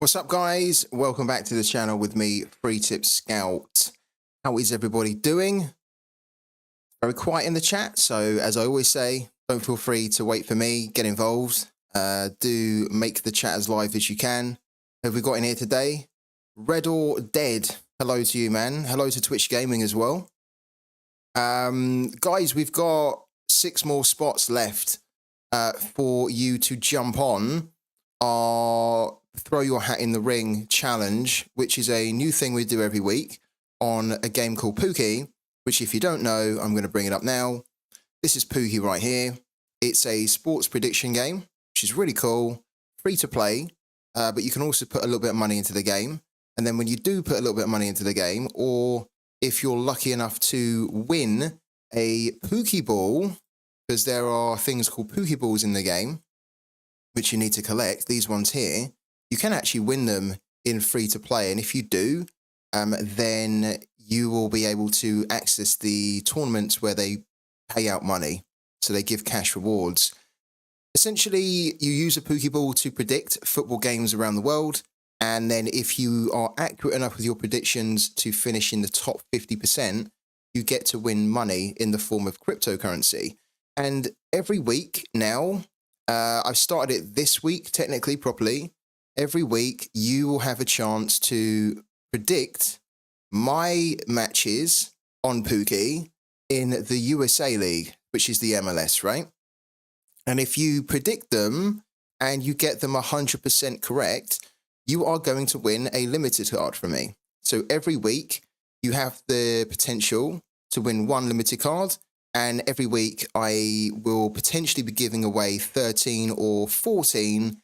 What's up, guys? Welcome back to the channel with me, Free Tip Scout. How is everybody doing? Very quiet in the chat, so as I always say, don't feel free to wait for me, get involved. Do make the chat as live as you can. Who have we got in here today? Red or Dead. Hello to you, man. Hello to Twitch Gaming as well. Guys, we've got 6 more spots left for you to jump on our Throw Your Hat in the Ring challenge, which is a new thing we do every week on a game called Pooky, which if you don't know, I'm going to bring it up now. This is Pooky right here. It's a sports prediction game, which is really cool, free to play, but you can also put a little bit of money into the game. And then when you do put a little bit of money into the game, or if you're lucky enough to win a Pooky ball, because there are things called Pooky balls in the game, which you need to collect, these ones here, you can actually win them in free to play. And if you do, then you will be able to access the tournaments where they pay out money. So they give cash rewards. Essentially, you use a Pooky ball to predict football games around the world. And then if you are accurate enough with your predictions to finish in the top 50%, you get to win money in the form of cryptocurrency. And every week now, I've started it this week, technically, properly. Every week, you will have a chance to predict my matches on Pooky in the USA League, which is the MLS, right? And if you predict them and you get them 100% correct, you are going to win a limited card from me. So every week, you have the potential to win 1 limited card. And every week, I will potentially be giving away 13 or 14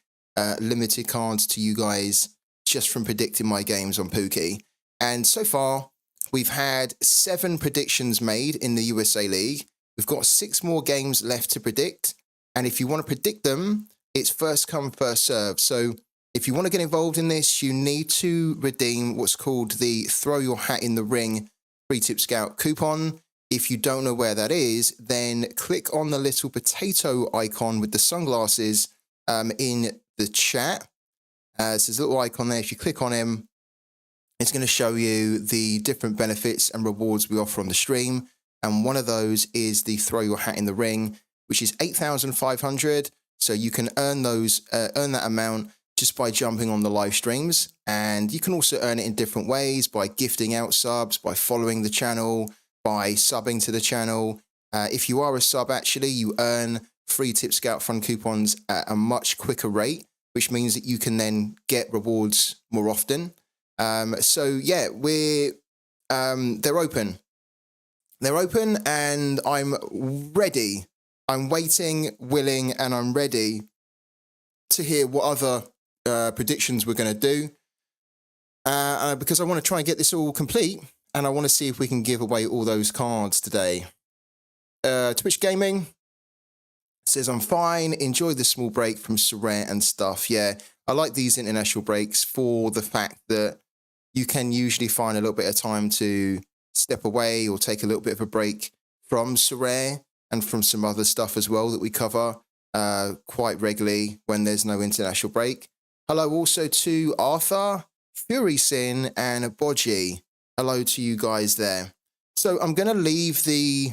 limited cards to you guys just from predicting my games on Pooky. And so far, we've had 7 predictions made in the USA League. We've got 6 more games left to predict. And if you want to predict them, it's first come, first serve. So if you want to get involved in this, you need to redeem what's called the Throw Your Hat in the Ring Free Tip Scout coupon. If you don't know where that is, then click on the little potato icon with the sunglasses in the chat. So there's a little icon there. If you click on him, it's going to show you the different benefits and rewards we offer on the stream. And one of those is the Throw Your Hat in the Ring, which is 8,500. So you can earn that amount just by jumping on the live streams. And you can also earn it in different ways, by gifting out subs, by following the channel, by subbing to the channel. If you are a sub, actually, you earn free Tip Scout fund coupons at a much quicker rate, which means that you can then get rewards more often. So yeah, they're open. They're open, and I'm ready. I'm waiting, willing, and I'm ready to hear what other predictions we're going to do. Because I want to try and get this all complete. And I want to see if we can give away all those cards today. Twitch Gaming says, I'm fine. Enjoy the small break from Sorare and stuff. Yeah, I like these international breaks for the fact that you can usually find a little bit of time to step away or take a little bit of a break from Sorare and from some other stuff as well that we cover quite regularly when there's no international break. Hello also to Arthur, Fury Sin, and Bodji. Hello to you guys there. So I'm going to leave the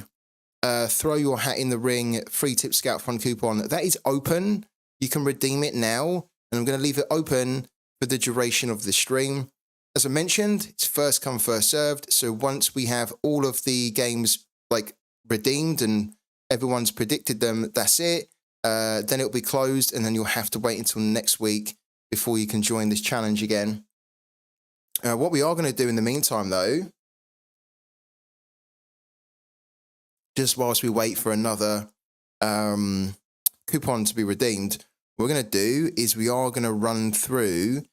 Throw Your Hat in the Ring Free Tip Scout Fund coupon. That is open. You can redeem it now. And I'm going to leave it open for the duration of the stream. As I mentioned, it's first come, first served. So once we have all of the games redeemed and everyone's predicted them, that's it. Then it'll be closed, and then you'll have to wait until next week before you can join this challenge again. What we are going to do in the meantime, though, just whilst we wait for another coupon to be redeemed, what we're going to do is we are going to run through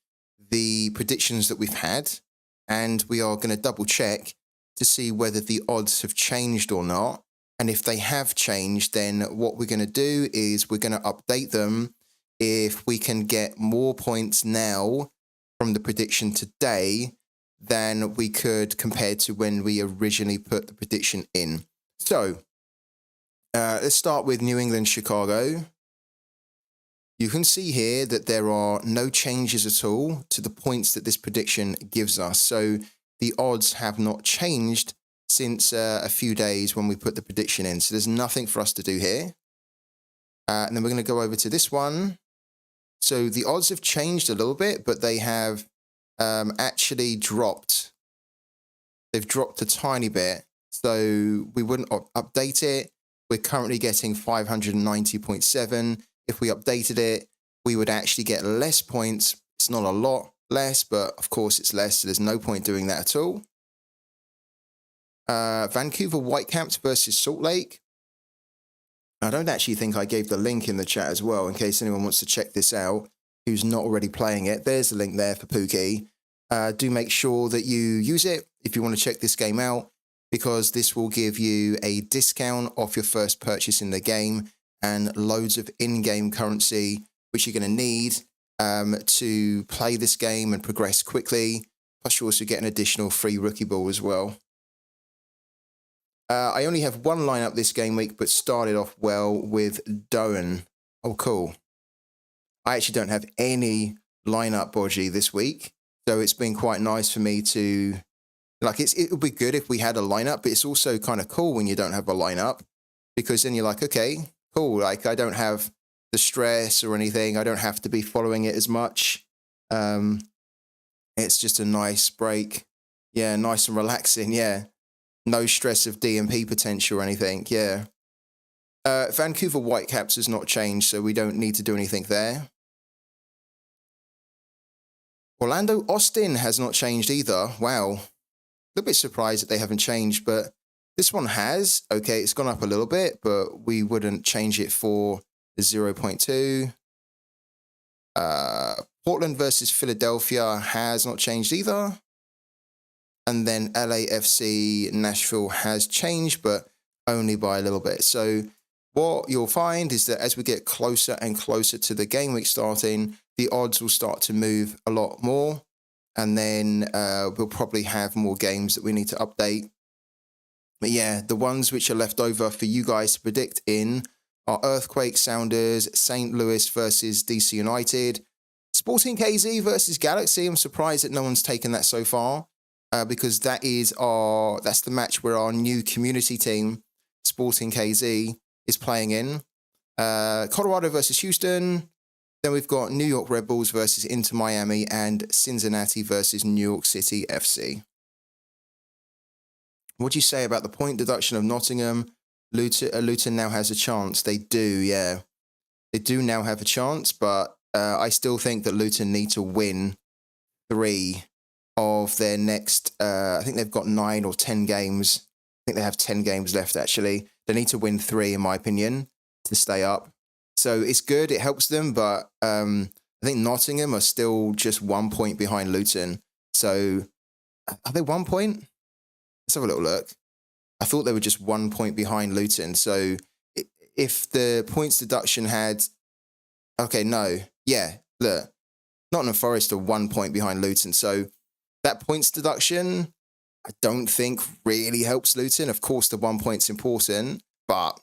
the predictions that we've had, and we are going to double check to see whether the odds have changed or not. And if they have changed, then what we're going to do is we're going to update them if we can get more points now from the prediction today than we could compared to when we originally put the prediction in. So let's start with New England, Chicago. you can see here that there are no changes at all to the points that this prediction gives us. So the odds have not changed since a few days when we put the prediction in. So there's nothing for us to do here. And then we're going to go over to this one. So the odds have changed a little bit, but they have actually dropped. They've dropped a tiny bit. So we wouldn't update it. We're currently getting 590.7. If we updated it, we would actually get less points. It's not a lot less, but of course it's less, so there's no point doing that at all. Vancouver Whitecaps versus Salt Lake. I don't actually think I gave the link in the chat as well, in case anyone wants to check this out who's not already playing it. There's the link there for Pooky. Do make sure that you use it if you want to check this game out, because this will give you a discount off your first purchase in the game and loads of in-game currency, which you're going to need to play this game and progress quickly. Plus, you also get an additional free rookie ball as well. I only have one lineup this game week, but started off well with Doan. Oh, cool. I actually don't have any lineup Boji this week, so it's been quite nice for me to... Like, it would be good if we had a lineup, but it's also kind of cool when you don't have a lineup, because then you're like, okay, cool. Like, I don't have the stress or anything. I don't have to be following it as much. It's just a nice break. Yeah, nice and relaxing, yeah. No stress of DMP potential or anything, yeah. Vancouver Whitecaps has not changed, so we don't need to do anything there. Orlando Austin has not changed either. Wow. A little bit surprised that they haven't changed, but this one has. Okay, it's gone up a little bit, but we wouldn't change it for the 0.2. Portland versus Philadelphia has not changed either. And then LAFC Nashville has changed, but only by a little bit. So what you'll find is that as we get closer and closer to the game week starting, the odds will start to move a lot more. And then we'll probably have more games that we need to update. But yeah, the ones which are left over for you guys to predict in are Earthquake Sounders, St. Louis versus DC United, Sporting KZ versus Galaxy. I'm surprised that no one's taken that so far, because that's the match where our new community team, Sporting KZ, is playing in. Colorado versus Houston. Then we've got New York Red Bulls versus Inter Miami and Cincinnati versus New York City FC. What do you say about the point deduction of Nottingham? Luton now has a chance. They do, yeah. They do now have a chance, but I still think that Luton need to win 3 of their next, I think they've got 9 or 10 games. I think they have 10 games left, actually. They need to win 3, in my opinion, to stay up. So it's good, it helps them, but I think Nottingham are still just 1 point behind Luton. So are they 1 point? Let's have a little look. I thought they were just 1 point behind Luton. So if the points deduction had... Okay, no. Yeah, look. Nottingham Forest are 1 point behind Luton. So that points deduction, I don't think really helps Luton. Of course, the 1 point's important, but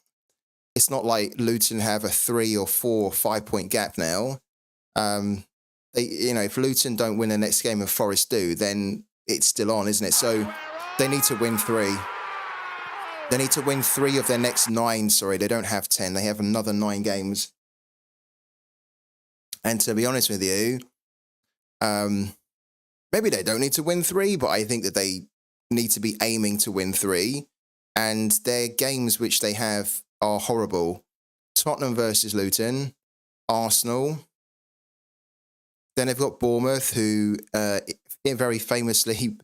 it's not like Luton have a 3 or 4 or 5 point gap now. If Luton don't win the next game and Forest do, then it's still on, isn't it? So they need to win 3. They need to win 3 of their next 9. Sorry, they don't have 10. They have another 9 games. And to be honest with you, maybe they don't need to win 3, but I think that they need to be aiming to win 3. And their games which they have are horrible. Tottenham versus Luton, Arsenal. Then they've got Bournemouth, who very famously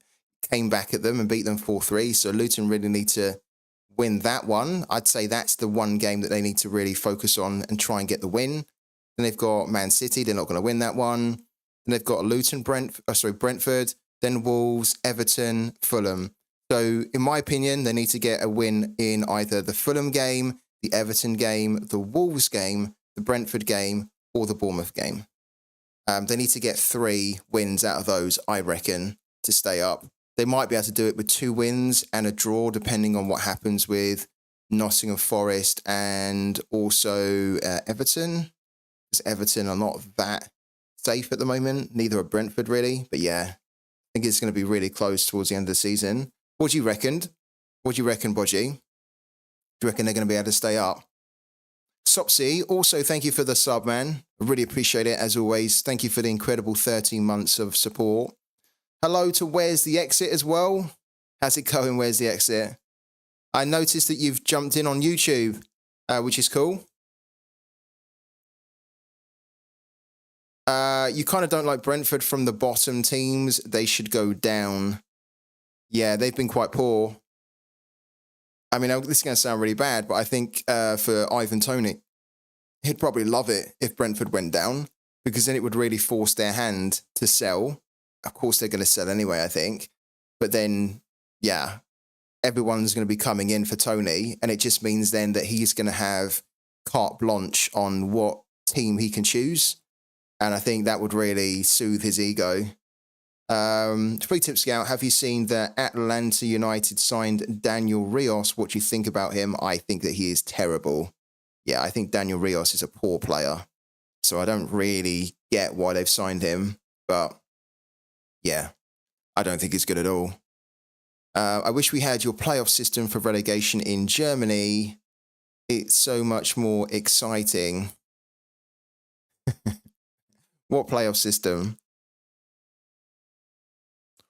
came back at them and beat them 4-3. So Luton really need to win that one. I'd say that's the one game that they need to really focus on and try and get the win. Then they've got Man City. They're not going to win that one. Then they've got Brentford. Then Wolves, Everton, Fulham. So in my opinion, they need to get a win in either the Fulham game, the Everton game, the Wolves game, the Brentford game, or the Bournemouth game. They need to get 3 wins out of those, I reckon, to stay up. They might be able to do it with 2 wins and a draw, depending on what happens with Nottingham Forest and also Everton. because Everton are not that safe at the moment. Neither are Brentford, really. But yeah, I think it's going to be really close towards the end of the season. What do you reckon? What do you reckon, Bodgy? Do you reckon they're going to be able to stay up? Sopsy, also thank you for the sub, man. I really appreciate it, as always. Thank you for the incredible 13 months of support. Hello to Where's the Exit as well. How's it going, Where's the Exit? I noticed that you've jumped in on YouTube, which is cool. You kind of don't like Brentford from the bottom teams. They should go down. Yeah, they've been quite poor. I mean, this is going to sound really bad, but I think for Ivan Toney, he'd probably love it if Brentford went down, because then it would really force their hand to sell. Of course, they're going to sell anyway, I think. But then, yeah, everyone's going to be coming in for Toney, and it just means then that he's going to have carte blanche on what team he can choose. And I think that would really soothe his ego. Free Tip Scout, have you seen that Atlanta United signed Daniel Rios? What do you think about him? I think that he is terrible. Yeah, I think Daniel Rios is a poor player. So I don't really get why they've signed him. But yeah, I don't think he's good at all. I wish we had your playoff system for relegation in Germany. It's so much more exciting. What playoff system?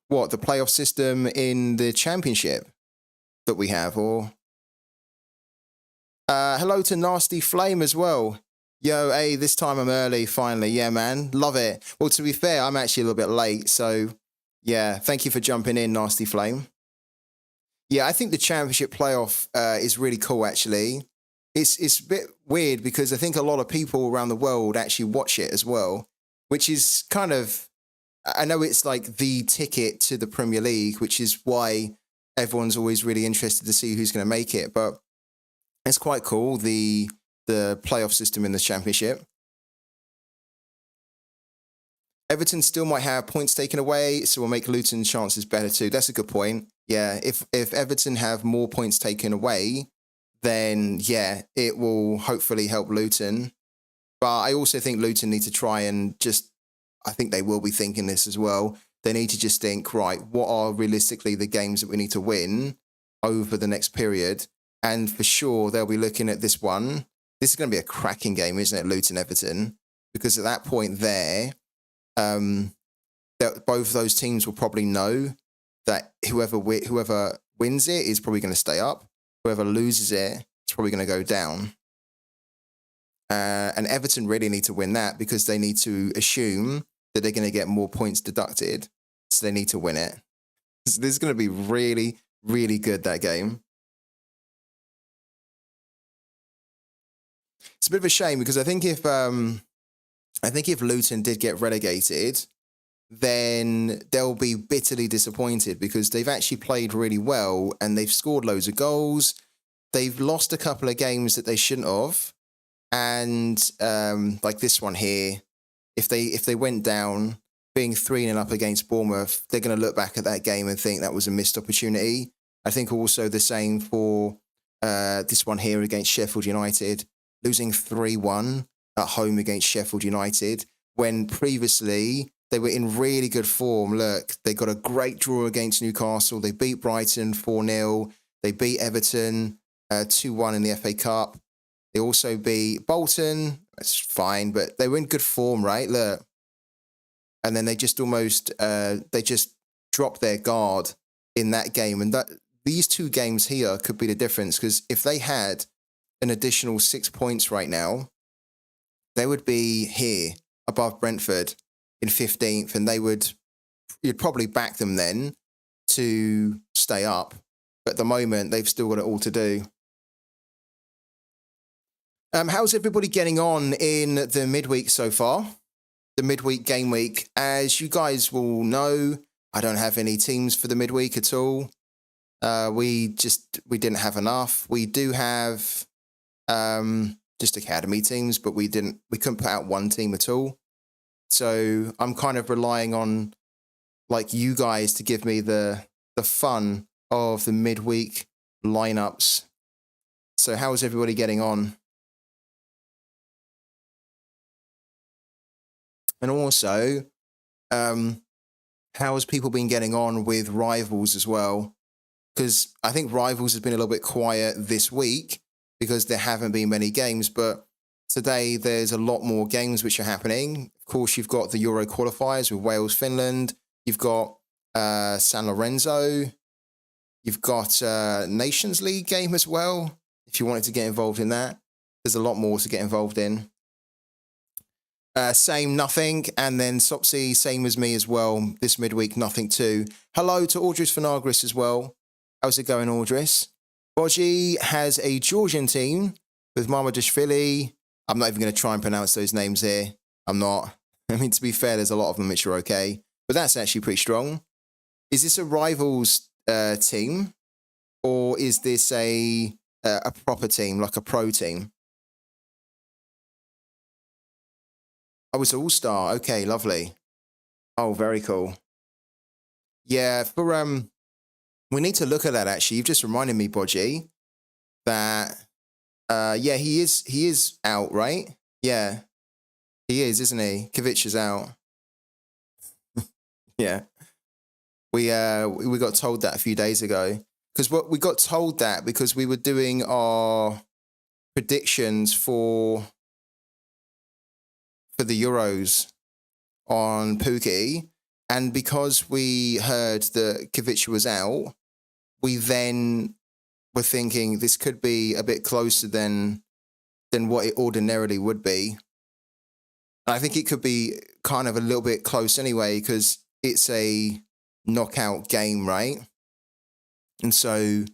What, the playoff system in the championship that we have, or? Hello to Nasty Flame as well. Yo, hey, this time I'm early, finally. Yeah, man, love it. Well, to be fair, I'm actually a little bit late, so yeah, thank you for jumping in, Nasty Flame. Yeah, I think the championship playoff is really cool, actually. It's a bit weird because I think a lot of people around the world actually watch it as well, which is kind of, I know it's like the ticket to the Premier League, which is why everyone's always really interested to see who's going to make it. But it's quite cool, the playoff system in the Championship. Everton still might have points taken away, so we'll make Luton's chances better too. That's a good point. Yeah, if Everton have more points taken away, then yeah, it will hopefully help Luton. But I also think Luton need to try and just, I think they will be thinking this as well. They need to just think, right, what are realistically the games that we need to win over the next period? And for sure, they'll be looking at this one. This is going to be a cracking game, isn't it, Luton-Everton? Because at that point there, that both those teams will probably know that whoever wins it is probably going to stay up. Whoever loses it is probably going to go down. And Everton really need to win that because they need to assume that they're going to get more points deducted. So they need to win it. This is going to be really, really good, that game. It's a bit of a shame because I think if Luton did get relegated, then they'll be bitterly disappointed because they've actually played really well and they've scored loads of goals. They've lost a couple of games that they shouldn't have. And like this one here, if they went down, being 3-0 up against Bournemouth, they're going to look back at that game and think that was a missed opportunity. I think also the same for this one here against Sheffield United, losing 3-1 at home against Sheffield United, when previously they were in really good form. Look, they got a great draw against Newcastle. They beat Brighton 4-0. They beat Everton 2-1 in the FA Cup. They also beat Bolton. That's fine, but they were in good form, right? Look. And then they just almost, they just dropped their guard in that game. And that these two games here could be the difference, because if they had an additional 6 points right now, they would be here above Brentford in 15th, and you'd probably back them then to stay up. But at the moment, they've still got it all to do. How's everybody getting on in the midweek so far? The midweek game week. As you guys will know, I don't have any teams for the midweek at all. We didn't have enough. We do have just academy teams, but we couldn't put out one team at all. So I'm kind of relying on like you guys to give me the fun of the midweek lineups. So how is everybody getting on? And also, how has people been getting on with Rivals as well? Because I think Rivals has been a little bit quiet this week because there haven't been many games, but today there's a lot more games which are happening. Of course, you've got the Euro qualifiers with Wales, Finland. You've got San Lorenzo. You've got Nations League game as well. If you wanted to get involved in that, there's a lot more to get involved in. Same, nothing. And then Sopsy, same as me as well. This midweek, nothing too. Hello to Audris Fanagris as well. How's it going, Audris? Boji has a Georgian team with Mamadashvili. I'm not even going to try and pronounce those names here. I'm not. I mean, to be fair, there's a lot of them which are okay. But that's actually pretty strong. Is this a Rivals team? Or is this a proper team, like a pro team? Oh, it's All-Star. Okay, lovely. Oh, very cool. Yeah, we need to look at that actually. You've just reminded me, Boji, that yeah, he is out, right? Yeah. He is, isn't he? Kovic is out. Yeah. We got told that a few days ago. Because we got told that because we were doing our predictions for the Euros on Pooky. And because we heard that Kovic was out, we then were thinking this could be a bit closer than what it ordinarily would be. And I think it could be kind of a little bit close anyway, because it's a knockout game, right? And so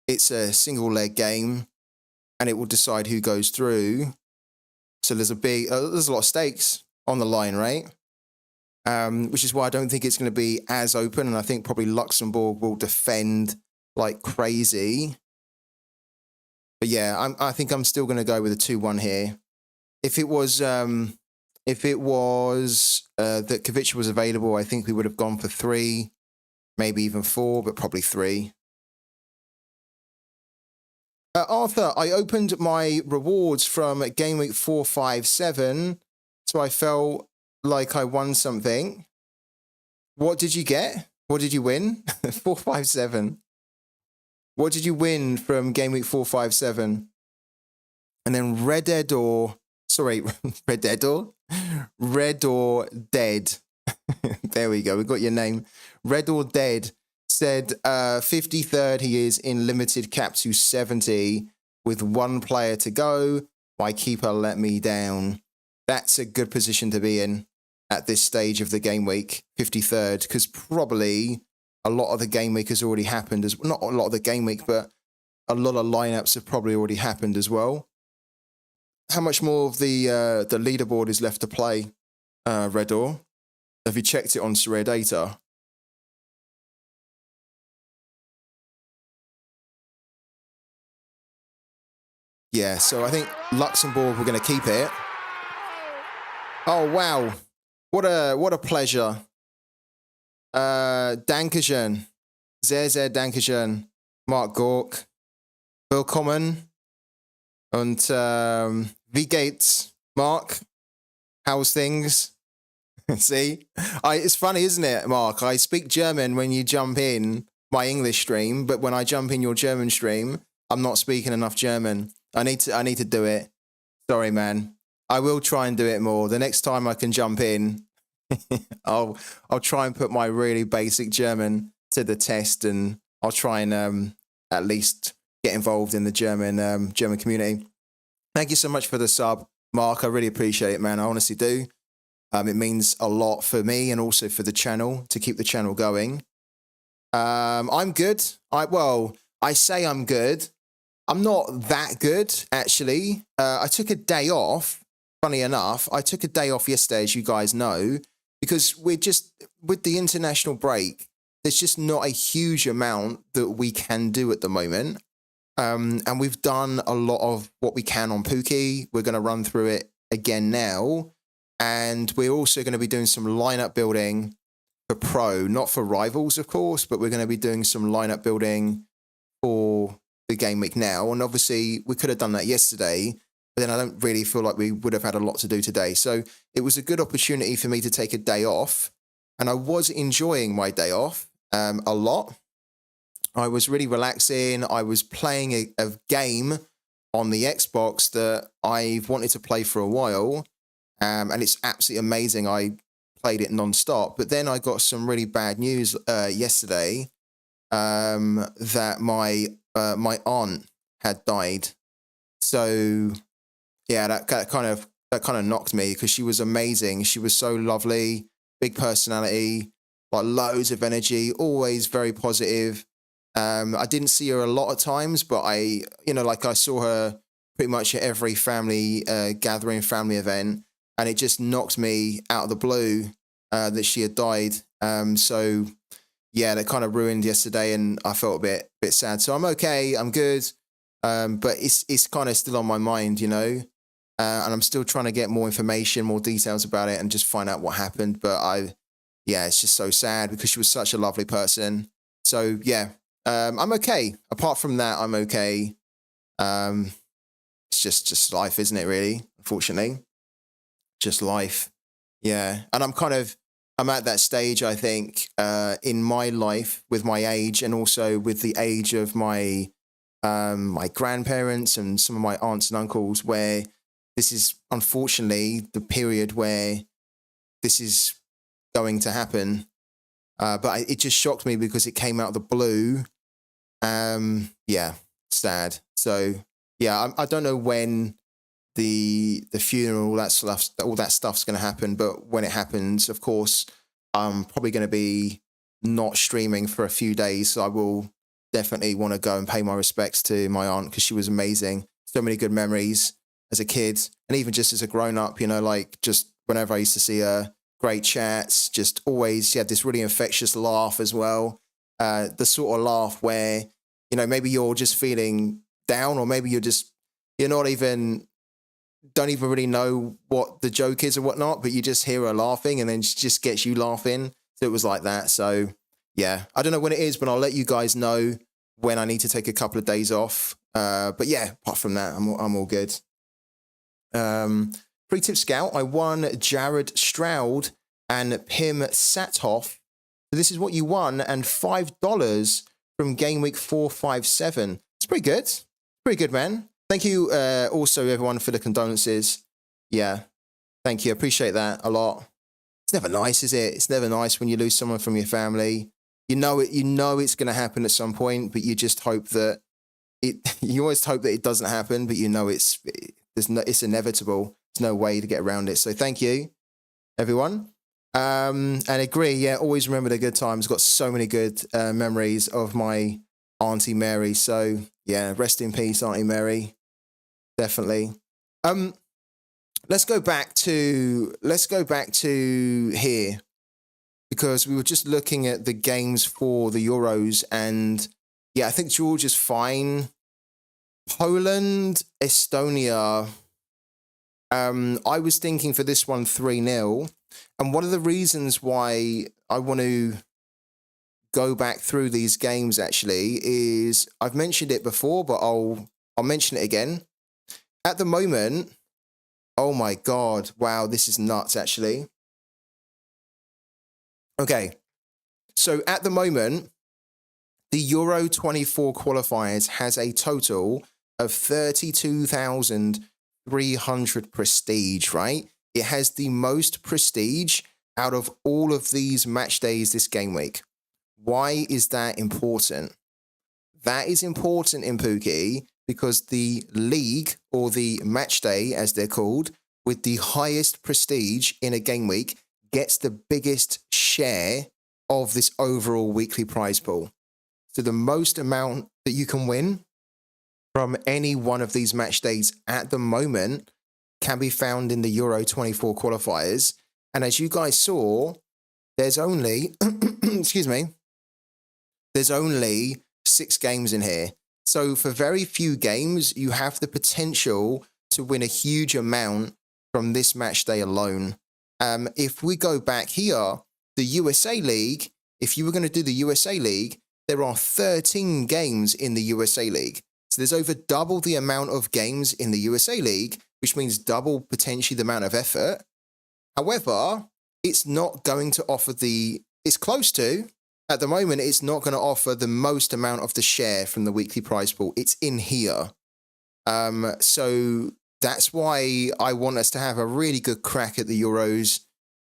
it's a single leg game and it will decide who goes through. So there's there's a lot of stakes on the line, right? Which is why I don't think it's going to be as open. And I think probably Luxembourg will defend like crazy. But yeah, I think I'm still going to go with a 2-1 here. If it was that Kovic was available, I think we would have gone for 3, maybe even 4, but probably 3. Arthur, I opened my rewards from Game Week 457, so I felt like I won something. What did you get? What did you win? 457. What did you win from Game Week 457? And then Red or Dead. There we go. We got your name. Red or Dead said 53rd he is in limited cap to 70 with 1 player to go. My keeper let me down. That's a good position to be in at this stage of the game week, 53rd, because probably a lot of the game week has already happened. Not a lot of the game week, but a lot of lineups have probably already happened as well. How much more of the leaderboard is left to play, Redor? Have you checked it on Sorare data? Yeah, so I think Luxembourg we're going to keep it. Oh wow, what a pleasure. Dankeschön, sehr sehr Dankeschön, Mark Gork, willkommen und wie geht's, Mark? How's things? See, it's funny, isn't it, Mark? I speak German when you jump in my English stream, but when I jump in your German stream, I'm not speaking enough German. I need to do it. Sorry, man. I will try and do it more. The next time I can jump in, I'll try and put my really basic German to the test, and I'll try and at least get involved in the German community. Thank you so much for the sub, Mark. I really appreciate it, man. I honestly do. It means a lot for me and also for the channel to keep the channel going. I'm good. I say I'm good. I'm not that good, actually. I took a day off. Funny enough, I took a day off yesterday, as you guys know, because we're just, with the international break, there's just not a huge amount that we can do at the moment. And we've done a lot of what we can on Pooky. We're going to run through it again now. And we're also going to be doing some lineup building for Pro, not for Rivals, of course, but we're going to be doing some lineup building for the game week now. And obviously, we could have done that yesterday, but then I don't really feel like we would have had a lot to do today. So it was a good opportunity for me to take a day off, and I was enjoying my day off a lot. I was really relaxing. I was playing a game on the Xbox that I've wanted to play for a while, and it's absolutely amazing. I played it non-stop, but then I got some really bad news yesterday that my aunt had died. So yeah, that kind of knocked me because she was amazing. She was so lovely, big personality, like loads of energy, always very positive. I didn't see her a lot of times, but I saw her pretty much at every family gathering, family event, and it just knocked me out of the blue that she had died. So yeah, that kind of ruined yesterday, and I felt a bit sad. So I'm okay, I'm good, but it's kind of still on my mind, and I'm still trying to get more information, more details about it, and just find out what happened. But it's just so sad because she was such a lovely person. So yeah. I'm okay. Apart from that, I'm okay. It's just life, isn't it? Really, unfortunately, just life. Yeah, and I'm at that stage. I think in my life with my age, and also with the age of my my grandparents and some of my aunts and uncles, where this is unfortunately the period where this is going to happen. But it just shocked me because it came out of the blue. Yeah, sad. So yeah, I don't know when the funeral, all that stuff's going to happen. But when it happens, of course, I'm probably going to be not streaming for a few days. So I will definitely want to go and pay my respects to my aunt because she was amazing. So many good memories as a kid, and even just as a grown up. Like just whenever I used to see her. Great chats, just always, she had this really infectious laugh as well. The sort of laugh where, maybe you're just feeling down, or maybe you're not even, don't even really know what the joke is or whatnot, but you just hear her laughing and then she just gets you laughing. So it was like that. So yeah, I don't know when it is, but I'll let you guys know when I need to take a couple of days off. But yeah, apart from that, I'm all good. Pre-tip scout, I won Jared Stroud and Pim Sathoff. So this is what you won, and $5 from game week 457. It's pretty good. Pretty good, man. Thank you also, everyone, for the condolences. Yeah, thank you. I appreciate that a lot. It's never nice, is it? It's never nice when you lose someone from your family. You know it's going to happen at some point, but you just hope that you always hope that it doesn't happen, but it's inevitable. There's no way to get around it. So thank you, everyone. And agree, yeah, always remember the good times. Got so many good memories of my Auntie Mary. So yeah, rest in peace, Auntie Mary. Definitely. Let's go back to here, because we were just looking at the games for the Euros, and yeah, I think George is fine. Poland, Estonia. I was thinking for this one 3-0. And one of the reasons why I want to go back through these games actually is, I've mentioned it before, but I'll mention it again. At the moment, oh my God, wow, this is nuts actually. Okay, so at the moment, the Euro 24 qualifiers has a total of 32,300 prestige, right? It has the most prestige out of all of these match days this game week. Why is that important? That is important in Pooky because the league, or the match day as they're called, with the highest prestige in a game week gets the biggest share of this overall weekly prize pool. So the most amount that you can win from any one of these match days at the moment can be found in the Euro 24 qualifiers. And as you guys saw, there's only, excuse me, there's only 6 games in here. So for very few games, you have the potential to win a huge amount from this match day alone. If we go back here, the USA League, if you were going to do the USA League, there are 13 games in the USA League. So there's over double the amount of games in the USA League which means double potentially the amount of effort. However, it's not going to offer it's close to, at the moment, it's not going to offer the most amount of the share from the weekly prize pool. It's in here. So that's why I want us to have a really good crack at the Euros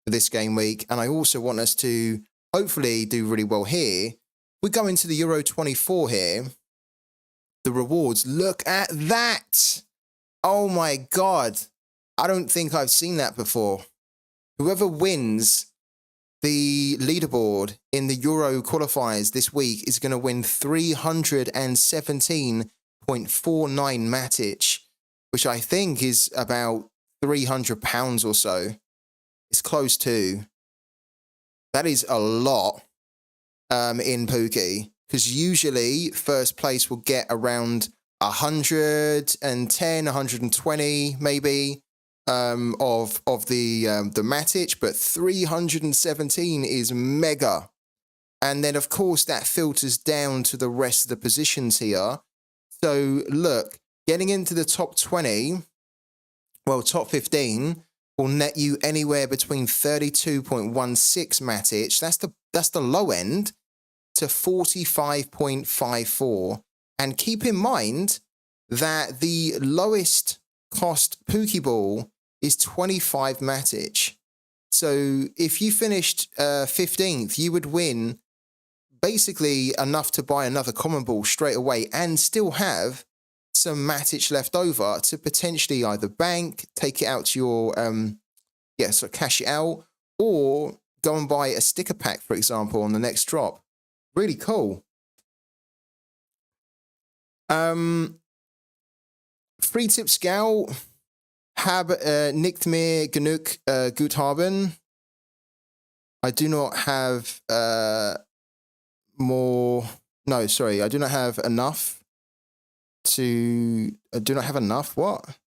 for this game week. And I also want us to hopefully do really well here. We go into the Euro 24 here. The rewards, look at that. Oh my God. I don't think I've seen that before. Whoever wins the leaderboard in the Euro qualifiers this week is going to win 317.49 Matic, which I think is about £300 or so. It's close to. That is a lot in Pooky, because usually first place will get around 110, 120 maybe. Of the Matic, but 317 is mega. And then, of course, that filters down to the rest of the positions here. So, look, getting into the top 20, well, top 15, will net you anywhere between 32.16 Matic, that's the low end, to 45.54. And keep in mind that the lowest cost Pooky Ball is 25 Matic. So if you finished 15th, you would win basically enough to buy another common ball straight away and still have some Matic left over to potentially either bank, take it out to your, so cash it out, or go and buy a sticker pack, for example, on the next drop. Really cool. Free tip Scout. Habe nicht mehr genug gut haben. I do not have more. No, sorry, I do not have enough to. I do not have enough. What?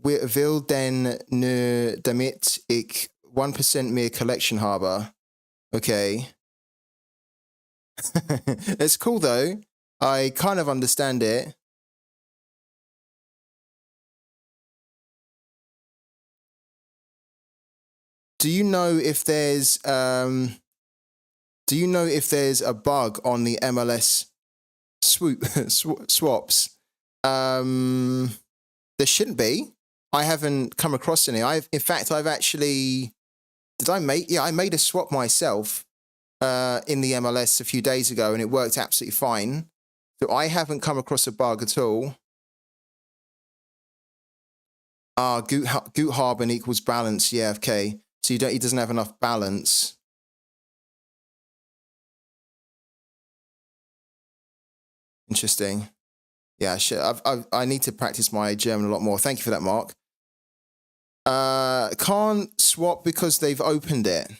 Will denn nur damit ich 1% mehr Collection habe. Okay. It's cool though. I kind of understand it. Do you know if there's a bug on the MLS swaps? There shouldn't be. I haven't come across any. I made a swap myself in the MLS a few days ago, and it worked absolutely fine. So I haven't come across a bug at all. Guthaben equals balance. Yeah, okay. So he doesn't have enough balance. Interesting. Yeah, I need to practice my German a lot more. Thank you for that, Mark. Can't swap because they've opened it.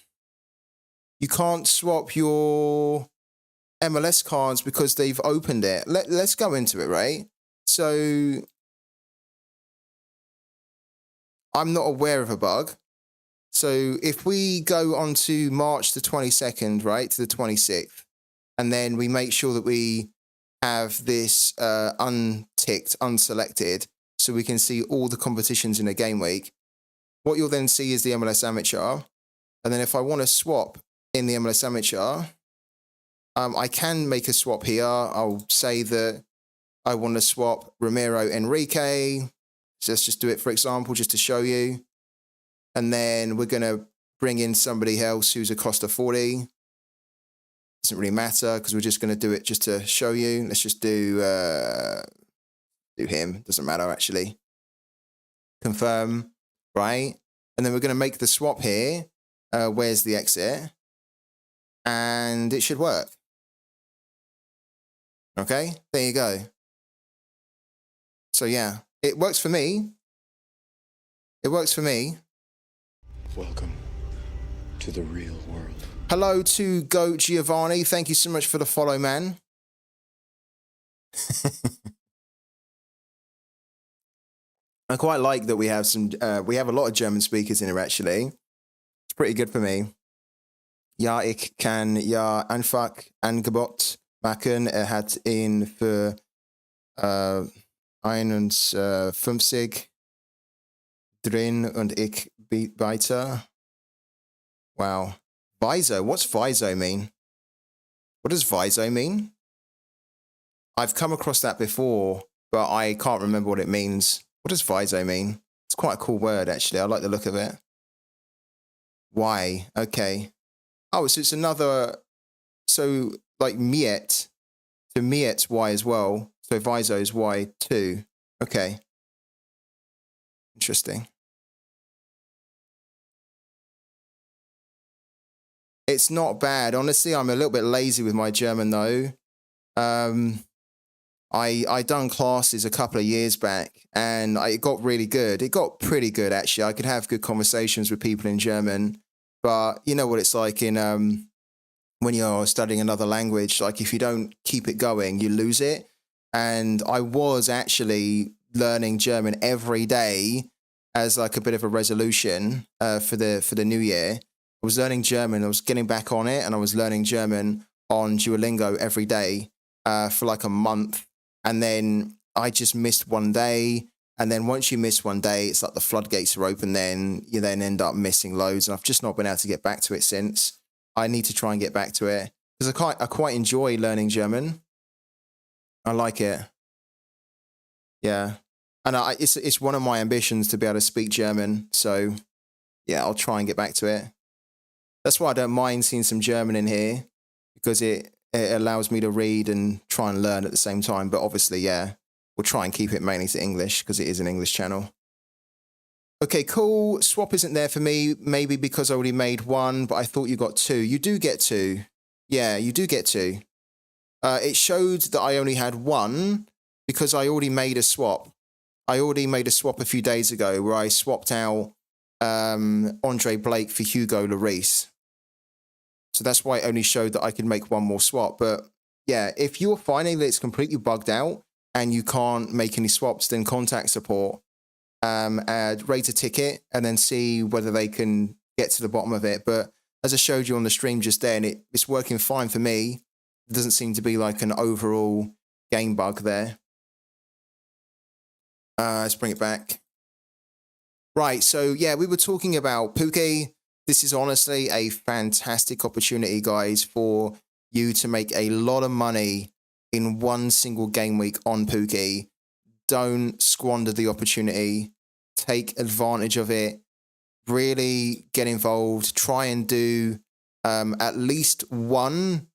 You can't swap your MLS cards because they've opened it. Let's go into it, right? So I'm not aware of a bug. So if we go on to March the 22nd, right, to the 26th, and then we make sure that we have this unticked, unselected, so we can see all the competitions in a game week, what you'll then see is the MLS Amateur. And then if I want to swap in the MLS Amateur, I can make a swap here. I'll say that I want to swap Ramiro Enrique. So let's just do it, for example, just to show you. And then we're going to bring in somebody else who's a Costa 40. Doesn't really matter because we're just going to do it just to show you. Let's just do him. Doesn't matter, actually. Confirm, right? And then we're going to make the swap here. Where's the exit? And it should work. Okay, there you go. So yeah, it works for me. It works for me. Welcome to the real world. Hello to Go Giovanni. Thank you so much for the follow, man. I quite like that we have we have a lot of German speakers in here, actually. It's pretty good for me. Ja, ich kann ja einfach Angebot machen. Hat ihn für 51 Drin und ich weiter. Wow. Viso. What's Viso mean? What does Viso mean? I've come across that before, but I can't remember what it means. What does Viso mean? It's quite a cool word, actually. I like the look of it. Y. Okay. Oh, so it's another... So, like Miet. So Miet's Y as well. So Viso's Y too. Okay. Interesting. It's not bad. Honestly, I'm a little bit lazy with my German though. I done classes a couple of years back and it got really good. It got pretty good actually. I could have good conversations with people in German, but you know what it's like in when you're studying another language. Like if you don't keep it going, you lose it. And I was actually learning German every day as like a bit of a resolution for the new year. I was learning German. I was getting back on it, and I was learning German on Duolingo every day for like a month. And then I just missed one day. And then once you miss one day, it's like the floodgates are open. Then you then end up missing loads. And I've just not been able to get back to it since. I need to try and get back to it because I quite enjoy learning German. I like it. Yeah, and it's one of my ambitions to be able to speak German. So yeah, I'll try and get back to it. That's why I don't mind seeing some German in here, because it allows me to read and try and learn at the same time. But obviously, yeah, we'll try and keep it mainly to English because it is an English channel. Okay, cool. Swap isn't there for me, maybe because I already made one, but I thought you got two. You do get two. Yeah, you do get two. It showed that I only had one because I already made a swap. I already made a swap a few days ago where I swapped out Andre Blake for Hugo Lloris. So that's why it only showed that I could make one more swap. But yeah, if you're finding that it's completely bugged out and you can't make any swaps, then contact support, rate a ticket, and then see whether they can get to the bottom of it. But as I showed you on the stream just then, it's working fine for me. There doesn't seem to be like an overall game bug there. Let's bring it back. Right, so yeah, we were talking about Pooky. This is honestly a fantastic opportunity, guys, for you to make a lot of money in one single game week on Pooky. Don't squander the opportunity. Take advantage of it. Really get involved. Try and do at least one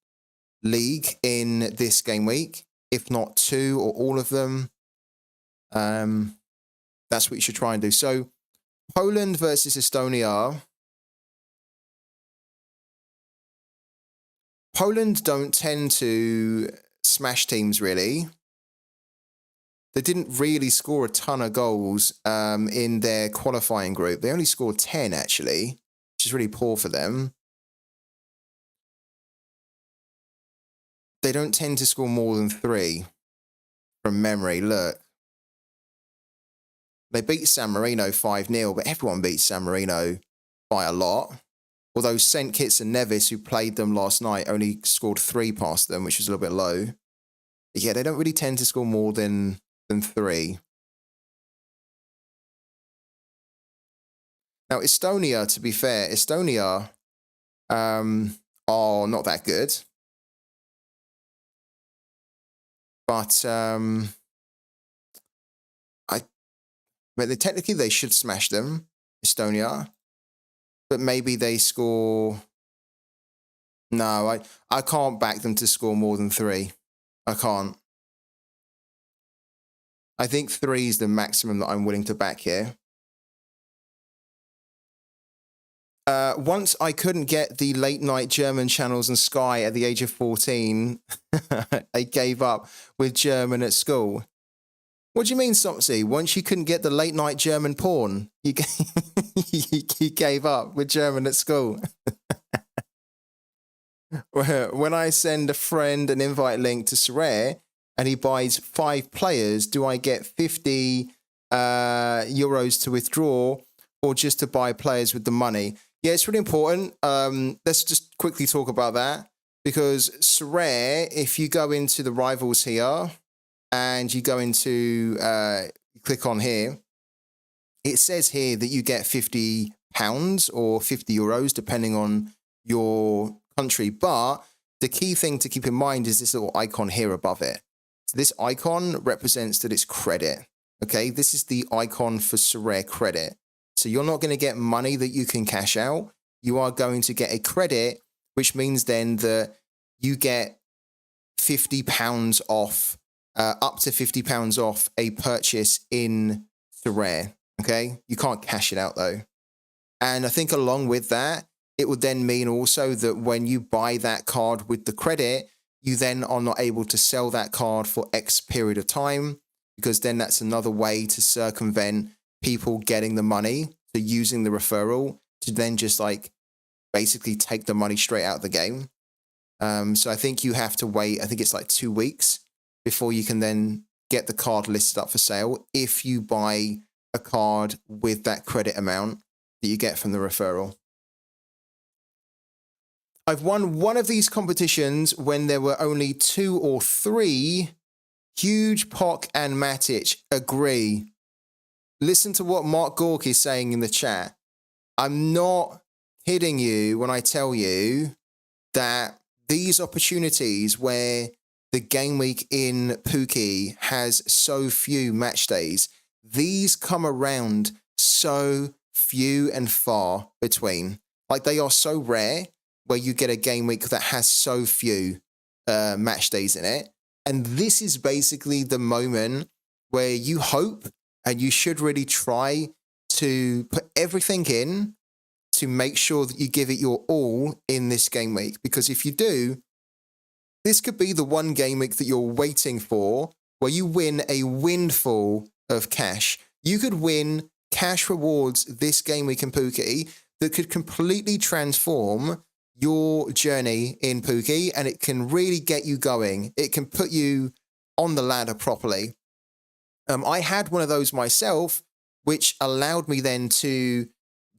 league in this game week, if not two or all of them. That's what you should try and do. So Poland versus Estonia. Poland don't tend to smash teams, really. They didn't really score a ton of goals in their qualifying group. They only scored 10, actually, which is really poor for them. They don't tend to score more than 3 from memory. Look. They beat San Marino 5-0, but everyone beats San Marino by a lot. Although St. Kitts and Nevis, who played them last night, only scored 3 past them, which was a little bit low. But yeah, they don't really tend to score more than 3. Now, Estonia, to be fair, Estonia are not that good. But technically they should smash them, Estonia. But maybe they score... No, I can't back them to score more than 3. I can't. I think 3 is the maximum that I'm willing to back here. Once I couldn't get the late night German channels and Sky at the age of 14, I gave up with German at school. What do you mean, Sopsy? Once you couldn't get the late night German porn, you gave up with German at school. When I send a friend an invite link to Sorare and he buys 5 players, do I get 50 euros to withdraw or just to buy players with the money? Yeah, it's really important. Let's just quickly talk about that, because Sorare, if you go into the rivals here and you go into, click on here, it says here that you get £50 or €50, depending on your country. But the key thing to keep in mind is this little icon here above it. So this icon represents that it's credit. Okay, this is the icon for Sorare credit. So you're not going to get money that you can cash out. You are going to get a credit, which means then that you get £50 off, up to £50 off a purchase in Sorare. Okay, you can't cash it out though. And I think along with that, it would then mean also that when you buy that card with the credit, you then are not able to sell that card for X period of time, because then that's another way to circumvent people getting the money, so using the referral to then just like basically take the money straight out of the game. So I think you have to wait, I think it's like 2 weeks before you can then get the card listed up for sale if you buy a card with that credit amount that you get from the referral. I've won one of these competitions when there were only 2 or 3. Huge Pock and Matic agree. Listen to what Mark Gork is saying in the chat. I'm not kidding you when I tell you that these opportunities where the game week in Pooky has so few match days, these come around so few and far between. Like, they are so rare where you get a game week that has so few match days in it. And this is basically the moment where you hope and you should really try to put everything in to make sure that you give it your all in this game week. Because if you do, this could be the one game week that you're waiting for where you win a windfall of cash. You could win cash rewards this game week in Pooky that could completely transform your journey in Pooky, and it can really get you going. It can put you on the ladder properly. I had one of those myself, which allowed me then to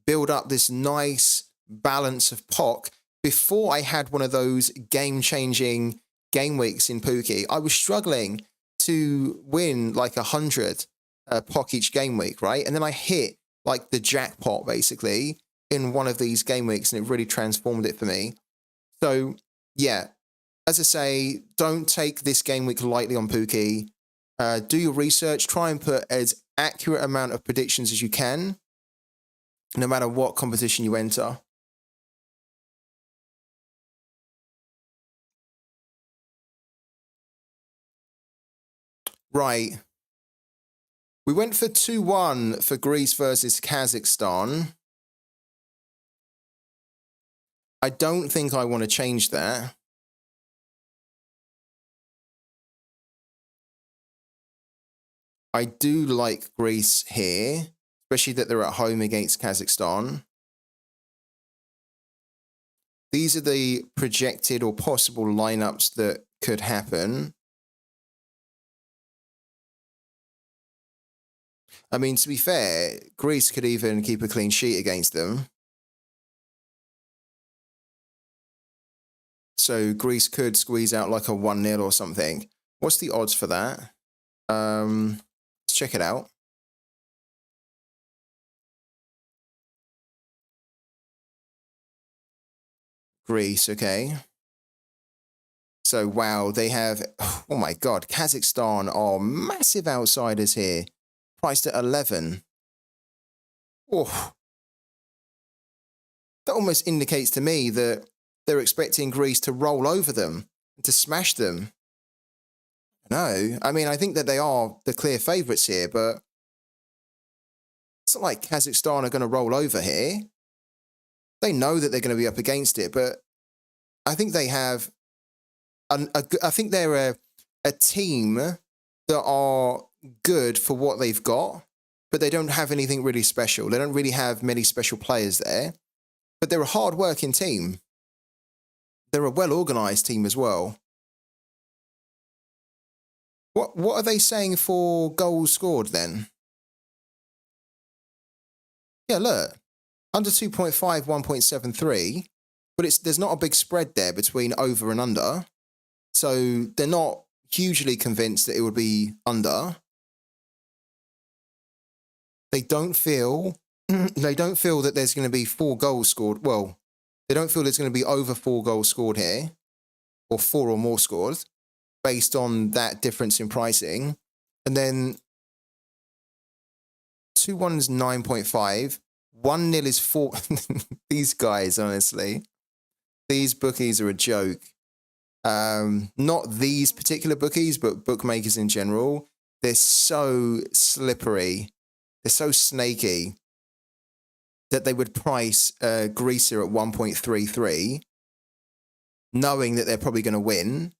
build up this nice balance of POC before I had one of those game-changing game weeks in Pooky. I was struggling to win like 100 POC each game week, right? And then I hit like the jackpot basically in one of these game weeks, and it really transformed it for me. So yeah, as I say, don't take this game week lightly on Pooky. Do your research, try and put as accurate amount of predictions as you can, no matter what competition you enter. Right. We went for 2-1 for Greece versus Kazakhstan. I don't think I want to change that. I do like Greece here, especially that they're at home against Kazakhstan. These are the projected or possible lineups that could happen. I mean, to be fair, Greece could even keep a clean sheet against them. So Greece could squeeze out like a 1-0 or something. What's the odds for that? Let's check it out. Greece, okay. So, wow, they have, oh my God, Kazakhstan are massive outsiders here. Priced at 11. Oh, that almost indicates to me that they're expecting Greece to roll over them, to smash them. No, I mean, I think that they are the clear favourites here, but it's not like Kazakhstan are going to roll over here. They know that they're going to be up against it, but I think they have, I think they're a team that are good for what they've got, but they don't have anything really special. They don't really have many special players there, but they're a hard-working team. They're a well-organised team as well. What are they saying for goals scored then? Yeah, look. Under 2.5, 1.73. But there's not a big spread there between over and under. So they're not hugely convinced that it would be under. they don't feel that there's going to be 4 goals scored. Well, they don't feel there's going to be over 4 goals scored here, or 4 or more scored, based on that difference in pricing. And then 2-1 is 9.5. 1-0 is 4. These guys, honestly, these bookies are a joke. Not these particular bookies, but bookmakers in general. They're so slippery. They're so snaky that they would price Greaser at 1.33, knowing that they're probably going to win.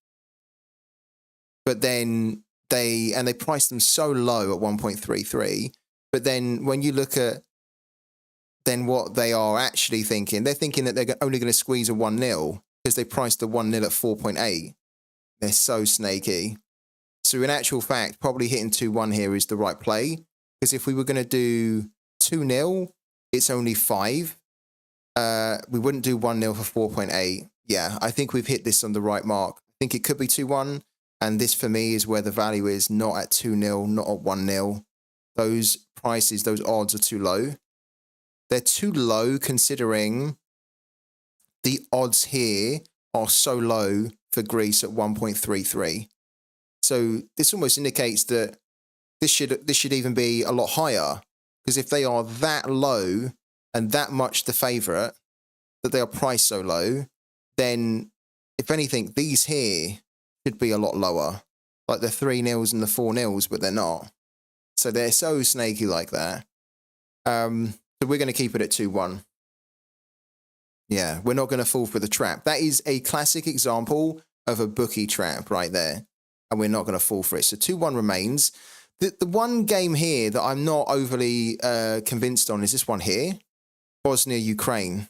But then they price them so low at 1.33. But then when you look at then what they are actually thinking, they're thinking that they're only going to squeeze a 1-0 because they priced the 1-0 at 4.8. They're so snaky. So in actual fact, probably hitting 2-1 here is the right play. Because if we were going to do 2-0, it's only 5. We wouldn't do 1-0 for 4.8. Yeah, I think we've hit this on the right mark. I think it could be 2-1. And this for me is where the value is, not at 2-0, not at 1-0. Those prices, those odds are too low. They're too low considering the odds here are so low for Greece at 1.33. So this almost indicates that this should even be a lot higher, because if they are that low and that much the favourite, that they are priced so low, then if anything, these here should be a lot lower, like the 3-0s and the 4-0s, but they're not. So they're so snaky like that. So we're going to keep it at 2-1. Yeah, we're not going to fall for the trap. That is a classic example of a bookie trap right there. And we're not going to fall for it. So 2-1 remains. The one game here that I'm not overly convinced on is this one here. Bosnia, Ukraine.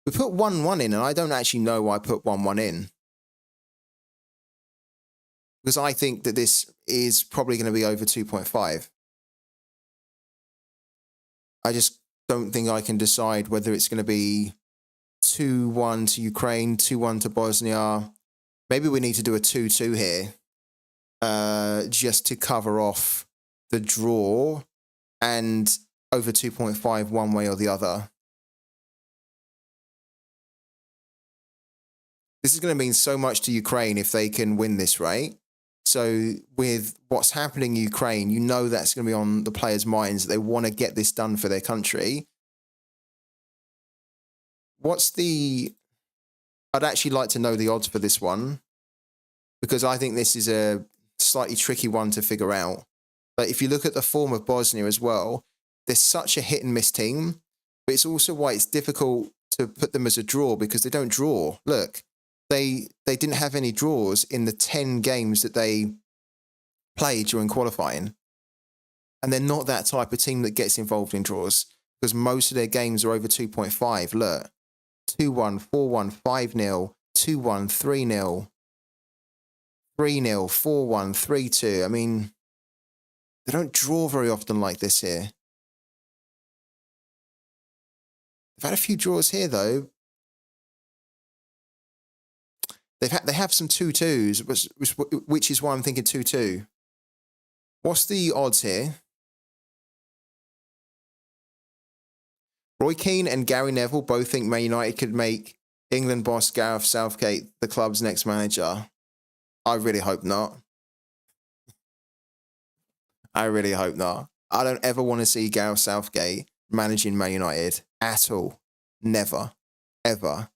We put 1-1 in, and I don't actually know why I put 1-1 in. Because I think that this is probably going to be over 2.5. I just don't think I can decide whether it's going to be 2-1 to Ukraine, 2-1 to Bosnia. Maybe we need to do a 2-2 here, just to cover off the draw, and over 2.5 one way or the other. This is going to mean so much to Ukraine if they can win this, right? So with what's happening in Ukraine, you know that's going to be on the players' minds, that they want to get this done for their country. I'd actually like to know the odds for this one, because I think this is a slightly tricky one to figure out. But if you look at the form of Bosnia as well, they're such a hit and miss team, but it's also why it's difficult to put them as a draw, because they don't draw. Look, they didn't have any draws in the 10 games that they played during qualifying. And they're not that type of team that gets involved in draws, because most of their games are over 2.5. Look, 2-1, 4-1, 5-0, 2-1, 3-0, 3-0, 4-1, 3-2. I mean, they don't draw very often like this here. They've had a few draws here, though. They have some 2-2s, which is why I'm thinking 2-2. What's the odds here? Roy Keane and Gary Neville both think Man United could make England boss Gareth Southgate the club's next manager. I really hope not. I really hope not. I don't ever want to see Gareth Southgate managing Man United at all. Never. Ever.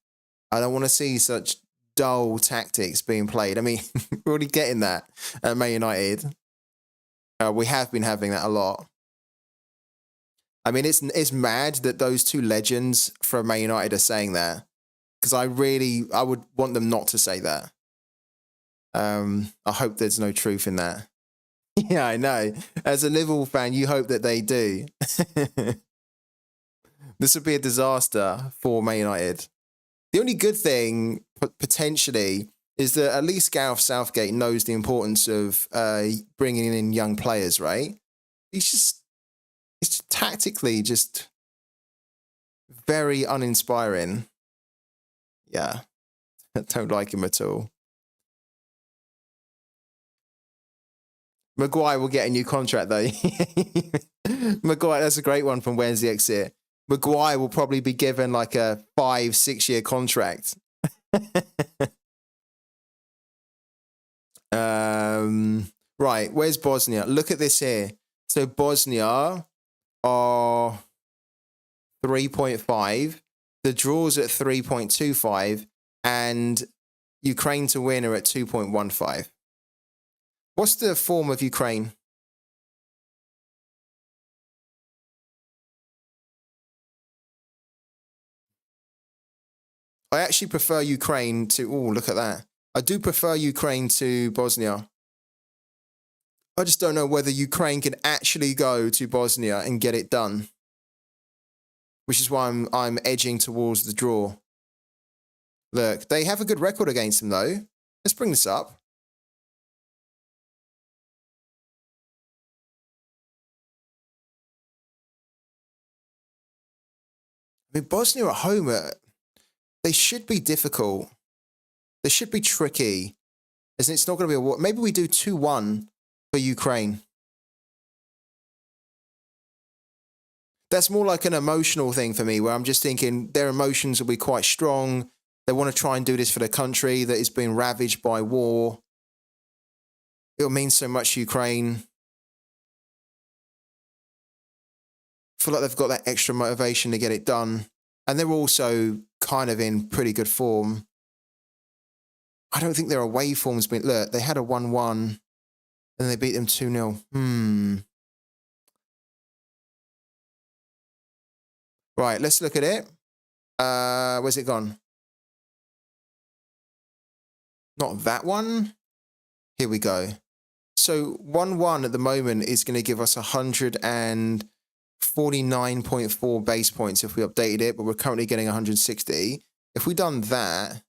I don't want to see such dull tactics being played. I mean, we're already getting that at Man United. We have been having that a lot. I mean, it's mad that those two legends from Man United are saying that, because I would want them not to say that. I hope there's no truth in that. Yeah, I know. As a Liverpool fan, you hope that they do. This would be a disaster for Man United. The only good thing, potentially, is that at least Gareth Southgate knows the importance of bringing in young players, right? It's just tactically just very uninspiring. Yeah, I don't like him at all. Maguire will get a new contract, though. Maguire, that's a great one from Wednesday Exit. Maguire will probably be given like a 5-6 year contract. Right, where's Bosnia? Look at this here. So Bosnia are 3.5. The draws at 3.25, and Ukraine to win are at 2.15. What's the form of Ukraine? I actually prefer Ukraine to... Oh, look at that. I do prefer Ukraine to Bosnia. I just don't know whether Ukraine can actually go to Bosnia and get it done. Which is why I'm edging towards the draw. Look, they have a good record against them, though. Let's bring this up. I mean, Bosnia at home, they should be difficult. They should be tricky. As it's not going to be a war. Maybe we do 2-1 for Ukraine. That's more like an emotional thing for me, where I'm just thinking their emotions will be quite strong. They want to try and do this for their country that is being ravaged by war. It'll mean so much to Ukraine. I feel like they've got that extra motivation to get it done. And they're also kind of in pretty good form. I don't think their away form's been... Look, they had a 1-1 and they beat them 2-0. Right, let's look at it. Where's it gone? Not that one. Here we go. So 1-1 at the moment is going to give us 149.4 base points if we updated it, but we're currently getting 160. If we done that,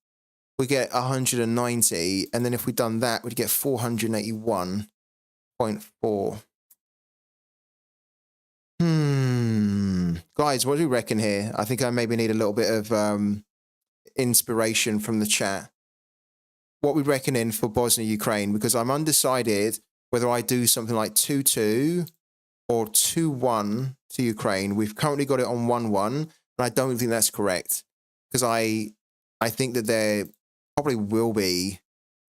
we get 190, and then if we done that, we'd get 481.4. Guys, what do you reckon here? I think I maybe need a little bit of inspiration from the chat. What we reckon in for Bosnia, Ukraine, because I'm undecided whether I do something like 2-2 or 2-1 to Ukraine. We've currently got it on 1-1, and I don't think that's correct, because I think that there probably will be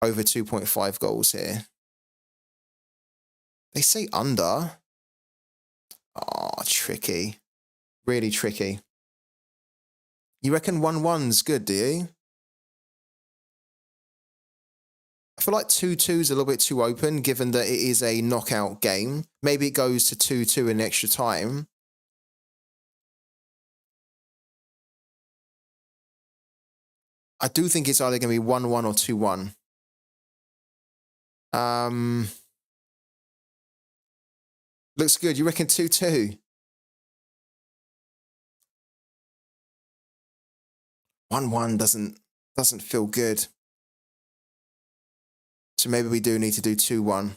over 2.5 goals here. They say under. Oh, tricky. Really tricky. You reckon 1-1's good, do you? I feel like 2-2 is a little bit too open, given that it is a knockout game. Maybe it goes to 2-2 in extra time. I do think it's either going to be 1-1 or 2-1. Looks good. You reckon 2-2? 1-1 doesn't feel good. So maybe we do need to do 2-1.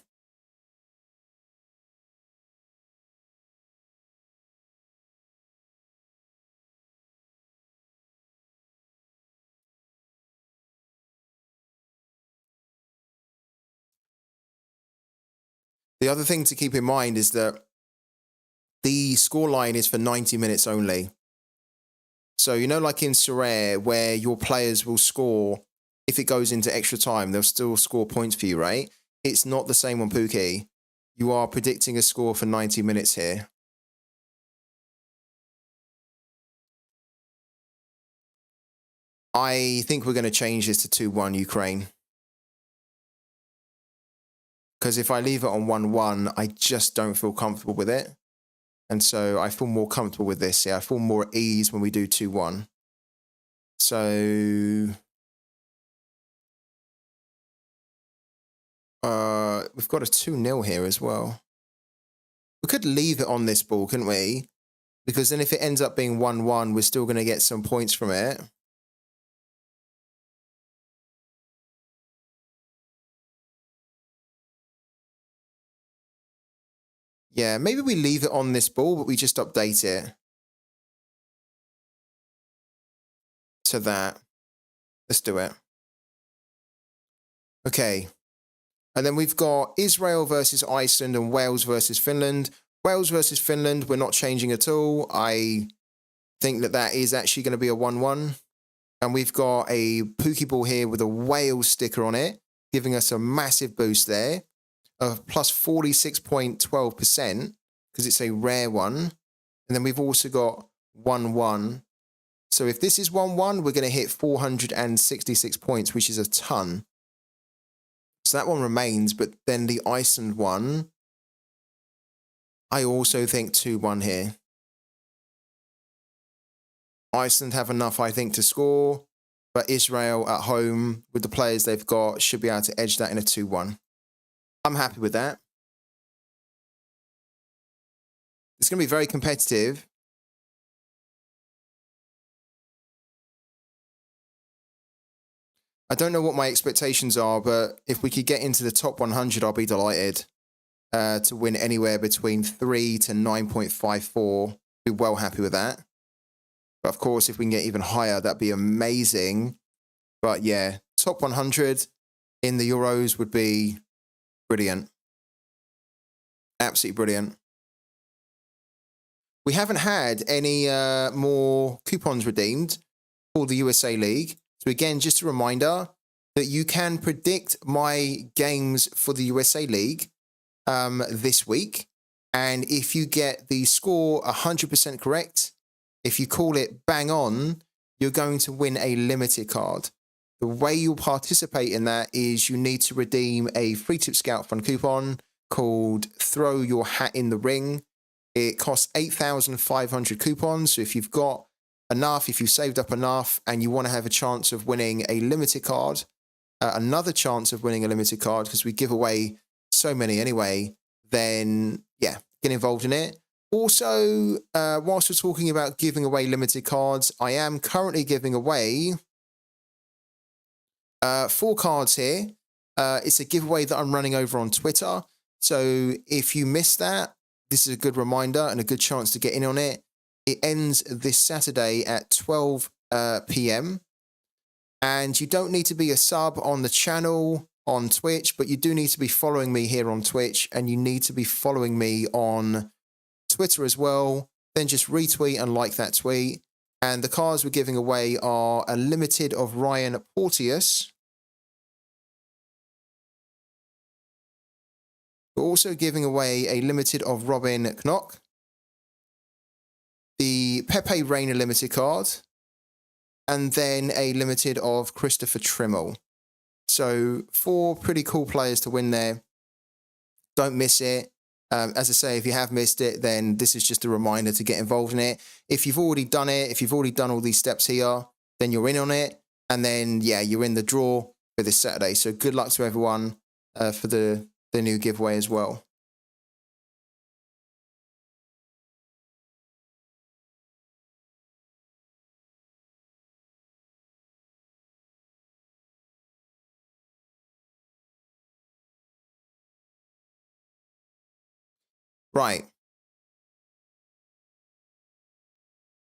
The other thing to keep in mind is that the scoreline is for 90 minutes only. So, you know, like in Sorare, where your players will score, if it goes into extra time, they'll still score points for you, right? It's not the same on Pooky. You are predicting a score for 90 minutes here. I think we're going to change this to 2-1 Ukraine. Because if I leave it on 1-1, I just don't feel comfortable with it. And so I feel more comfortable with this. Yeah, I feel more at ease when we do 2-1. So we've got a 2-0 here as well. We could leave it on this ball, couldn't we? Because then if it ends up being 1-1, we're still going to get some points from it. Yeah, maybe we leave it on this ball, but we just update it to that. Let's do it. Okay. And then we've got Israel versus Iceland and Wales versus Finland. Wales versus Finland, we're not changing at all. I think that is actually going to be a 1-1. And we've got a pooky ball here with a Wales sticker on it, giving us a massive boost there of plus 46.12% because it's a rare one. And then we've also got 1-1. So if this is 1-1, we're going to hit 466 points, which is a ton. So that one remains, but then the Iceland one, I also think 2-1 here. Iceland have enough, I think, to score, but Israel at home with the players they've got should be able to edge that in a 2-1. I'm happy with that. It's going to be very competitive. I don't know what my expectations are, but if we could get into the top 100, I'll be delighted to win anywhere between 3 to 9.54. Be well happy with that. But of course, if we can get even higher, that'd be amazing. But yeah, top 100 in the Euros would be brilliant. Absolutely brilliant. We haven't had any more coupons redeemed for the USA League. So again, just a reminder that you can predict my games for the USA League this week. And if you get the score 100% correct, if you call it bang on, you're going to win a limited card. The way you'll participate in that is you need to redeem a free tip scout fund coupon called Throw Your Hat in the Ring. It costs 8,500 coupons. So if you've got enough, if you've saved up enough and you want to have a chance of winning a limited card, another chance of winning a limited card, because we give away so many anyway, then yeah, get involved in it. Also, whilst we're talking about giving away limited cards, I am currently giving away 4 cards here. It's a giveaway that I'm running over on Twitter. So if you missed that, this is a good reminder and a good chance to get in on it. It ends this Saturday at 12 p.m. And you don't need to be a sub on the channel on Twitch, but you do need to be following me here on Twitch, and you need to be following me on Twitter as well. Then just retweet and like that tweet. And the cards we're giving away are a limited of Ryan Porteous. We're also giving away a limited of Robin Knock, the Pepe Reina limited card, and then a limited of Christopher Trimmel. So 4 pretty cool players to win there. Don't miss it. As I say, if you have missed it, then this is just a reminder to get involved in it. If you've already done it, if you've already done all these steps here, then you're in on it. And then, yeah, you're in the draw for this Saturday. So good luck to everyone for the new giveaway as well. Right.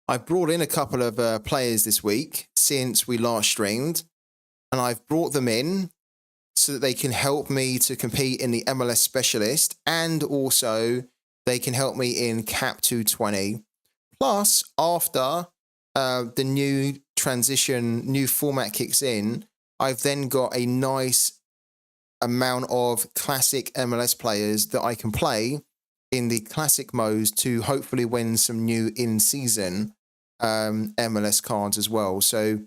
I've brought in a couple of players this week since we last streamed, and I've brought them in so that they can help me to compete in the MLS Specialist, and also they can help me in Cap 220. Plus, after the new transition, new format kicks in, I've then got a nice amount of classic MLS players that I can play in the classic modes to hopefully win some new in-season MLS cards as well. So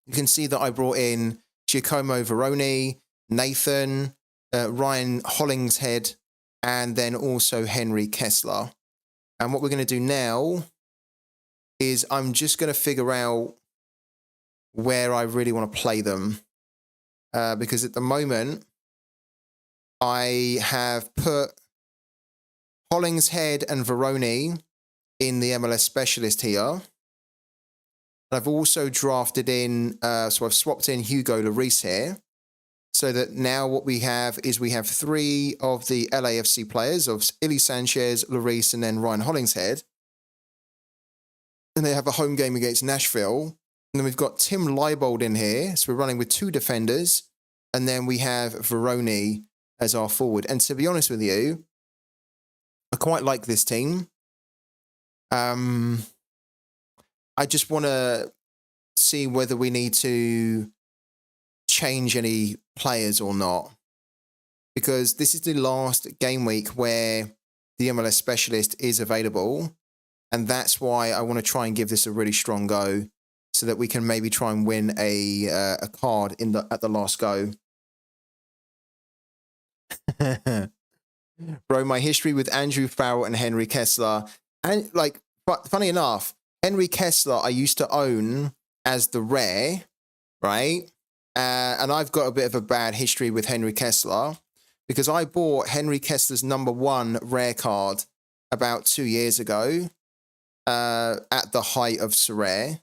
you can see that I brought in Giacomo Veroni, Nathan, Ryan Hollingshead, and then also Henry Kessler. And what we're going to do now is I'm just going to figure out where I really want to play them. Because at the moment, I have put Hollingshead and Veroni in the MLS Specialist here. I've also drafted in, so I've swapped in Hugo Lloris here, so that now what we have is we have 3 of the LAFC players of Illy Sanchez, Lloris, and then Ryan Hollingshead. And they have a home game against Nashville. And then we've got Tim Leibold in here, so we're running with 2 defenders. And then we have Veroni as our forward. And to be honest with you, I quite like this team. I just want to see whether we need to change any players or not, because this is the last game week where the MLS specialist is available, and that's why I want to try and give this a really strong go, so that we can maybe try and win a card at the last go. Bro, my history with Andrew Farrell and Henry Kessler, and like, funny enough, Henry Kessler I used to own as the rare, right? And I've got a bit of a bad history with Henry Kessler, because I bought Henry Kessler's #1 rare card about 2 years ago at the height of Sorare,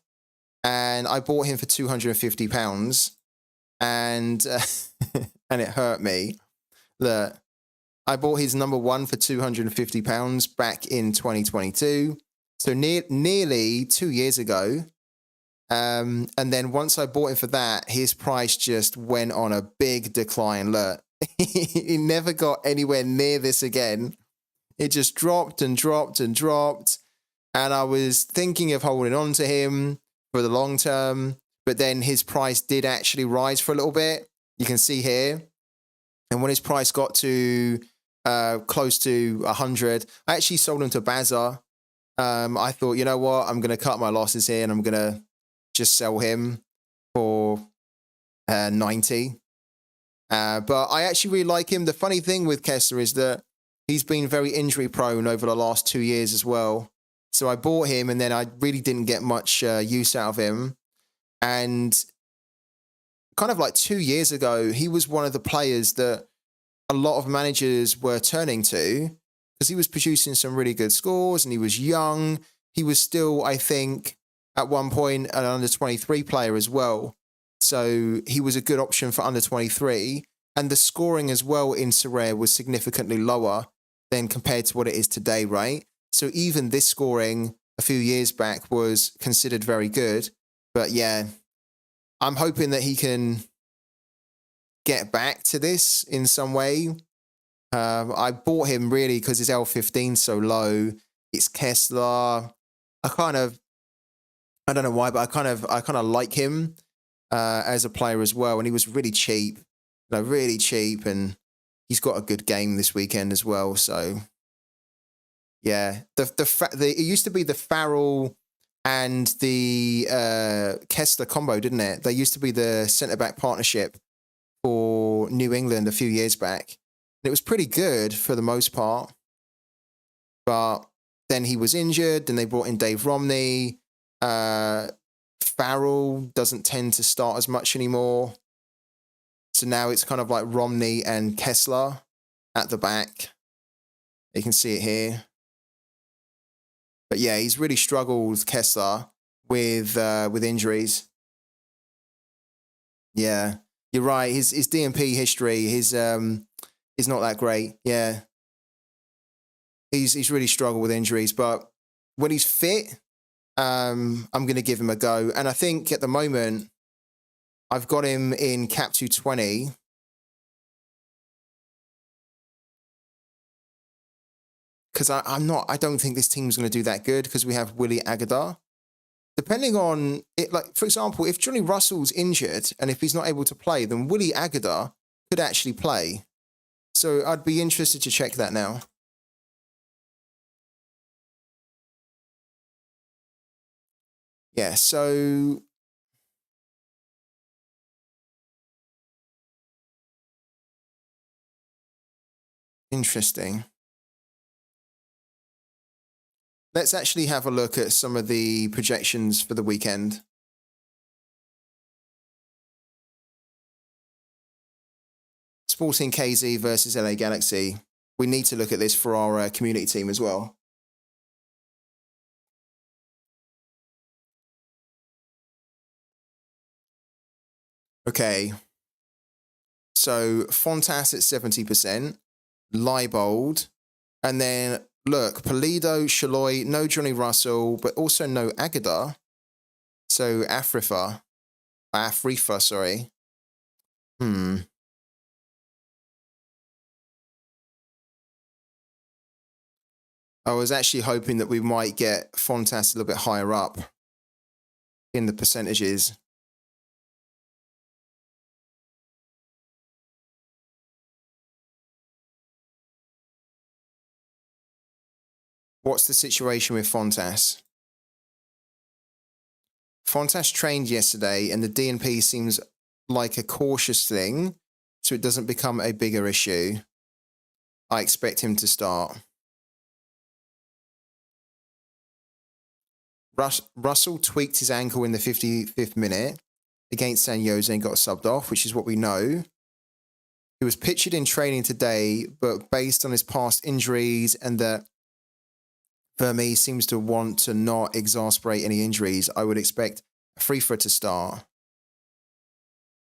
and I bought him for £250, and and it hurt me that I bought his #1 for £250 back in 2022, so nearly 2 years ago. And then once I bought him for that, his price just went on a big decline. Look, he never got anywhere near this again. It just dropped and dropped and dropped. And I was thinking of holding on to him for the long term, but then his price did actually rise for a little bit. You can see here. And when his price got to close to 100, I actually sold him to Baza. I thought, you know what, I'm going to cut my losses here and I'm going to just sell him for 90. But I actually really like him. The funny thing with Kessler is that he's been very injury prone over the last 2 years as well. So I bought him and then I really didn't get much use out of him. And kind of like 2 years ago, he was one of the players that a lot of managers were turning to, because he was producing some really good scores and he was young. He was still, I think, at one point an under-23 player as well. So he was a good option for under-23. And the scoring as well in Sorare was significantly lower than compared to what it is today, right? So even this scoring a few years back was considered very good. But yeah, I'm hoping that he can get back to this in some way. I bought him really because his L15 is so low. It's Kessler. I don't know why, but I kind of like him as a player as well. And he was really cheap, really cheap. And he's got a good game this weekend as well. So yeah, it used to be the Farrell and the Kessler combo, didn't it? They used to be the centre-back partnership for New England a few years back. It was pretty good for the most part. But then he was injured, then they brought in Dave Romney. Farrell doesn't tend to start as much anymore. So now it's kind of like Romney and Kessler at the back. You can see it here. But yeah, he's really struggled, Kessler, with injuries. Yeah, you're right. His DMP history is not that great. Yeah, he's really struggled with injuries. But when he's fit, I'm going to give him a go. And I think at the moment, I've got him in cap 220. Because I don't think this team's going to do that good, because we have Willie Agadar. Depending on it, like, for example, if Johnny Russell's injured and if he's not able to play, then Willie Agadar could actually play. So I'd be interested to check that now. Yeah, so interesting. Let's actually have a look at some of the projections for the weekend. Sporting KZ versus LA Galaxy. We need to look at this for our community team as well. Okay. So Fontas at 70%, Leibold, and then look, Polido, Shaloy, no Johnny Russell, but also no Agadar. So Afrifa, sorry. I was actually hoping that we might get Fontas a little bit higher up in the percentages. What's the situation with Fontas? Fontas trained yesterday, and the DNP seems like a cautious thing, so it doesn't become a bigger issue. I expect him to start. Russell tweaked his ankle in the 55th minute against San Jose and got subbed off, which is what we know. He was pictured in training today, but based on his past injuries and that Vermees seems to want to not exasperate any injuries, I would expect Freefer to start.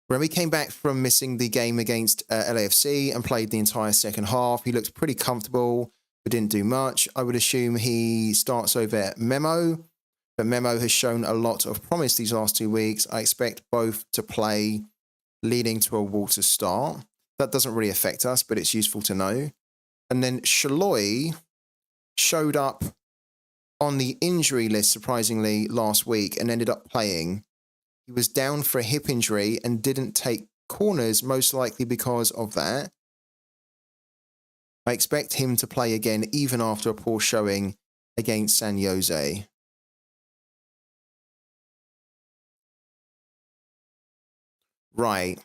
Remy came back from missing the game against LAFC and played the entire second half. He looked pretty comfortable, but didn't do much. I would assume he starts over Memo, but Memo has shown a lot of promise these last 2 weeks. I expect both to play, leading to a Walter start. That doesn't really affect us, but it's useful to know. And then Shaloy showed up on the injury list, surprisingly, last week and ended up playing. He was down for a hip injury and didn't take corners, most likely because of that. I expect him to play again, even after a poor showing against San Jose. Right.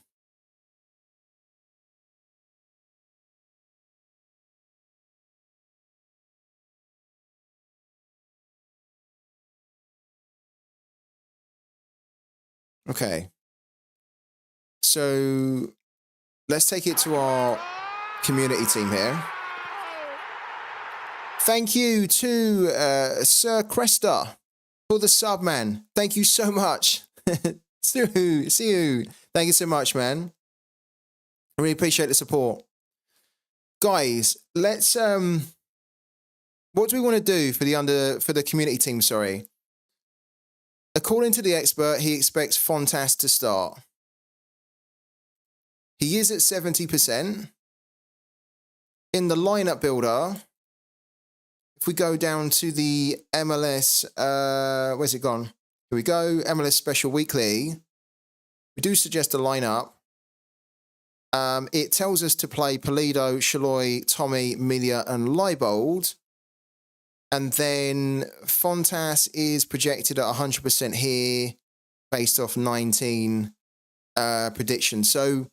Okay. So let's take it to our community team here. Thank you to Sir Cresta for the sub, man. Thank you so much. See you. Thank you so much, man. I really appreciate the support. Guys, let's what do we want to do for the community team, sorry? According to the expert, he expects Fontas to start. He is at 70%. In the lineup builder, if we go down to the MLS, where's it gone? Here we go, MLS Special Weekly. We do suggest a lineup. It tells us to play Pulido, Shaloy, Tommy, Milia, and Leibold. And then Fontas is projected at 100% here based off 19 predictions. So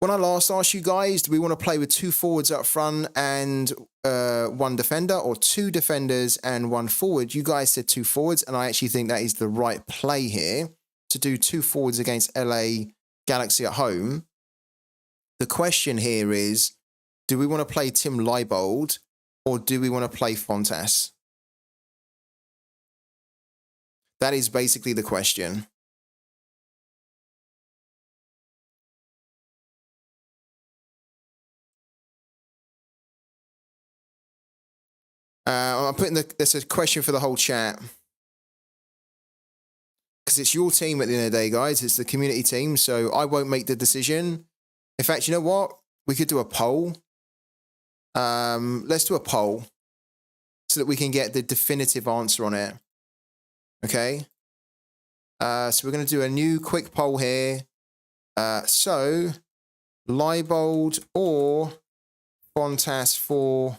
when I last asked you guys, do we want to play with 2 forwards up front and 1 defender, or 2 defenders and 1 forward? You guys said 2 forwards, and I actually think that is the right play here, to do 2 forwards against LA Galaxy at home. The question here is, do we want to play Tim Leibold or do we want to play Fontas? That is basically the question. I'm putting there's a question for the whole chat. Because it's your team at the end of the day, guys. It's the community team, so I won't make the decision. In fact, you know what? We could do a poll. Let's do a poll so that we can get the definitive answer on it. Okay? So we're going to do a new quick poll here. So, Leibold or Fontas for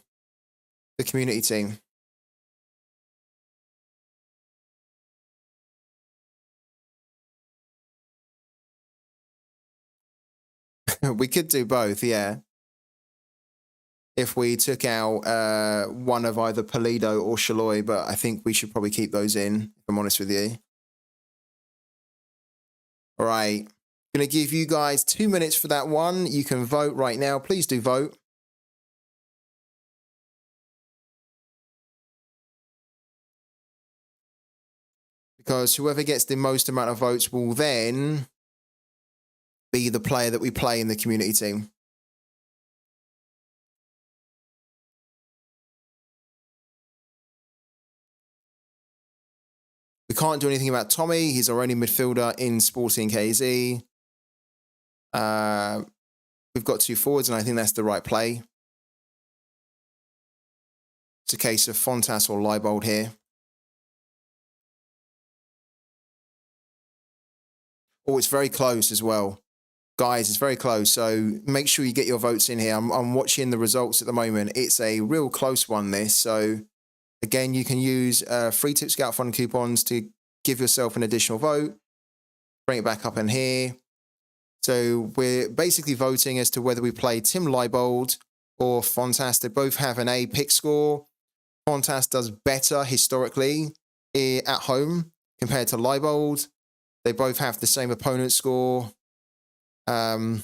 the community team? We could do both, yeah. If we took out one of either Pulido or Shaloy, but I think we should probably keep those in, if I'm honest with you. All right. Going to give you guys 2 minutes for that one. You can vote right now. Please do vote. Because whoever gets the most amount of votes will then be the player that we play in the community team. We can't do anything about Tommy. He's our only midfielder in Sporting KZ. We've got 2 forwards, and I think that's the right play. It's a case of Fontas or Leibold here. Oh, it's very close as well. Guys, it's very close. So make sure you get your votes in here. I'm watching the results at the moment. It's a real close one, this. So again, you can use free Tip Scout Fund coupons to give yourself an additional vote. Bring it back up in here. So we're basically voting as to whether we play Tim Leibold or Fontas. They both have an A pick score. Fontas does better historically at home compared to Leibold. They both have the same opponent score. They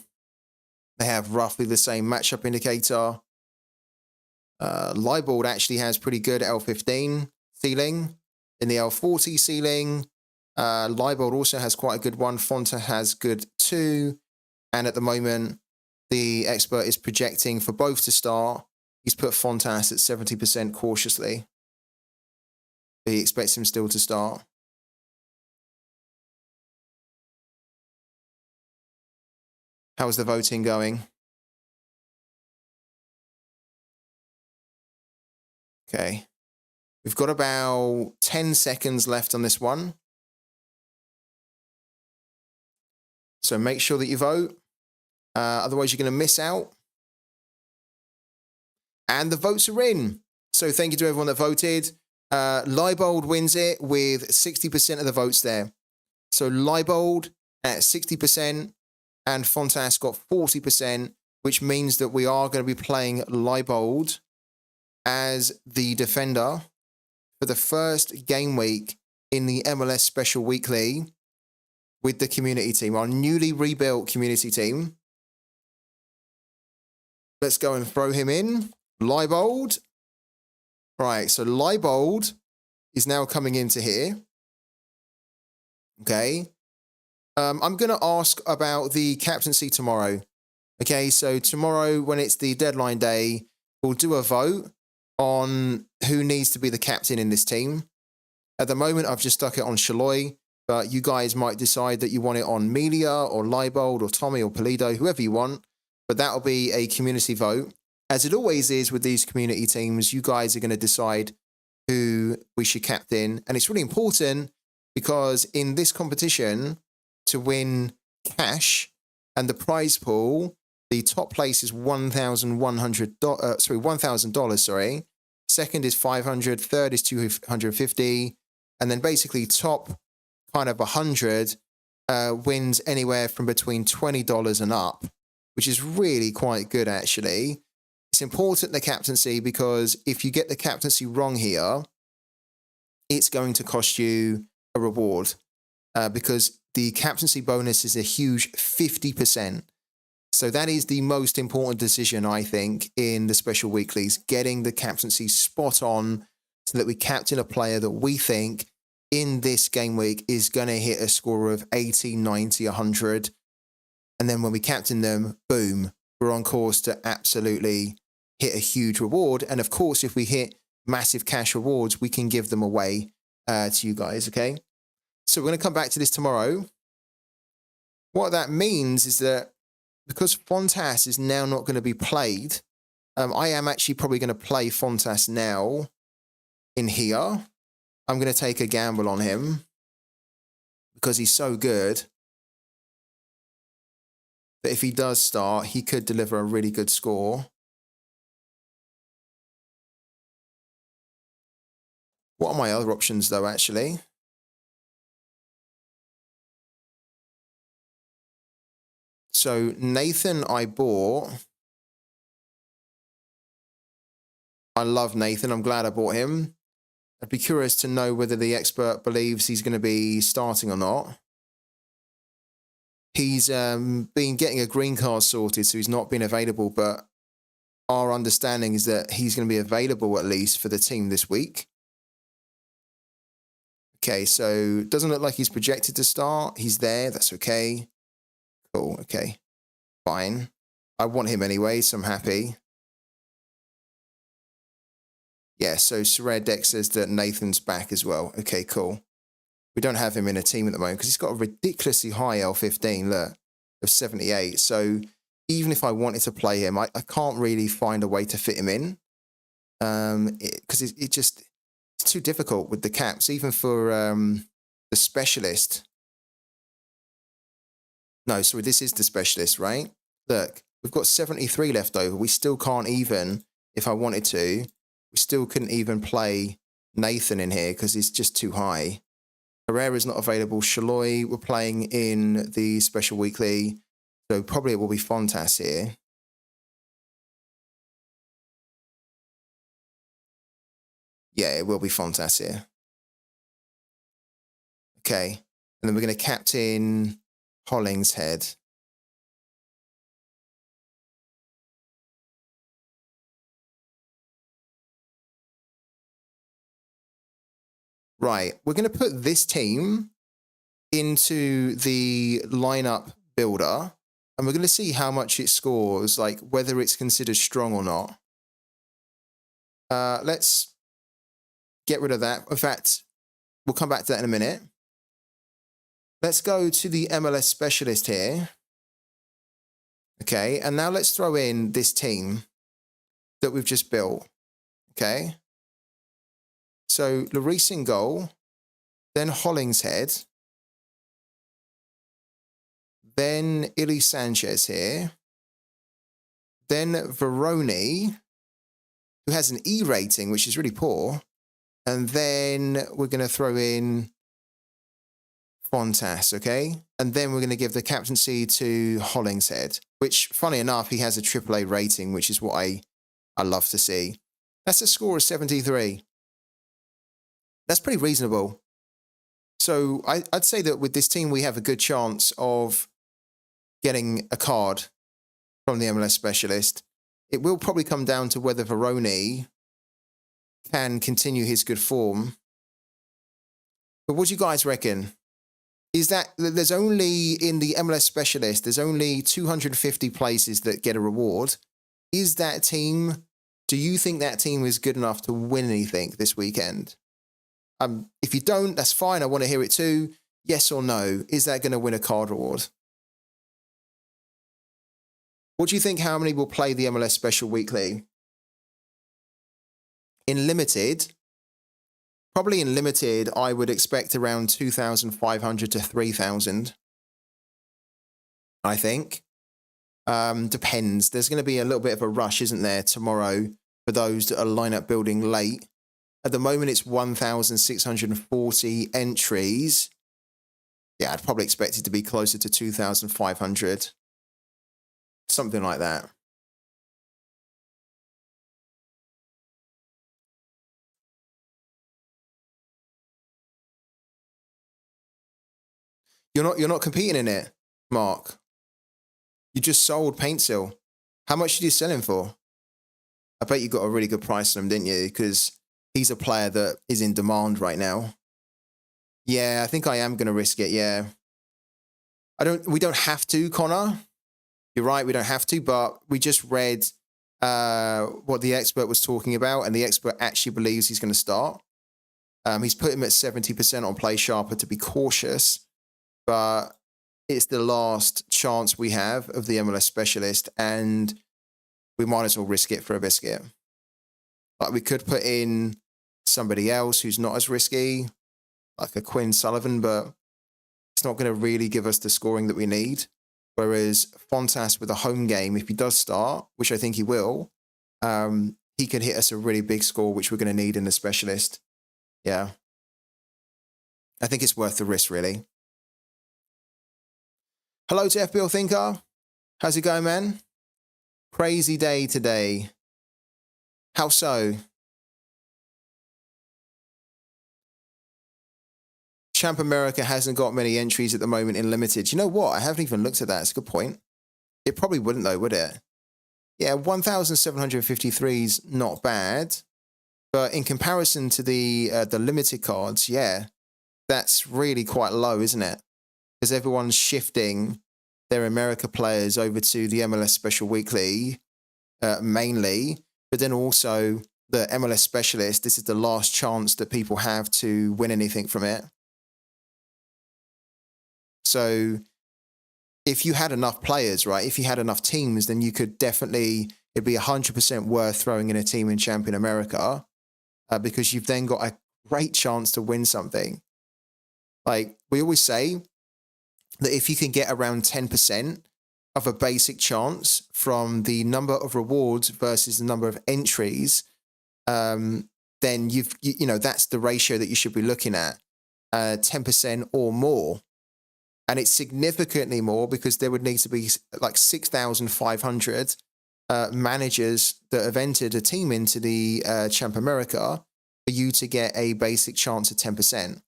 have roughly the same matchup indicator. Leibold actually has pretty good L15 ceiling. In the L40 ceiling, Leibold also has quite a good one. Fonta has good too. And at the moment, the expert is projecting for both to start. He's put Fontas at 70% cautiously. He expects him still to start. How's the voting going? Okay. We've got about 10 seconds left on this one. So make sure that you vote. Otherwise, you're going to miss out. And the votes are in. So thank you to everyone that voted. Leibold wins it with 60% of the votes there. So Leibold at 60% and Fontas got 40%, which means that we are going to be playing Leibold as the defender for the first game week in the MLS Special Weekly with the community team, our newly rebuilt community team. Let's go and throw him in. Leibold. Right, so Leibold is now coming into here. Okay. I'm going to ask about the captaincy tomorrow. Okay, so tomorrow when it's the deadline day, we'll do a vote on who needs to be the captain in this team. At the moment, I've just stuck it on Shaloy, but you guys might decide that you want it on Melia or Leibold or Tommy or Polido, whoever you want. But that'll be a community vote. As it always is with these community teams, you guys are going to decide who we should captain. And it's really important because in this competition, to win cash and the prize pool, the top place is $1,000. Sorry, second is $500, third is $250, and then basically top kind of 100 wins anywhere from between $20 and up, which is really quite good actually. It's important the captaincy because if you get the captaincy wrong here, it's going to cost you a reward because the captaincy bonus is a huge 50%. So that is the most important decision, I think, in the special weeklies, getting the captaincy spot on so that we captain a player that we think in this game week is going to hit a score of 80, 90, 100. And then when we captain them, boom, we're on course to absolutely hit a huge reward. And of course, if we hit massive cash rewards, we can give them away to you guys, okay? So we're going to come back to this tomorrow. What that means is that because Fontas is now not going to be played, I am actually probably going to play Fontas now in here. I'm going to take a gamble on him because he's so good that if he does start, he could deliver a really good score. What are my other options though, actually? So Nathan I bought. I love Nathan. I'm glad I bought him. I'd be curious to know whether the expert believes he's going to be starting or not. He's been getting a green card sorted, so he's not been available, but our understanding is that he's going to be available at least for the team this week. Okay, so doesn't look like he's projected to start. He's there. That's okay. Cool. Okay. Fine. I want him anyway, so I'm happy. Yeah, so Sorare Deck says that Nathan's back as well. Okay, cool. We don't have him in a team at the moment because he's got a ridiculously high L15, look, of 78. So even if I wanted to play him, I can't really find a way to fit him in. because it's too difficult with the caps, even for the specialist. No, sorry, this is the specialist, right? Look, we've got 73 left over. We still can't even, if I wanted to, we still couldn't even play Nathan in here because it's just too high. Herrera's not available. Shaloy, we're playing in the special weekly. So probably it will be Fontas here. Yeah, it will be Fontas here. Okay. And then we're going to captain Hollingshead. Right. We're going to put this team into the lineup builder. And we're going to see how much it scores, like whether it's considered strong or not. Let's get rid of that. In fact, we'll come back to that in a minute. Let's go to the MLS specialist here. Okay, and now let's throw in this team that we've just built. Okay. So Lloris in goal, then Hollingshead, then Ili Sanchez here, then Veroni, who has an E rating, which is really poor, and then we're going to throw in Fontas, okay? And then we're going to give the captaincy to Hollingshead, which, funny enough, he has a AAA rating, which is what I love to see. That's a score of 73. That's pretty reasonable. So I'd say that with this team, we have a good chance of getting a card from the MLS specialist. It will probably come down to whether Veroni can continue his good form. But what do you guys reckon? Is that there's only, in the MLS specialist, there's only 250 places that get a reward. Is that team, do you think that team is good enough to win anything this weekend? If you don't, that's fine. I want to hear it too. Yes or no? Is that going to win a card reward? What do you think? How many will play the MLS Special Weekly? In Limited, probably in Limited, I would expect around 2,500 to 3,000. I think. Depends. There's going to be a little bit of a rush, isn't there, tomorrow for those that are lineup building late. At the moment, it's 1,640 entries. Yeah, I'd probably expect it to be closer to 2,500. Something like that. You're not competing in it, Mark. You just sold Paintsil. How much did you sell him for? I bet you got a really good price on him, didn't you? Because he's a player that is in demand right now. Yeah, I think I am going to risk it, yeah. We don't have to, Connor. You're right, we don't have to, but we just read what the expert was talking about, and the expert actually believes he's going to start. He's put him at 70% on Play Sharper to be cautious, but it's the last chance we have of the MLS specialist, and we might as well risk it for a biscuit. Like, we could put in somebody else who's not as risky, like a Quinn Sullivan, but it's not going to really give us the scoring that we need. Whereas Fontas with a home game, if he does start, which I think he will, he could hit us a really big score, which we're going to need in the specialist. Yeah. I think it's worth the risk, really. Hello to FBL Thinker. How's it going, man? Crazy day today. How so? Champ America hasn't got many entries at the moment in Limited. You know what? I haven't even looked at that. It's a good point. It probably wouldn't, though, would it? Yeah, 1,753 is not bad. But in comparison to the Limited cards, yeah, that's really quite low, isn't it? Because everyone's shifting their America players over to the MLS Special Weekly, mainly. But then also the MLS Specialist, this is the last chance that people have to win anything from it. So if you had enough players, right, if you had enough teams, then you could definitely it'd be 100% worth throwing in a team in Champion America because you've then got a great chance to win something. Like we always say that if you can get around 10% of a basic chance from the number of rewards versus the number of entries, then that's the ratio that you should be looking at, 10% or more. And it's significantly more because there would need to be like 6,500 managers that have entered a team into the Champ America for you to get a basic chance of 10%.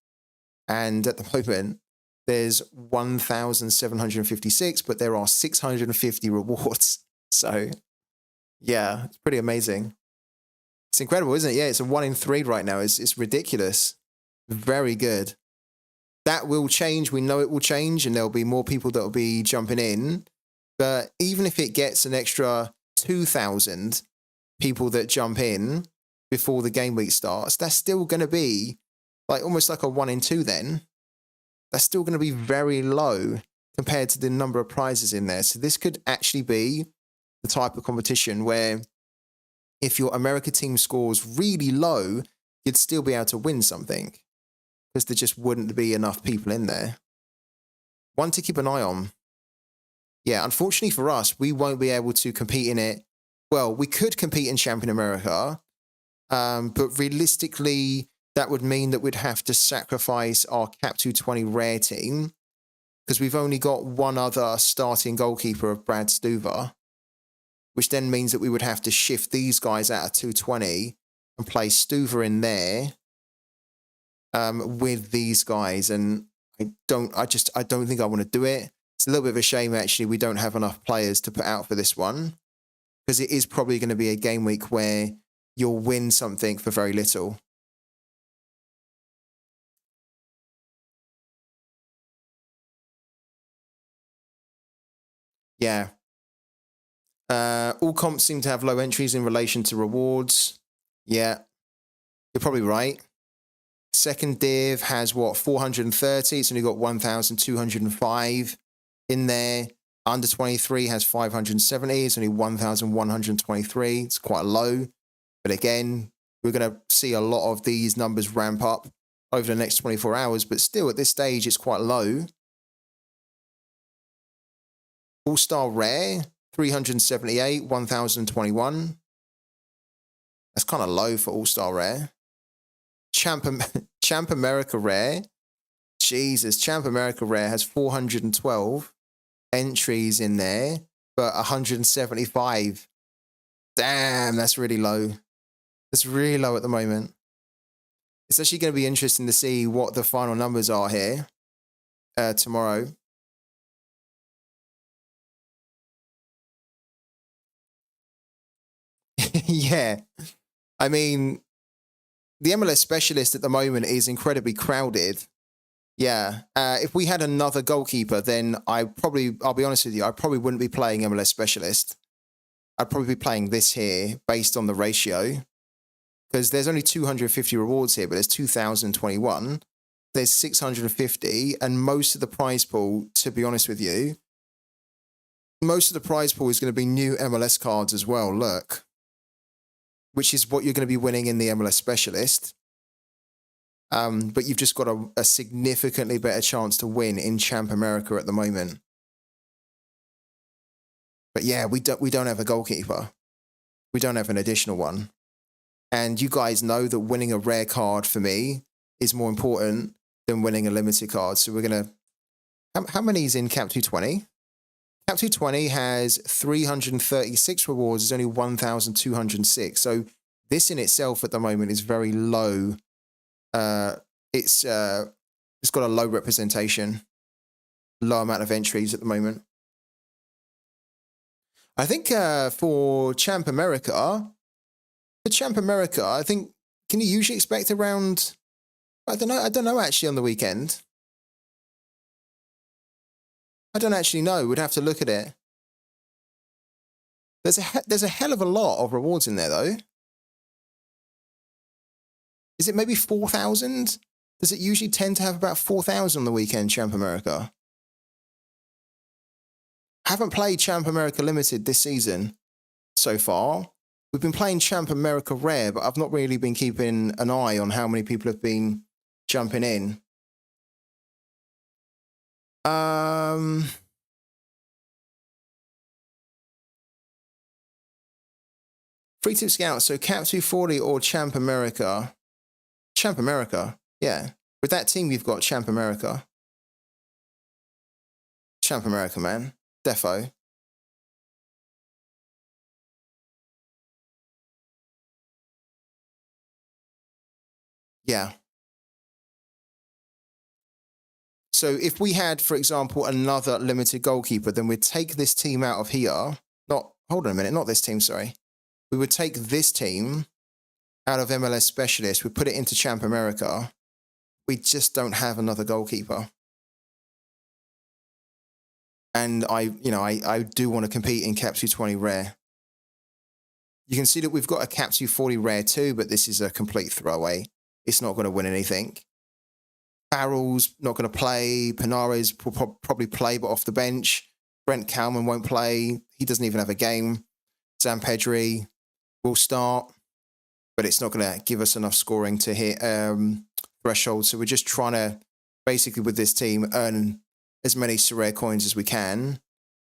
And at the moment, there's 1,756, but there are 650 rewards. So, yeah, it's pretty amazing. It's incredible, isn't it? Yeah, it's a 1 in 3 right now. It's ridiculous. Very good. That will change. We know it will change, and there'll be more people that will be jumping in. But even if it gets an extra 2,000 people that jump in before the game week starts, that's still going to be like almost like a 1 in 2 then. That's still going to be very low compared to the number of prizes in there. So this could actually be the type of competition where if your America team scores really low, you'd still be able to win something because there just wouldn't be enough people in there. One to keep an eye on. Yeah, unfortunately for us, we won't be able to compete in it. Well, we could compete in Champion America, but realistically, that would mean that we'd have to sacrifice our Cap 220 rare team because we've only got one other starting goalkeeper of Brad Stuver, which then means that we would have to shift these guys out of 220 and place Stuver in there with these guys. And I don't think I want to do it. It's a little bit of a shame, actually, we don't have enough players to put out for this one because it is probably going to be a game week where you'll win something for very little. Yeah. All comps seem to have low entries in relation to rewards. Yeah, you're probably right. Second div has 430. It's only got 1,205 in there. Under 23 has 570. It's only 1,123. It's quite low. But again, we're going to see a lot of these numbers ramp up over the next 24 hours. But still, at this stage, it's quite low. All-Star Rare, 378, 1,021. That's kind of low for All-Star Rare. Champ America Rare. Jesus, Champ America Rare has 412 entries in there, but 175. Damn, that's really low. That's really low at the moment. It's actually going to be interesting to see what the final numbers are here tomorrow. Yeah. I mean, the MLS specialist at the moment is incredibly crowded. Yeah. If we had another goalkeeper, then I'll be honest with you, I probably wouldn't be playing MLS specialist. I'd probably be playing this here based on the ratio because there's only 250 rewards here, but there's 2,021. There's 650, and most of the prize pool, to be honest with you, most of the prize pool is going to be new MLS cards as well. Look. Which is what you're going to be winning in the MLS specialist. But you've just got a significantly better chance to win in Champ America at the moment. But yeah, we don't have a goalkeeper. We don't have an additional one. And you guys know that winning a rare card for me is more important than winning a limited card. So we're going to... How many is in Cap 220? Cap 220 has 336 rewards. There's only 1,206. So this in itself at the moment is very low. It's got a low representation, low amount of entries at the moment. I think for Champ America, I think, can you usually expect around, I don't know actually on the weekend. I don't actually know. We'd have to look at it. There's a hell of a lot of rewards in there, though. Is it maybe 4,000? Does it usually tend to have about 4,000 on the weekend, Champ America? I haven't played Champ America Limited this season. so far. We've been playing Champ America Rare, but I've not really been keeping an eye on how many people have been jumping in. Free Tip Scout, so Cap 240 or Champ America? Champ America, yeah. With that team, you've got Champ America. Champ America, man. Defo. Yeah. So if we had, for example, another limited goalkeeper, then we'd take this team out of here. Hold on a minute, not this team, sorry. We would take this team out of MLS Specialist, we put it into Champ America. We just don't have another goalkeeper. And I do want to compete in Cap 220 Rare. You can see that we've got a Cap 240 Rare too, but this is a complete throwaway. It's not going to win anything. Farrell's not going to play. Pinares will probably play, but off the bench. Brent Kalman won't play. He doesn't even have a game. Zampedri will start, but it's not going to give us enough scoring to hit threshold. So we're just trying to, basically with this team, earn as many Sorare coins as we can.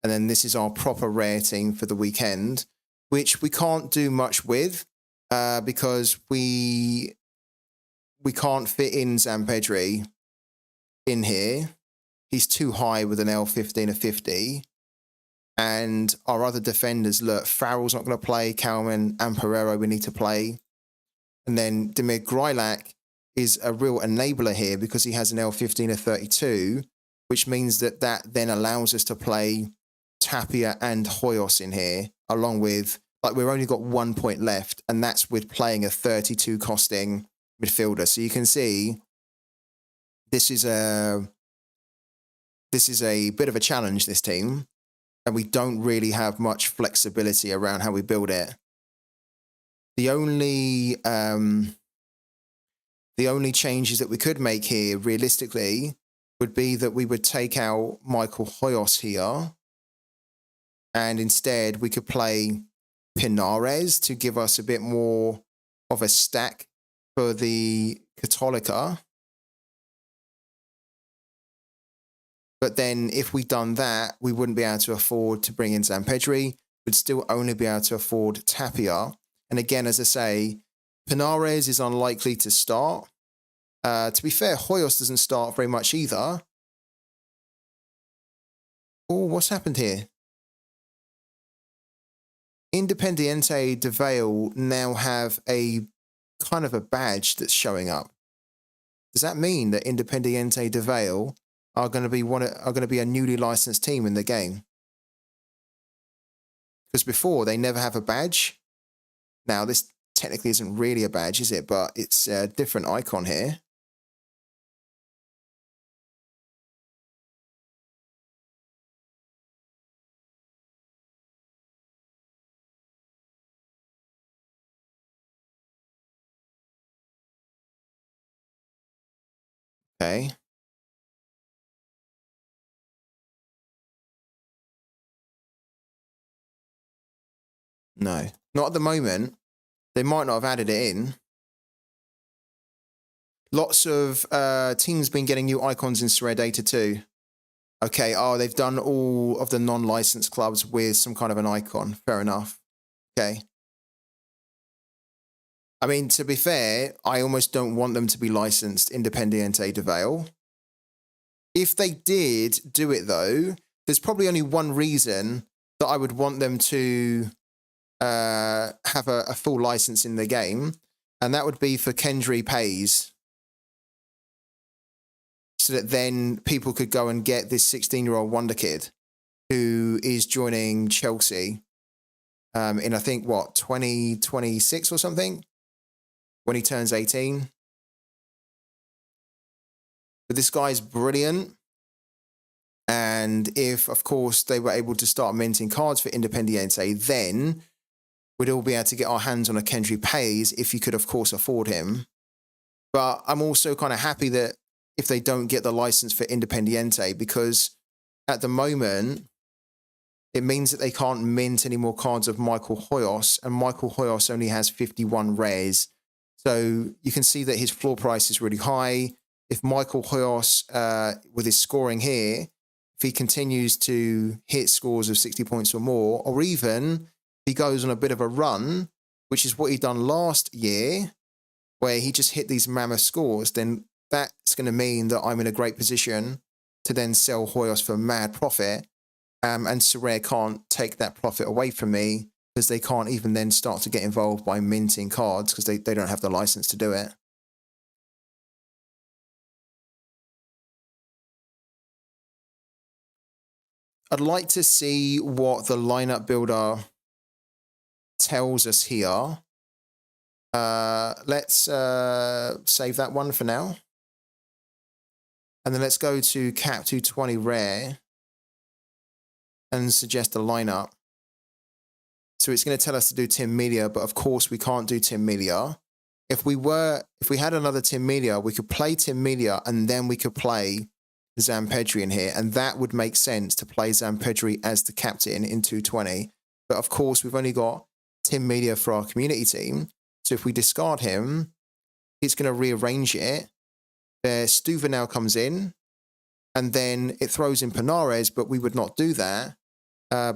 And then this is our proper rare team for the weekend, which we can't do much with because we can't fit in Zampedri in here. He's too high with an L15 of 50. And our other defenders, look, Farrell's not going to play, Kalman and Pereiro we need to play. And then Demir Grilak is a real enabler here because he has an L15 of 32, which means that then allows us to play Tapia and Hoyos in here, along with, we've only got 1 point left, and that's with playing a 32 costing midfielder. So you can see this is a bit of a challenge, this team, and we don't really have much flexibility around how we build it. The only changes that we could make here, realistically, would be that we would take out Michael Hoyos here, and instead we could play Pinares to give us a bit more of a stack for the Católica. But then if we'd done that, we wouldn't be able to afford to bring in Zampedri. We'd still only be able to afford Tapia. And again, as I say, Pinares is unlikely to start. To be fair, Hoyos doesn't start very much either. Oh, what's happened here? Independiente de Vail now have a kind of a badge that's showing up. Does that mean that Independiente de Vail are going to be a newly licensed team in the game? Because before they never have a badge. Now this technically isn't really a badge, is it? But it's a different icon here. Okay. No, not at the moment. They might not have added it in. Lots of teams been getting new icons in Sorare data too. Okay, they've done all of the non-licensed clubs with some kind of an icon. Fair enough. Okay. I mean, to be fair, I almost don't want them to be licensed Independiente de Vail. If they did do it though, there's probably only one reason that I would want them to have a full license in the game, and that would be for Kendry Pays. So that then people could go and get this 16-year-old wonder kid who is joining Chelsea in, I think, 2026 or something, when he turns 18. But this guy's brilliant. And if, of course, they were able to start minting cards for Independiente, then we'd all be able to get our hands on a Kendry Pays if you could, of course, afford him. But I'm also kind of happy that if they don't get the license for Independiente, because at the moment, it means that they can't mint any more cards of Michael Hoyos, and Michael Hoyos only has 51 rares. So you can see that his floor price is really high. If Michael Hoyos, with his scoring here, if he continues to hit scores of 60 points or more, or even he goes on a bit of a run, which is what he done last year, where he just hit these mammoth scores, then that's going to mean that I'm in a great position to then sell Hoyos for mad profit. And Sorare can't take that profit away from me because they can't even then start to get involved by minting cards because they don't have the license to do it. I'd like to see what the lineup builder tells us here. Let's save that one for now. And then let's go to Cap 220 Rare and suggest a lineup. So it's going to tell us to do Tim Melia, but of course we can't do Tim Melia. If we had another Tim Melia, we could play Tim Melia and then we could play Zampedri in here, and that would make sense to play Zampedri as the captain in 220. But of course, we've only got Tim Melia for our community team. So if we discard him, it's going to rearrange it. Stuva now comes in, and then it throws in Panares, but we would not do that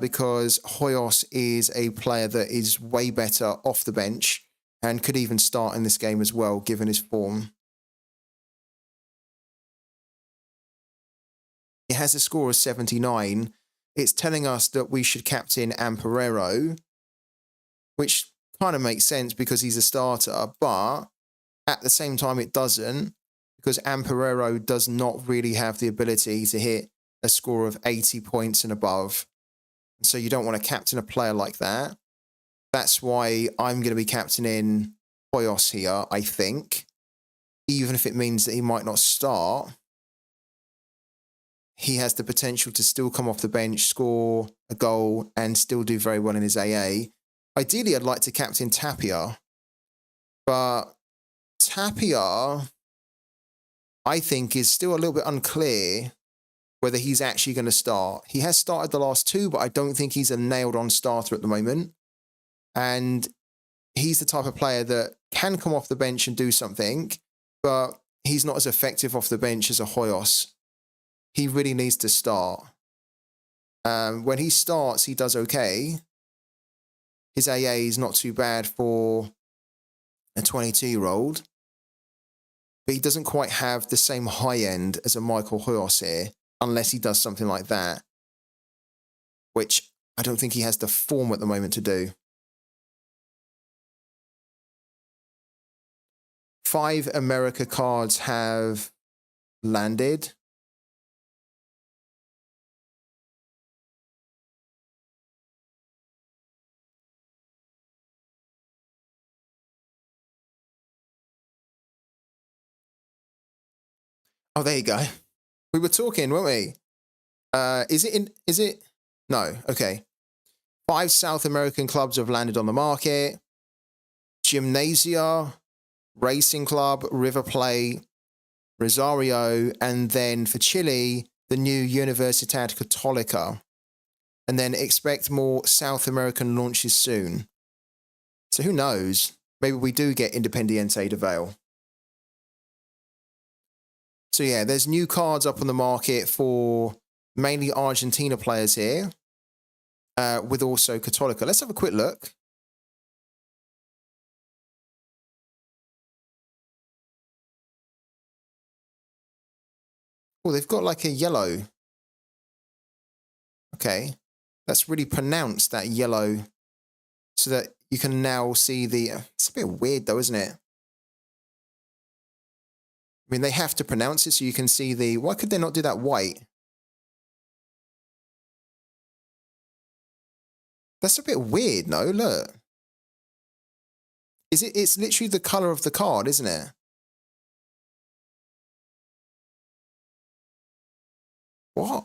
because Hoyos is a player that is way better off the bench and could even start in this game as well, given his form. It has a score of 79. It's telling us that we should captain Amperero, which kind of makes sense because he's a starter, but at the same time it doesn't, because Amperero does not really have the ability to hit a score of 80 points and above. So you don't want to captain a player like that. That's why I'm going to be captaining Hoyos here, I think. Even if it means that he might not start, he has the potential to still come off the bench, score a goal, and still do very well in his AA. Ideally, I'd like to captain Tapia, but Tapia, I think, is still a little bit unclear whether he's actually going to start. He has started the last two, but I don't think he's a nailed-on starter at the moment. And he's the type of player that can come off the bench and do something, but he's not as effective off the bench as a Hoyos. He really needs to start. When he starts, he does okay. His AA is not too bad for a 22-year-old, but he doesn't quite have the same high end as a Michael Hoyos here, unless he does something like that, which I don't think he has the form at the moment to do. 5 America cards have landed. Oh, there you go. We were talking, weren't we? Is it? No, okay. 5 South American clubs have landed on the market. Gymnasia, Racing Club, River Plate, Rosario, and then for Chile, the new Universidad Católica. And then expect more South American launches soon. So who knows? Maybe we do get Independiente de Valle. So yeah, there's new cards up on the market for mainly Argentina players here, with also Católica. Let's have a quick look. Oh, they've got like a yellow. Okay, that's really pronounced, that yellow, so that you can now see the... It's a bit weird though, isn't it? I mean, they have to pronounce it so you can see the... Why could they not do that white? That's a bit weird, no? Look. It's literally the colour of the card, isn't it? What?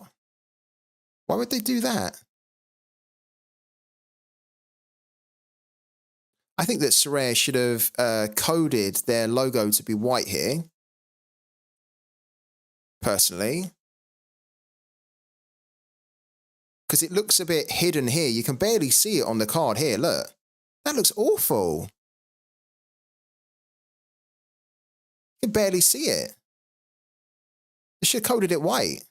Why would they do that? I think that Sorare should have coded their logo to be white here. Personally. because it looks a bit hidden here. You can barely see it on the card here. Look, that looks awful. You can barely see it. They should have coded it white.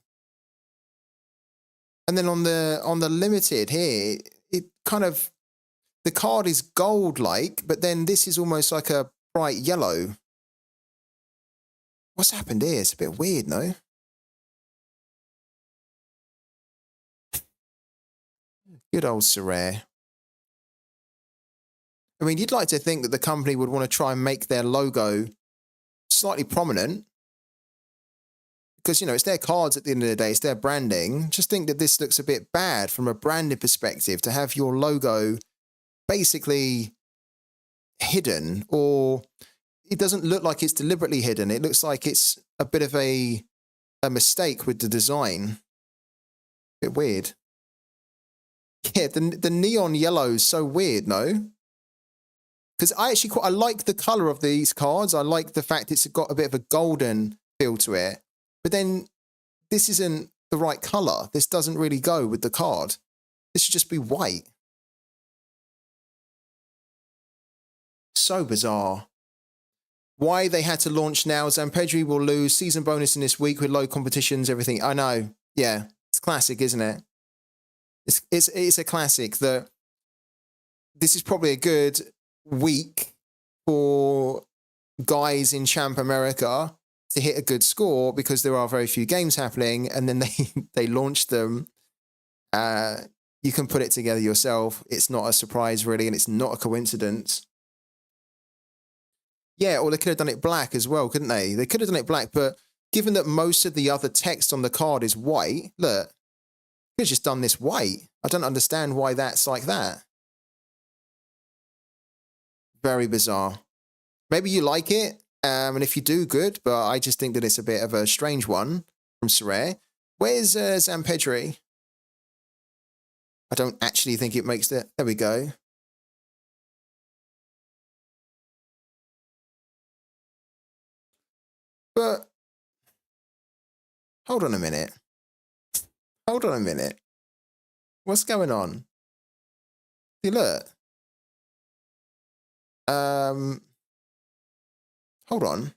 And then on the limited here, it kind of, the card is gold-like, but then this is almost like a bright yellow. What's happened here? It's a bit weird, no? Good old Sorare. I mean, you'd like to think that the company would want to try and make their logo slightly prominent. Because, you know, it's their cards at the end of the day. It's their branding. Just think that this looks a bit bad from a branding perspective to have your logo basically hidden, or it doesn't look like it's deliberately hidden. It looks like it's a bit of a mistake with the design. Bit weird. Yeah, the neon yellow is so weird, no? Because I like the color of these cards. I like the fact it's got a bit of a golden feel to it. But then this isn't the right color. This doesn't really go with the card. This should just be white. So bizarre. Why they had to launch now. Zampedri will lose. Season bonus in this week with low competitions, everything. I know. Yeah, it's classic, isn't it? It's a classic that this is probably a good week for guys in Champ America to hit a good score because there are very few games happening, and then they launch them. You can put it together yourself. It's not a surprise, really, and it's not a coincidence. Yeah, or they could have done it black as well, couldn't they? They could have done it black, but given that most of the other text on the card is white, look, could have just done this white. I don't understand why that's like that. Very bizarre. Maybe you like it, and if you do, good, but I just think that it's a bit of a strange one from Sorare. Where's Zampedri? I don't actually think it makes it. There we go. But hold on a minute. Hold on a minute. What's going on? See, look. Hold on.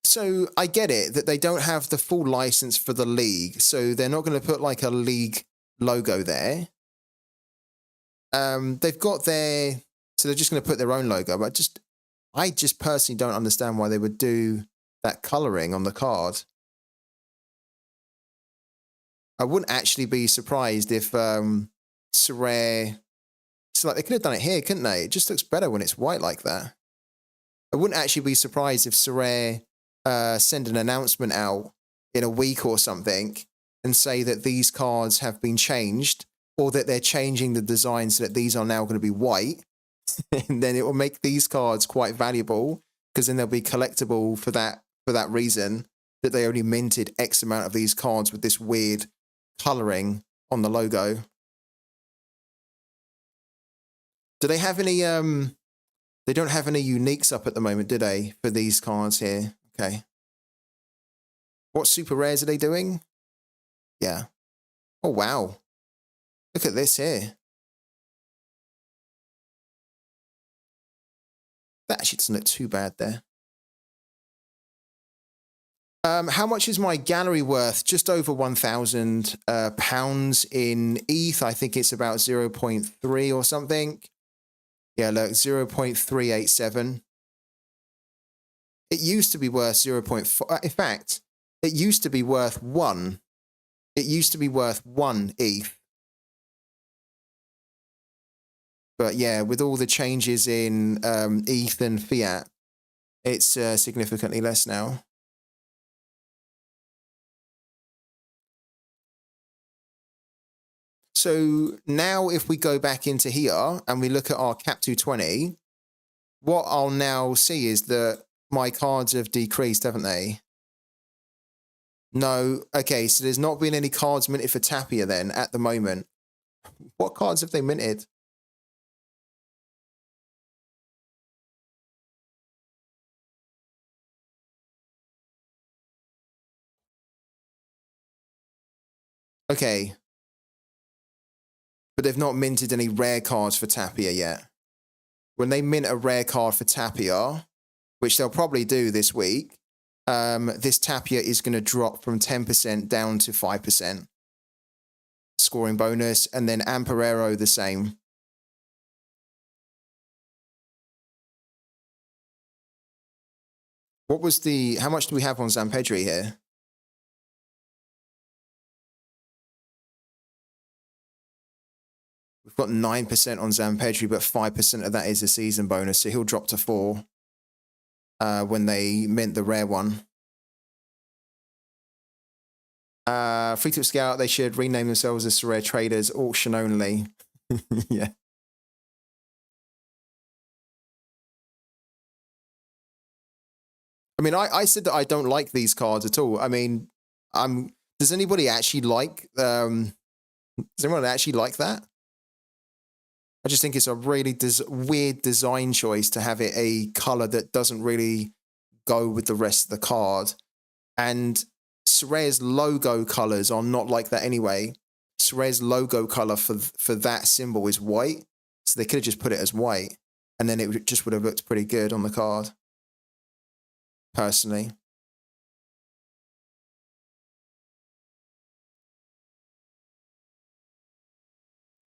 So I get it that they don't have the full license for the league, so they're not going to put like a league logo there. They've got their, so they're just going to put their own logo, but I just personally don't understand why they would do that coloring on the card. I wouldn't actually be surprised if Sorare, so like they could have done it here, couldn't they? It just looks better when it's white like that. I wouldn't actually be surprised if Sorare send an announcement out in a week or something and say that these cards have been changed, or that they're changing the design so that these are now going to be white. And then it will make these cards quite valuable because then they'll be collectible for that reason, that they only minted X amount of these cards with this weird coloring on the logo. Do they have any they don't have any uniques up at the moment, do they, for these cards here? Okay. What super rares are they doing? Yeah. Oh wow. Look at this here. That actually doesn't look too bad there. How much is my gallery worth? Just over £1,000 in ETH. I think it's about 0.3 or something. Yeah, look, 0.387. It used to be worth 0.4. In fact, it used to be worth 1. It used to be worth 1 ETH. But yeah, with all the changes in ETH and fiat, it's significantly less now. So now if we go back into here and we look at our Cap 220, what I'll now see is that my cards have decreased, haven't they? No. Okay, so there's not been any cards minted for Tapia then at the moment. What cards have they minted? Okay. But they've not minted any rare cards for Tapia yet. When they mint a rare card for Tapia, which they'll probably do this week, this Tapia is going to drop from 10% down to 5% scoring bonus, and then Amperero the same. What was the... How much do we have on Zampedri here? We've got 9% on Zampedri, but 5% of that is a season bonus, so he'll drop to 4 when they mint the rare one. Free Tip Scout, they should rename themselves as Sorare Traders, auction only. Yeah. I mean, I said that I don't like these cards at all. I mean, does anybody actually like... does anyone actually like that? I just think it's a really weird design choice to have it a color that doesn't really go with the rest of the card. And Sorare's logo colors are not like that anyway. Sorare's logo color for that symbol is white. So they could have just put it as white. And then it just would have looked pretty good on the card. Personally.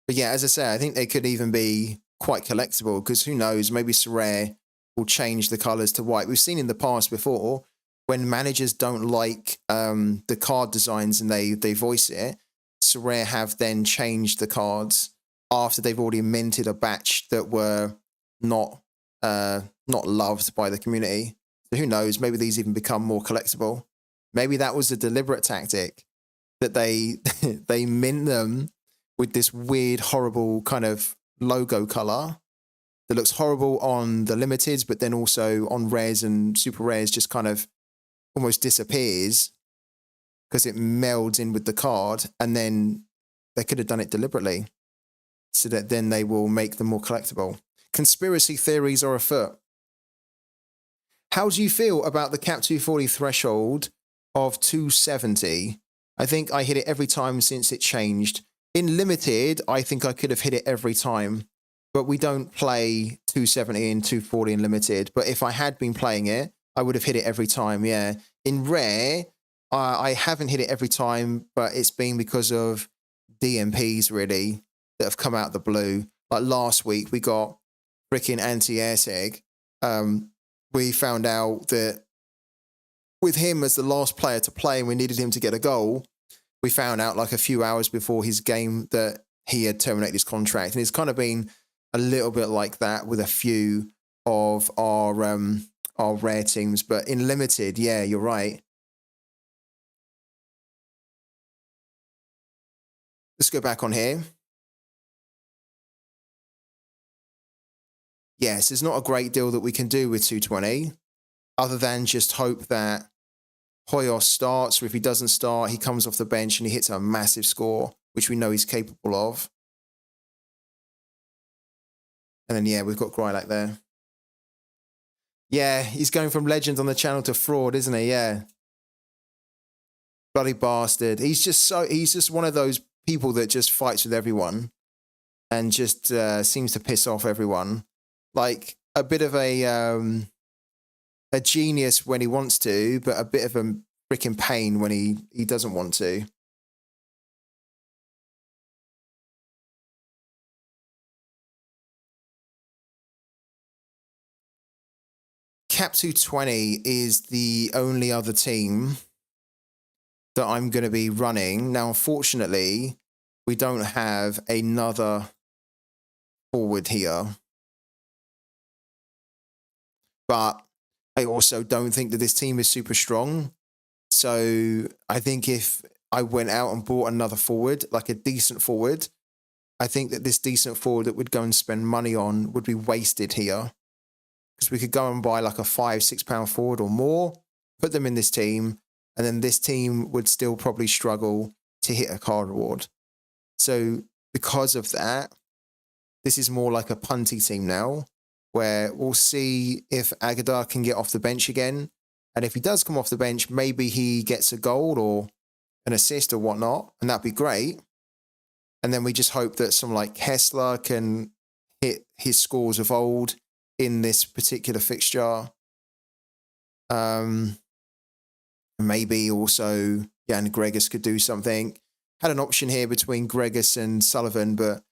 But yeah, as I say, I think they could even be quite collectible, because who knows, maybe Sorare will change the colors to white. We've seen in the past before, when managers don't like the card designs and they voice it, Sorare have then changed the cards after they've already minted a batch that were not loved by the community. So who knows, maybe these even become more collectible. Maybe that was a deliberate tactic, that they they mint them with this weird, horrible kind of logo color that looks horrible on the limiteds, but then also on rares and super rares just kind of almost disappears because it melds in with the card, and then they could have done it deliberately so that then they will make them more collectible. Conspiracy theories are afoot. How do you feel about the cap 240 threshold of 270? I think I hit it every time since it changed. In limited, I think I could have hit it every time, but we don't play 270 and 240 in limited. But if I had been playing it, I would have hit it every time, yeah. In rare, I haven't hit it every time, but it's been because of DMPs, really, that have come out of the blue. Like last week, we got freaking anti-airtag. We found out that with him as the last player to play and we needed him to get a goal, we found out like a few hours before his game that he had terminated his contract. And it's kind of been a little bit like that with a few of our rare teams. But in limited, yeah, you're right. Let's go back on here. Yes, there's not a great deal that we can do with 220 other than just hope that Hoyos starts, or if he doesn't start, he comes off the bench and he hits a massive score, which we know he's capable of. And then, yeah, we've got Grylak there. Yeah, he's going from legend on the channel to fraud, isn't he? Yeah. Bloody bastard. He's just one of those people that just fights with everyone and just seems to piss off everyone. Like a bit of a genius when he wants to, but a bit of a freaking pain when he doesn't want to. Cap 220 is the only other team that I'm going to be running. Now, unfortunately, we don't have another forward here. But I also don't think that this team is super strong. So I think if I went out and bought another forward, like a decent forward, I think that this decent forward that we'd go and spend money on would be wasted here. Because we could go and buy like a £5-6 forward or more, put them in this team, and then this team would still probably struggle to hit a card reward. So because of that, this is more like a punty team now, where we'll see if Agadar can get off the bench again. And if he does come off the bench, maybe he gets a goal or an assist or whatnot, and that'd be great. And then we just hope that someone like Kessler can hit his scores of old in this particular fixture. Maybe also Jan Gregis could do something. Had an option here between Gregis and Sullivan, but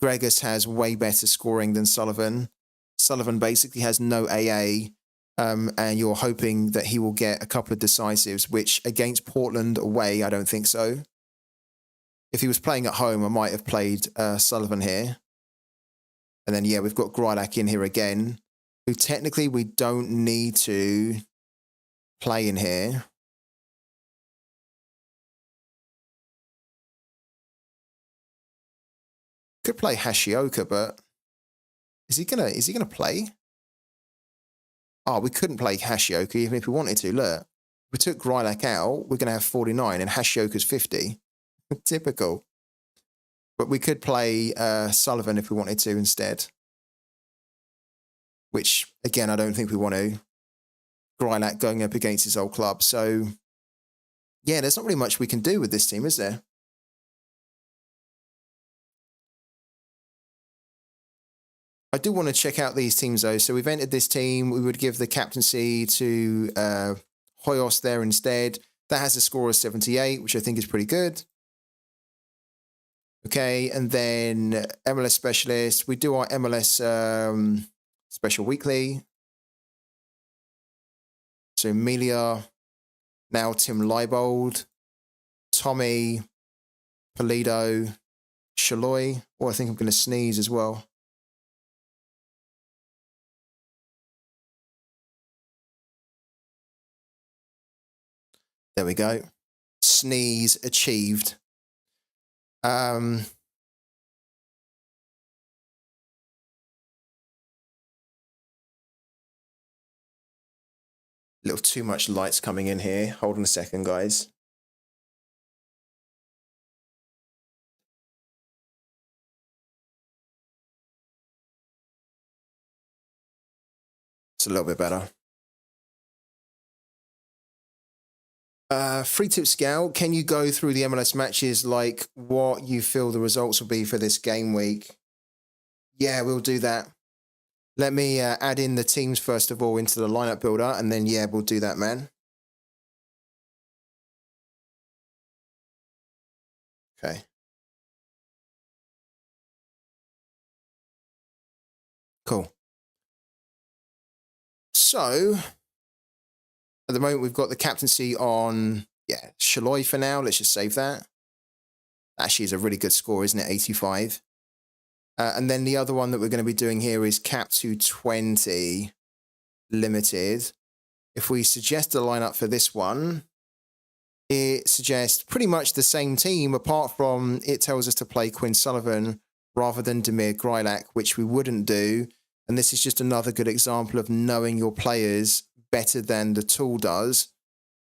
Gregis has way better scoring than Sullivan. Sullivan basically has no AA, and you're hoping that he will get a couple of decisives, which against Portland away, I don't think so. If he was playing at home, I might have played Sullivan here. And then, yeah, we've got Grilak in here again, who technically we don't need to play in here. Could play Hashioka, but is he gonna play? Oh, we couldn't play Hashioka even if we wanted to. Look, if we took Grilak out, we're gonna have 49 and Hashioka's 50. Typical. But we could play Sullivan if we wanted to instead. Which, again, I don't think we want to. Grilak going up against his old club. So, yeah, there's not really much we can do with this team, is there? I do want to check out these teams, though. So we've entered this team. We would give the captaincy to Hoyos there instead. That has a score of 78, which I think is pretty good. Okay, and then MLS Specialist. We do our MLS Special Weekly. So Emilia, now Tim Leibold, Tommy, Polido, Shaloy. Oh, I think I'm going to sneeze as well. There we go. Sneeze achieved. A little too much lights coming in here. Hold on a second, guys. It's a little bit better. Free tip scout, can you go through the MLS matches like what you feel the results will be for this game week? Yeah, we'll do that. Let me add in the teams first of all into the lineup builder, and then, yeah, we'll do that, man. Okay. Cool. So, at the moment, we've got the captaincy on, yeah, Shaloy for now. Let's just save that. Actually, is a really good score, isn't it? 85. And then the other one that we're going to be doing here is Cap 220 Limited. If we suggest a lineup for this one, it suggests pretty much the same team, apart from it tells us to play Quinn Sullivan rather than Damir Grilak, which we wouldn't do. And this is just another good example of knowing your players better than the tool does.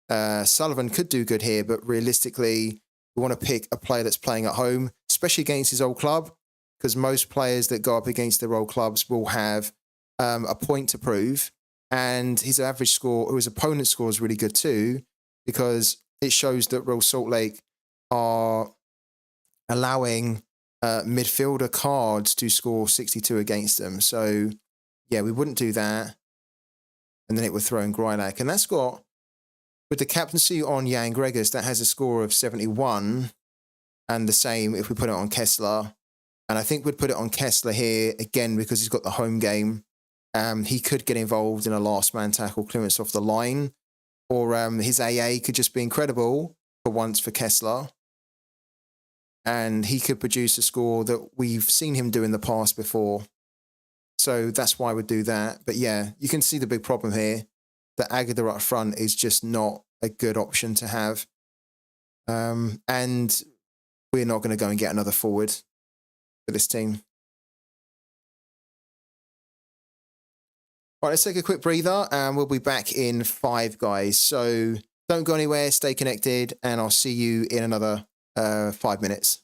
Sullivan could do good here, but realistically, we want to pick a player that's playing at home, especially against his old club, because most players that go up against their old clubs will have a point to prove. And his average score, or his opponent's score, is really good too, because it shows that Real Salt Lake are allowing midfielder cards to score 62 against them. So, yeah, we wouldn't do that. And then it would throw in Grilak. And that's got, with the captaincy on Jan Gregis, that has a score of 71. And the same if we put it on Kessler. And I think we'd put it on Kessler here, again, because he's got the home game. He could get involved in a last man tackle clearance off the line. Or his AA could just be incredible for once for Kessler. And he could produce a score that we've seen him do in the past before. So that's why we'd do that. But yeah, you can see the big problem here. That Aguilar up front is just not a good option to have. And we're not going to go and get another forward for this team. All right, let's take a quick breather and we'll be back in 5, guys. So don't go anywhere, stay connected, and I'll see you in another 5 minutes.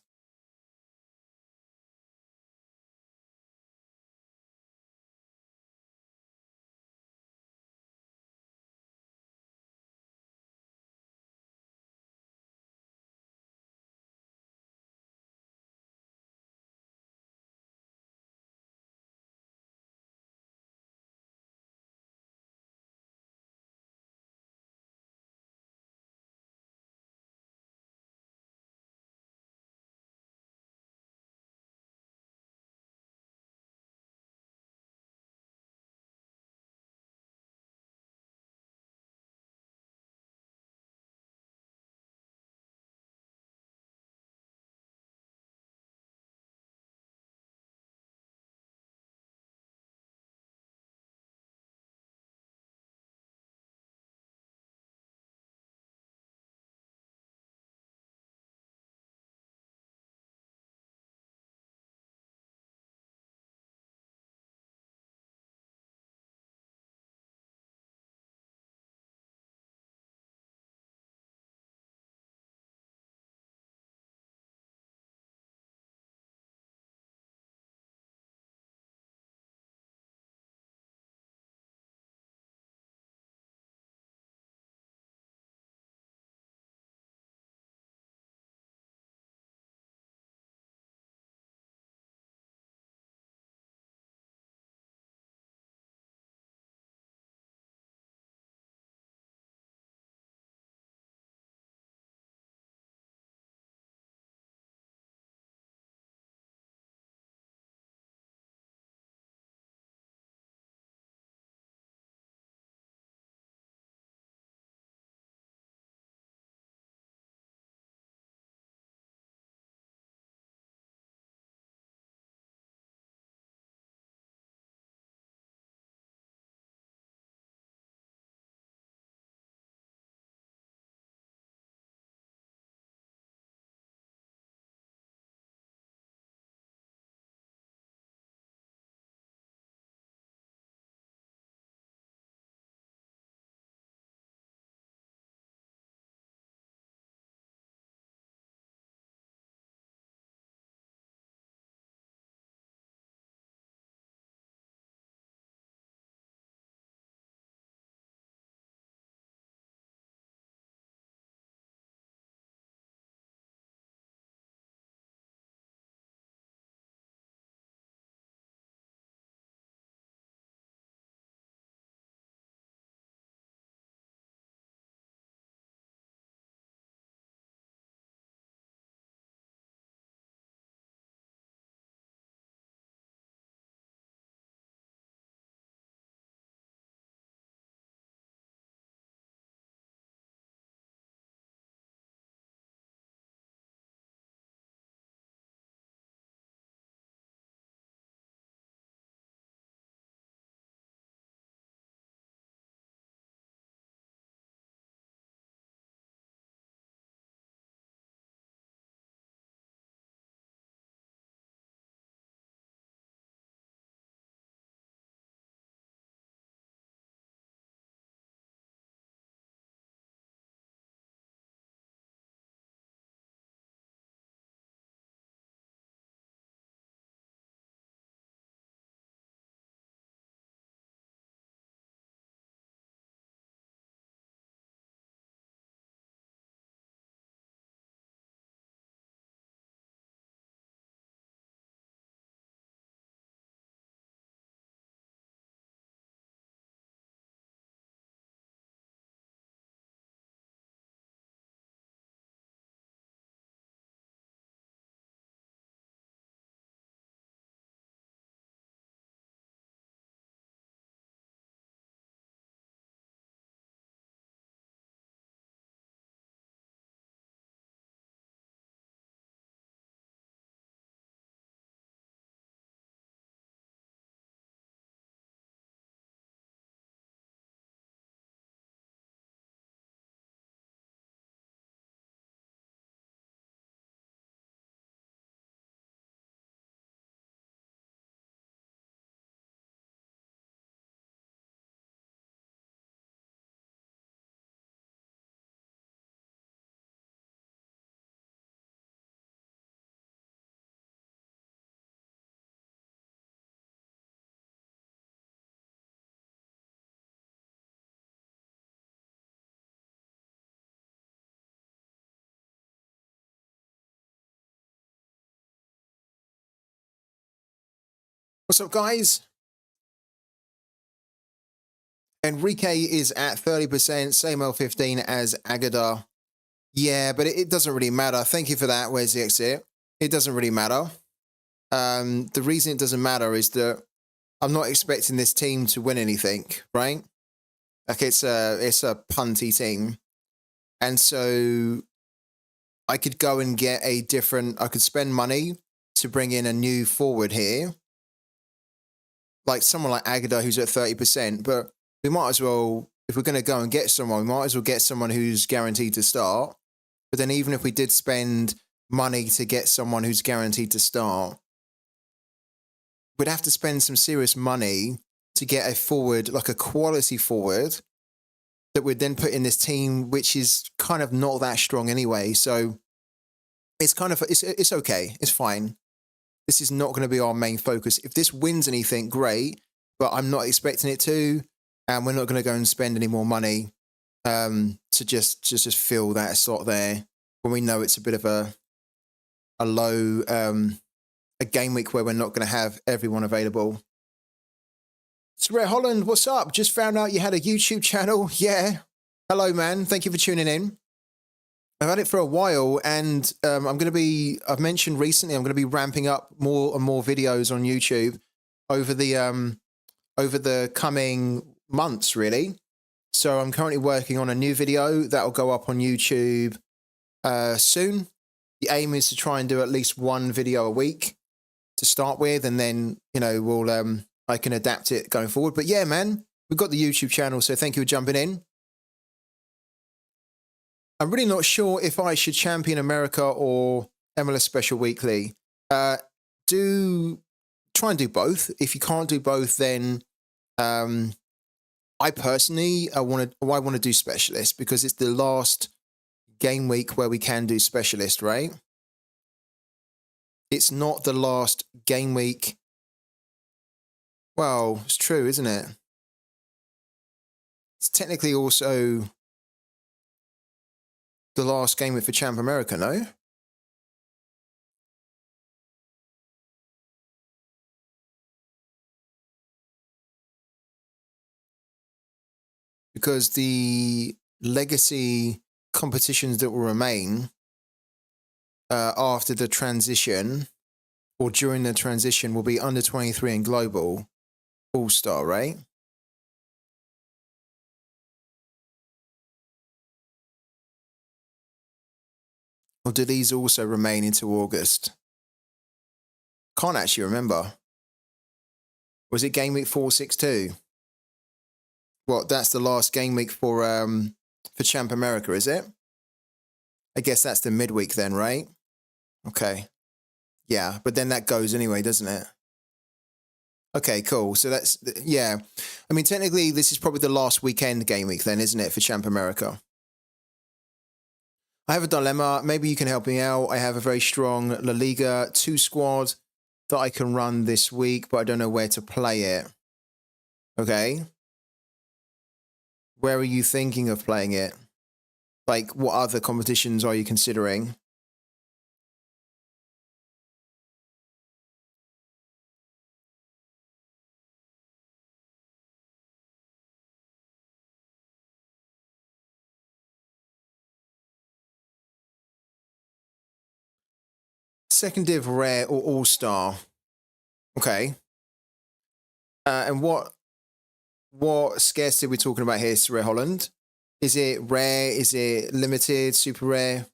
What's up, guys? Enrique is at 30%, same L15 as Agada. Yeah, but it doesn't really matter. Thank you for that. Where's the exit? It doesn't really matter. The reason it doesn't matter is that I'm not expecting this team to win anything, right? Like it's a punty team. And so I could go and get I could spend money to bring in a new forward here. Like someone like Agada who's at 30%, but we might as well, if we're going to go and get someone, we might as well get someone who's guaranteed to start. But then even if we did spend money to get someone who's guaranteed to start, we'd have to spend some serious money to get a forward, like a quality forward, that would then put in this team, which is kind of not that strong anyway. So it's kind of, it's okay. It's fine. This is not going to be our main focus. If this wins anything, great, but I'm not expecting it to, and we're not going to go and spend any more money to just fill that slot there when we know it's a bit of a low a game week where we're not going to have everyone available. Sorare Holland, what's up? Just found out you had a YouTube channel. Yeah, hello, man. Thank you for tuning in. I've had it for a while, and I've mentioned recently I'm going to be ramping up more and more videos on YouTube over the coming months, really. So I'm currently working on a new video that'll go up on YouTube soon. The aim is to try and do at least one video a week to start with, and then, you know, I can adapt it going forward. But yeah, man, we've got the YouTube channel, so thank you for jumping in. I'm really not sure if I should champion America or MLS Special Weekly. Try and do both. If you can't do both, then I personally want to do Specialist because it's the last game week where we can do Specialist, right? It's not the last game week. Well, it's true, isn't it? It's technically also the last game week for Champ America, no? Because the legacy competitions that will remain after the transition or during the transition will be under 23 and global all-star, right? Or do these also remain into August? Can't actually remember. Was it game week 462? What, that's the last game week for Champ America, is it? I guess that's the midweek then, right? Okay. Yeah, but then that goes anyway, doesn't it? Okay, cool. So that's, yeah. I mean, technically, this is probably the last weekend game week then, isn't it, for Champ America? I have a dilemma. Maybe you can help me out. I have a very strong La Liga 2 squad that I can run this week, but I don't know where to play it. Okay. Where are you thinking of playing it? Like, what other competitions are you considering? Second div rare or all-star? Okay. And what scarcity are we talking about here, Sorare Holland? Is it rare? Is it limited? Super rare?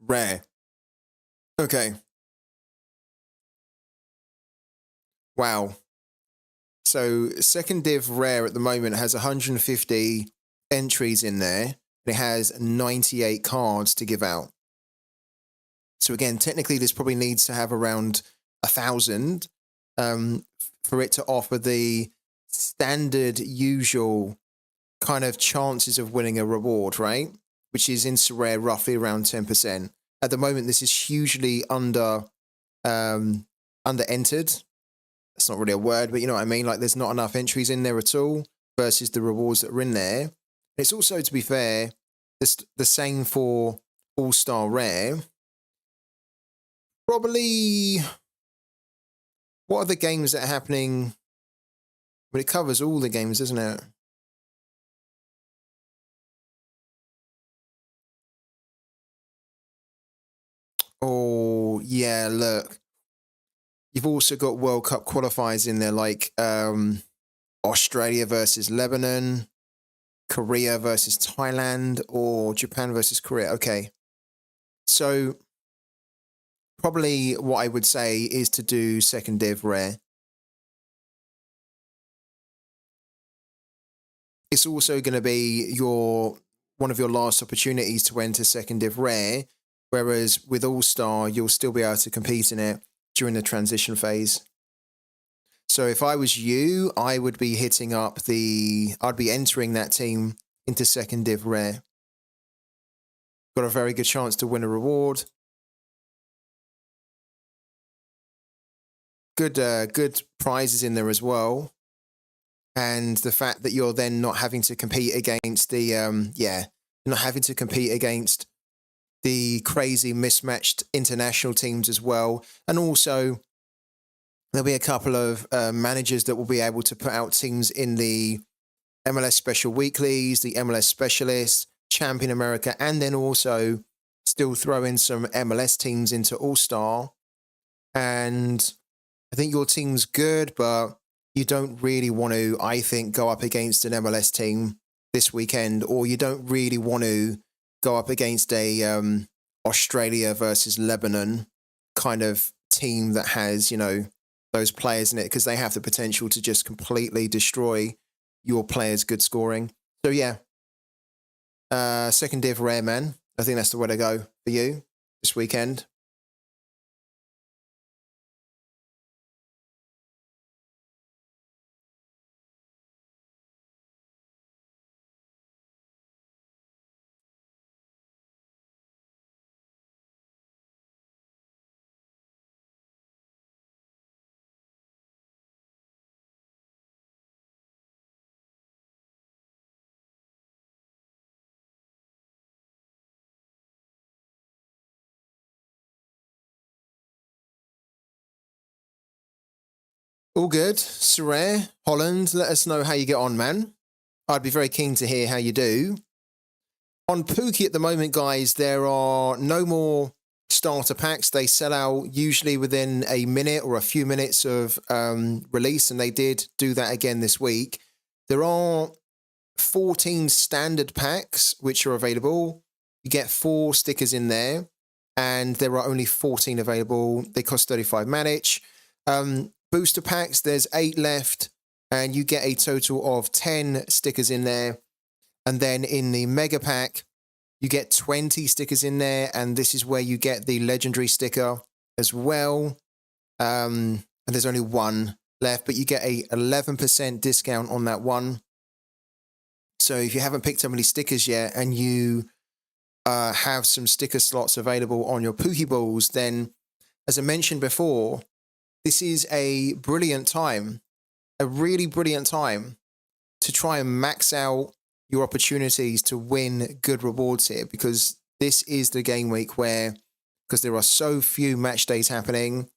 Rare. Okay. Wow. So second div rare at the moment has 150 entries in there. It has 98 cards to give out. So again, technically this probably needs to have around 1,000 for it to offer the standard usual kind of chances of winning a reward, right? Which is in Sorare roughly around 10%. At the moment, this is hugely under entered. That's not really a word, but you know what I mean? Like there's not enough entries in there at all versus the rewards that are in there. It's also, to be fair, the same for All-Star Rare. Probably, what are the games that are happening? But it covers all the games, doesn't it? Oh, yeah, look. You've also got World Cup qualifiers in there, like Australia versus Lebanon, Korea versus Thailand, or Japan versus Korea. Okay. So probably what I would say is to do second div rare. It's also going to be one of your last opportunities to enter second div rare, whereas with All Star you'll still be able to compete in it during the transition phase. So if I was you, I would be I'd be entering that team into second div rare. Got a very good chance to win a reward. Good prizes in there as well. And the fact that you're then not having to compete against not having to compete against the crazy mismatched international teams as well. And also there'll be a couple of managers that will be able to put out teams in the MLS Special Weeklies, the MLS Specialist, Champion America, and then also still throw in some MLS teams into All-Star. And I think your team's good, but you don't really want to, I think, go up against an MLS team this weekend, or you don't really want to go up against a Australia versus Lebanon kind of team that has, those players in it, because they have the potential to just completely destroy your players' good scoring. So yeah, second div rare, man. I think that's the way to go for you this weekend. All good. Sorare, Holland, let us know how you get on, man. I'd be very keen to hear how you do. On Pooky at the moment, guys, there are no more starter packs. They sell out usually within a minute or a few minutes of release, and they did do that again this week. There are 14 standard packs which are available. You get 4 stickers in there, and there are only 14 available. They cost 35 manage. Booster packs, there's 8 left, and you get a total of 10 stickers in there. And then in the mega pack, you get 20 stickers in there, and this is where you get the legendary sticker as well. And there's only 1 left, but you get a 11% discount on that one. So if you haven't picked up any stickers yet, and you have some sticker slots available on your Pokeballs, then, as I mentioned before, this is a brilliant time, a really brilliant time to try and max out your opportunities to win good rewards here, because this is the game week where, because there are so few match days happening,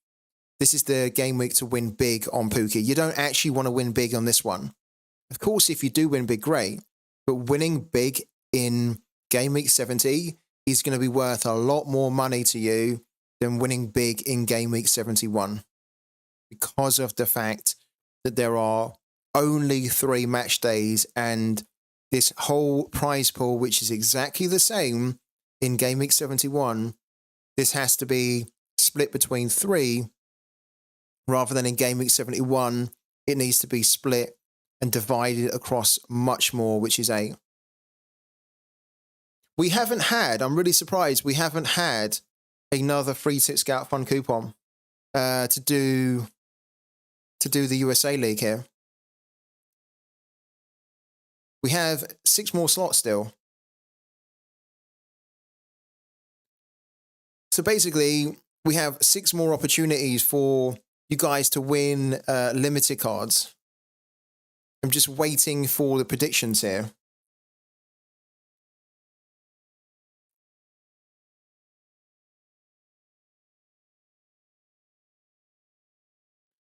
this is the game week to win big on Pooky. You don't actually want to win big on this one. Of course, if you do win big, great, but winning big in game week 70 is going to be worth a lot more money to you than winning big in game week 71, because of the fact that there are only 3 match days, and this whole prize pool, which is exactly the same in game week 71, this has to be split between 3 rather than in game week 71. It needs to be split and divided across much more, which is 8. We haven't had, I'm really surprised, we haven't had another free tip scout fund coupon to do the USA League here. We have 6 more slots still. So basically, we have 6 more opportunities for you guys to win limited cards. I'm just waiting for the predictions here.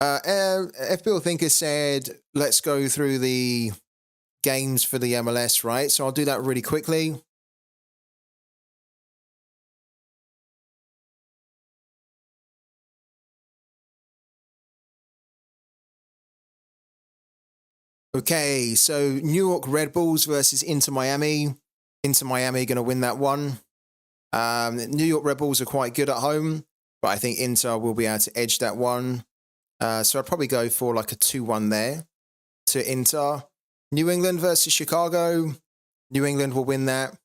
FBL Thinker said, let's go through the games for the MLS, right? So I'll do that really quickly. Okay, so New York Red Bulls versus Inter Miami. Inter Miami going to win that one. New York Red Bulls are quite good at home, but I think Inter will be able to edge that one. So I'd probably go for like a 2-1 there to Inter. New England versus Chicago. New England will win that.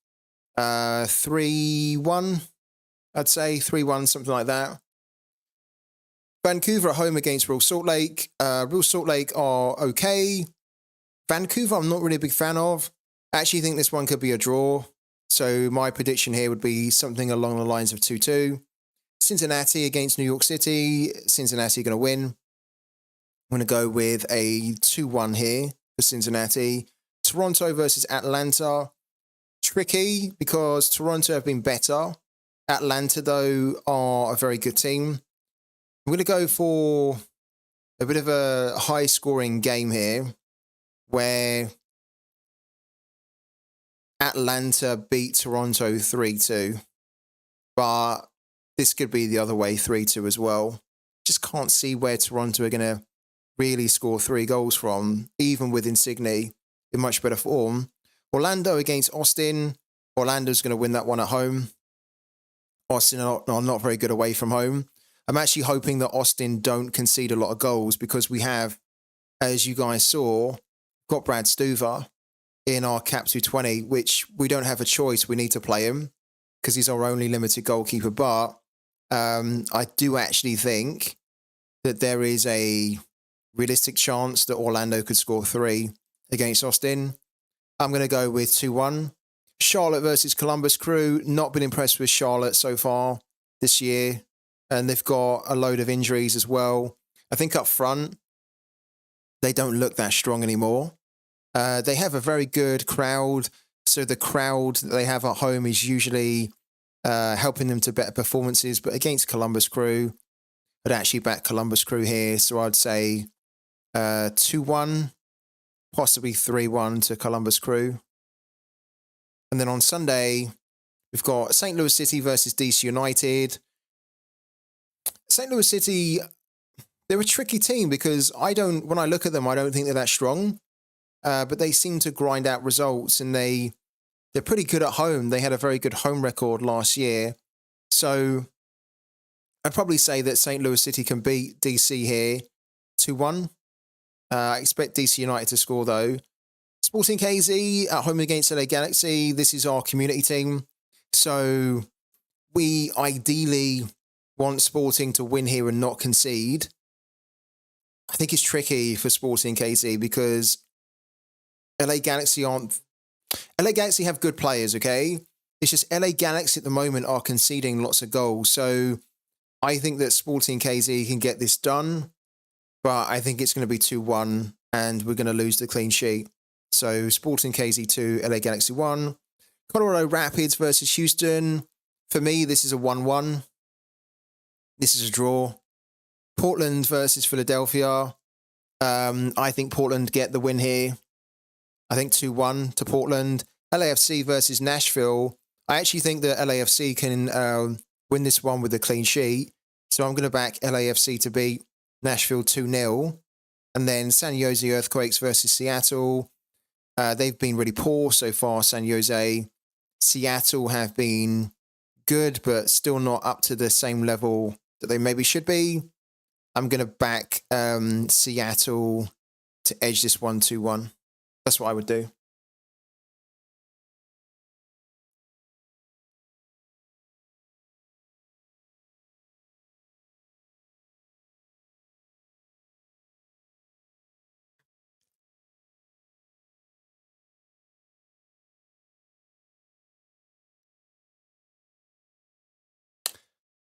3-1, I'd say. 3-1, something like that. Vancouver at home against Real Salt Lake. Real Salt Lake are okay. Vancouver, I'm not really a big fan of. I actually think this one could be a draw. So my prediction here would be something along the lines of 2-2. Cincinnati against New York City. Cincinnati are going to win. I'm going to go with a 2-1 here for Cincinnati. Toronto versus Atlanta. Tricky because Toronto have been better. Atlanta, though, are a very good team. I'm going to go for a bit of a high-scoring game here where Atlanta beat Toronto 3-2. But this could be the other way, 3-2 as well. Just can't see where Toronto are going to really score 3 goals from, even with Insigne in much better form. Orlando against Austin. Orlando's going to win that one at home. Austin are not very good away from home. I'm actually hoping that Austin don't concede a lot of goals because we have, as you guys saw, got Brad Stuver in our Cap 220, which we don't have a choice. We need to play him because he's our only limited goalkeeper. But I do actually think that there is a realistic chance that Orlando could score 3 against Austin. I'm going to go with 2-1. Charlotte versus Columbus Crew. Not been impressed with Charlotte so far this year. And they've got a load of injuries as well. I think up front, they don't look that strong anymore. They have a very good crowd. So the crowd that they have at home is usually helping them to better performances. But against Columbus Crew, I'd actually back Columbus Crew here. So I'd say 2-1, possibly 3-1 to Columbus Crew. And then on Sunday, we've got St. Louis City versus DC United. St. Louis City, they're a tricky team because when I look at them, I don't think they're that strong. But they seem to grind out results and they're pretty good at home. They had a very good home record last year. So I'd probably say that St. Louis City can beat DC here 2-1. I expect DC United to score though. Sporting KZ at home against LA Galaxy. This is our community team. So we ideally want Sporting to win here and not concede. I think it's tricky for Sporting KZ because LA Galaxy have good players, okay? It's just LA Galaxy at the moment are conceding lots of goals. So I think that Sporting KZ can get this done, but I think it's going to be 2-1 and we're going to lose the clean sheet. So Sporting KZ 2, LA Galaxy 1. Colorado Rapids versus Houston. For me, this is a 1-1. This is a draw. Portland versus Philadelphia. I think Portland get the win here. I think 2-1 to Portland. LAFC versus Nashville. I actually think that LAFC can win this one with a clean sheet. So I'm going to back LAFC to beat Nashville 2-0. And then San Jose Earthquakes versus Seattle. They've been really poor so far, San Jose. Seattle have been good, but still not up to the same level that they maybe should be. I'm going to back Seattle to edge this 1-2-1. That's what I would do.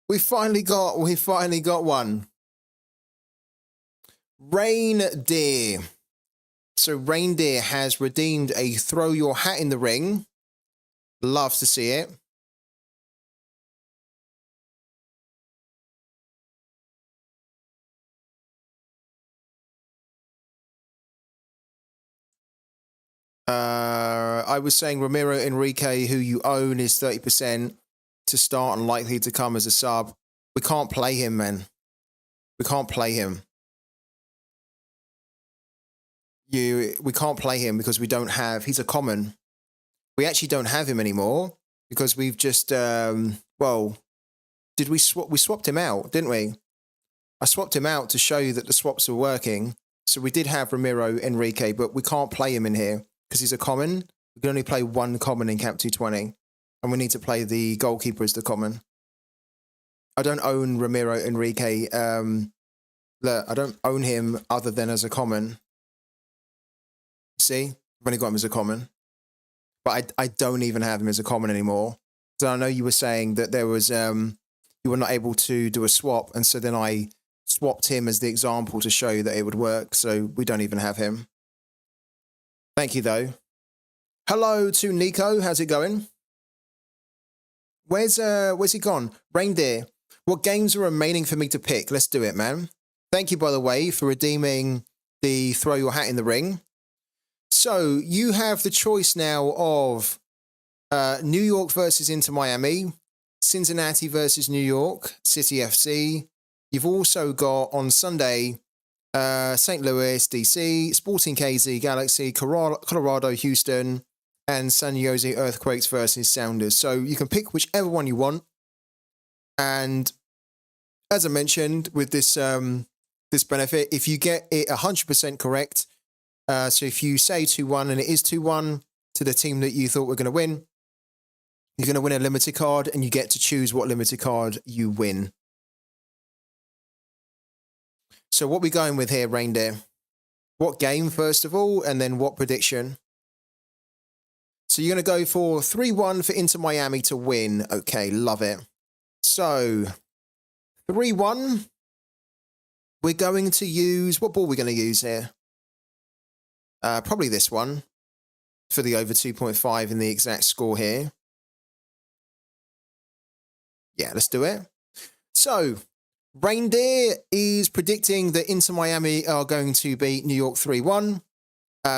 We finally got one. Reindeer. So Reindeer has redeemed a throw your hat in the ring. Love to see it. I was saying Ramiro Enrique, who you own, is 30% to start and likely to come as a sub. We can't play him, man. We can't play him. We can't play him because we don't have. He's a common. We actually don't have him anymore because we've just. Well, did we swap? We swapped him out, didn't we? I swapped him out to show you that the swaps were working. So we did have Ramiro Enrique, but we can't play him in here because he's a common. We can only play one common in Cap 220, and we need to play the goalkeeper as the common. I don't own Ramiro Enrique. Look, I don't own him other than as a common. See, I've only got him as a common, but I don't even have him as a common anymore. So I know you were saying that there was you were not able to do a swap, and so then I swapped him as the example to show you that it would work. So we don't even have him. Thank you though. Hello to Nico. How's it going? Where's he gone? Reindeer. What games are remaining for me to pick? Let's do it, man. Thank you, by the way, for redeeming the throw your hat in the ring. So you have the choice now of New York versus Inter Miami, Cincinnati versus New York, City FC. You've also got on Sunday, St. Louis, DC, Sporting KZ, Galaxy, Colorado, Houston, and San Jose Earthquakes versus Sounders. So you can pick whichever one you want. And as I mentioned, with this this benefit, if you get it 100% correct, so if you say 2-1 and it is 2-1 to the team that you thought were going to win, you're going to win a limited card and you get to choose what limited card you win. So what are we going with here, Reindeer? What game, first of all, and then what prediction? So you're going to go for 3-1 for Inter Miami to win. Okay, love it. So 3-1. We're going to use, what ball are we going to use here? Probably this one for the over 2.5 in the exact score here. Yeah, let's do it. So Reindeer is predicting that Inter Miami are going to beat New York 3-1.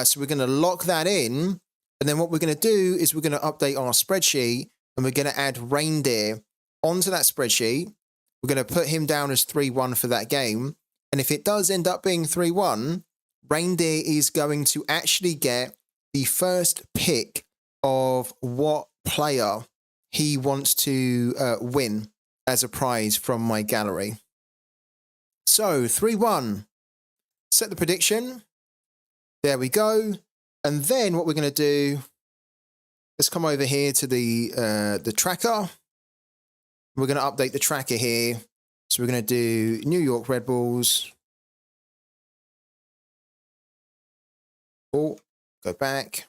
So we're going to lock that in. And then what we're going to do is we're going to update our spreadsheet and we're going to add Reindeer onto that spreadsheet. We're going to put him down as 3-1 for that game. And if it does end up being 3-1, Reindeer is going to actually get the first pick of what player he wants to win as a prize from my gallery. So 3-1. Set the prediction. There we go. And then what we're going to do, let's come over here to the tracker. We're going to update the tracker here. So we're going to do New York Red Bulls. Oh, go back.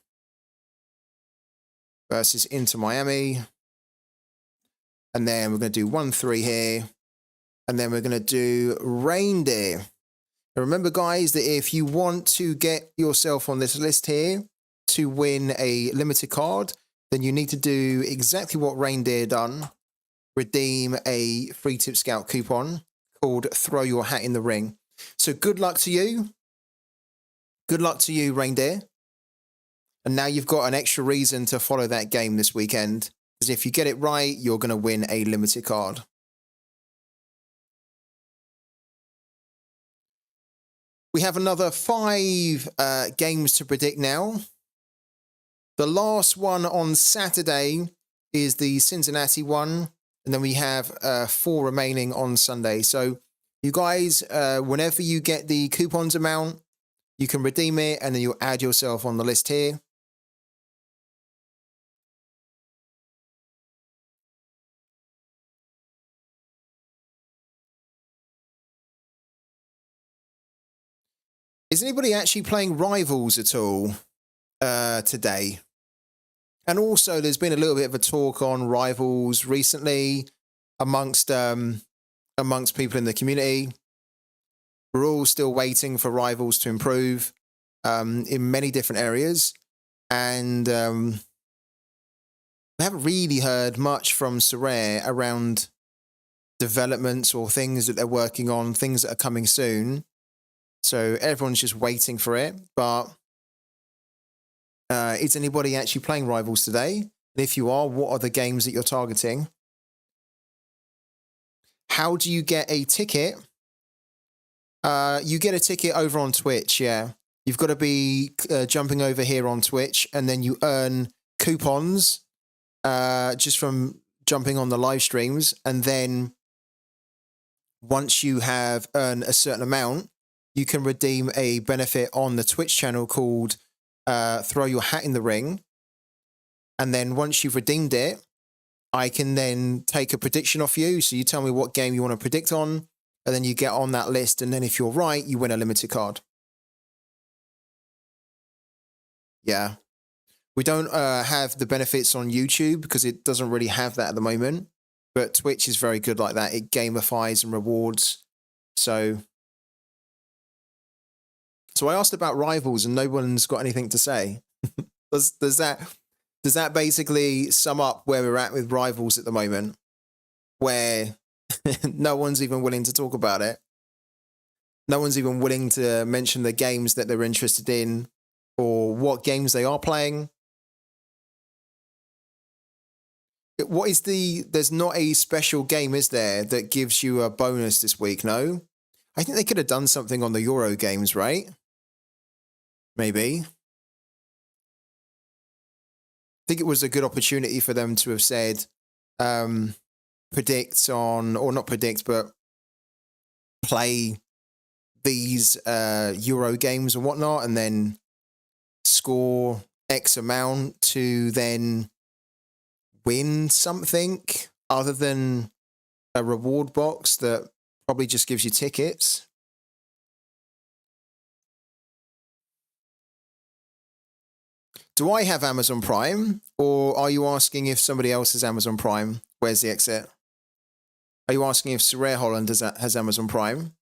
Versus Inter Miami. And then we're going to do 1-3 here. And then we're going to do Reindeer. Now remember, guys, that if you want to get yourself on this list here to win a limited card, then you need to do exactly what Reindeer done. Redeem a free tip scout coupon called Throw Your Hat in the Ring. So good luck to you. Good luck to you, Reindeer. And now you've got an extra reason to follow that game this weekend. Because if you get it right, you're going to win a limited card. We have another 5 games to predict now. The last one on Saturday is the Cincinnati one. And then we have 4 remaining on Sunday. So you guys, whenever you get the coupons amount, you can redeem it and then you'll add yourself on the list here. Is anybody actually playing Rivals at all today? And also, there's been a little bit of a talk on Rivals recently amongst people in the community. We're all still waiting for Rivals to improve in many different areas. And we haven't really heard much from Sorare around developments or things that they're working on, things that are coming soon. So everyone's just waiting for it. But Is anybody actually playing Rivals today? And if you are, what are the games that you're targeting? How do you get a ticket? You get a ticket over on Twitch, yeah. You've got to be jumping over here on Twitch, and then you earn coupons just from jumping on the live streams. And then once you have earned a certain amount, you can redeem a benefit on the Twitch channel called Throw Your Hat in the Ring. And then once you've redeemed it, I can then take a prediction off you. So you tell me what game you want to predict on, and then you get on that list. And then if you're right, you win a limited card. Yeah. We don't have the benefits on YouTube because it doesn't really have that at the moment. But Twitch is very good like that. It gamifies and rewards. So I asked about Rivals and no one's got anything to say. Does that basically sum up where we're at with Rivals at the moment? Where no one's even willing to talk about it. No one's even willing to mention the games that they're interested in or what games they are playing. There's not a special game, is there, that gives you a bonus this week, no? I think they could have done something on the Euro games, right? Maybe. I think it was a good opportunity for them to have said, predict on, or not predict, but play these Euro games and whatnot, and then score X amount to then win something other than a reward box that probably just gives you tickets. Do I have Amazon Prime, or are you asking if somebody else has Amazon Prime? Where's the exit? Are you asking if Sorare Holland has Amazon Prime?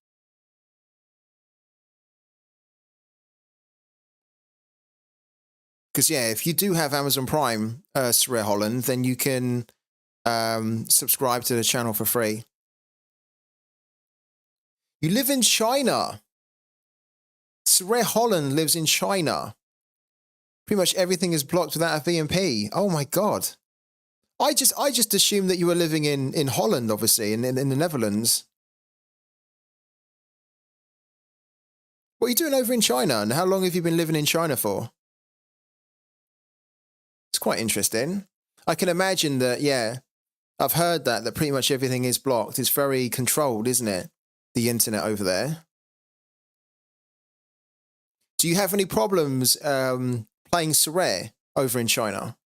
Because, yeah, if you do have Amazon Prime, Sorare Holland, then you can subscribe to the channel for free. You live in China. Sorare Holland lives in China. Pretty much everything is blocked without a VMP. Oh my God. I just assumed that you were living in Holland, obviously, in the Netherlands. What are you doing over in China? And how long have you been living in China for? It's quite interesting. I can imagine that, yeah, I've heard that pretty much everything is blocked. It's very controlled, isn't it? The internet over there. Do you have any problems playing Sorare over in China?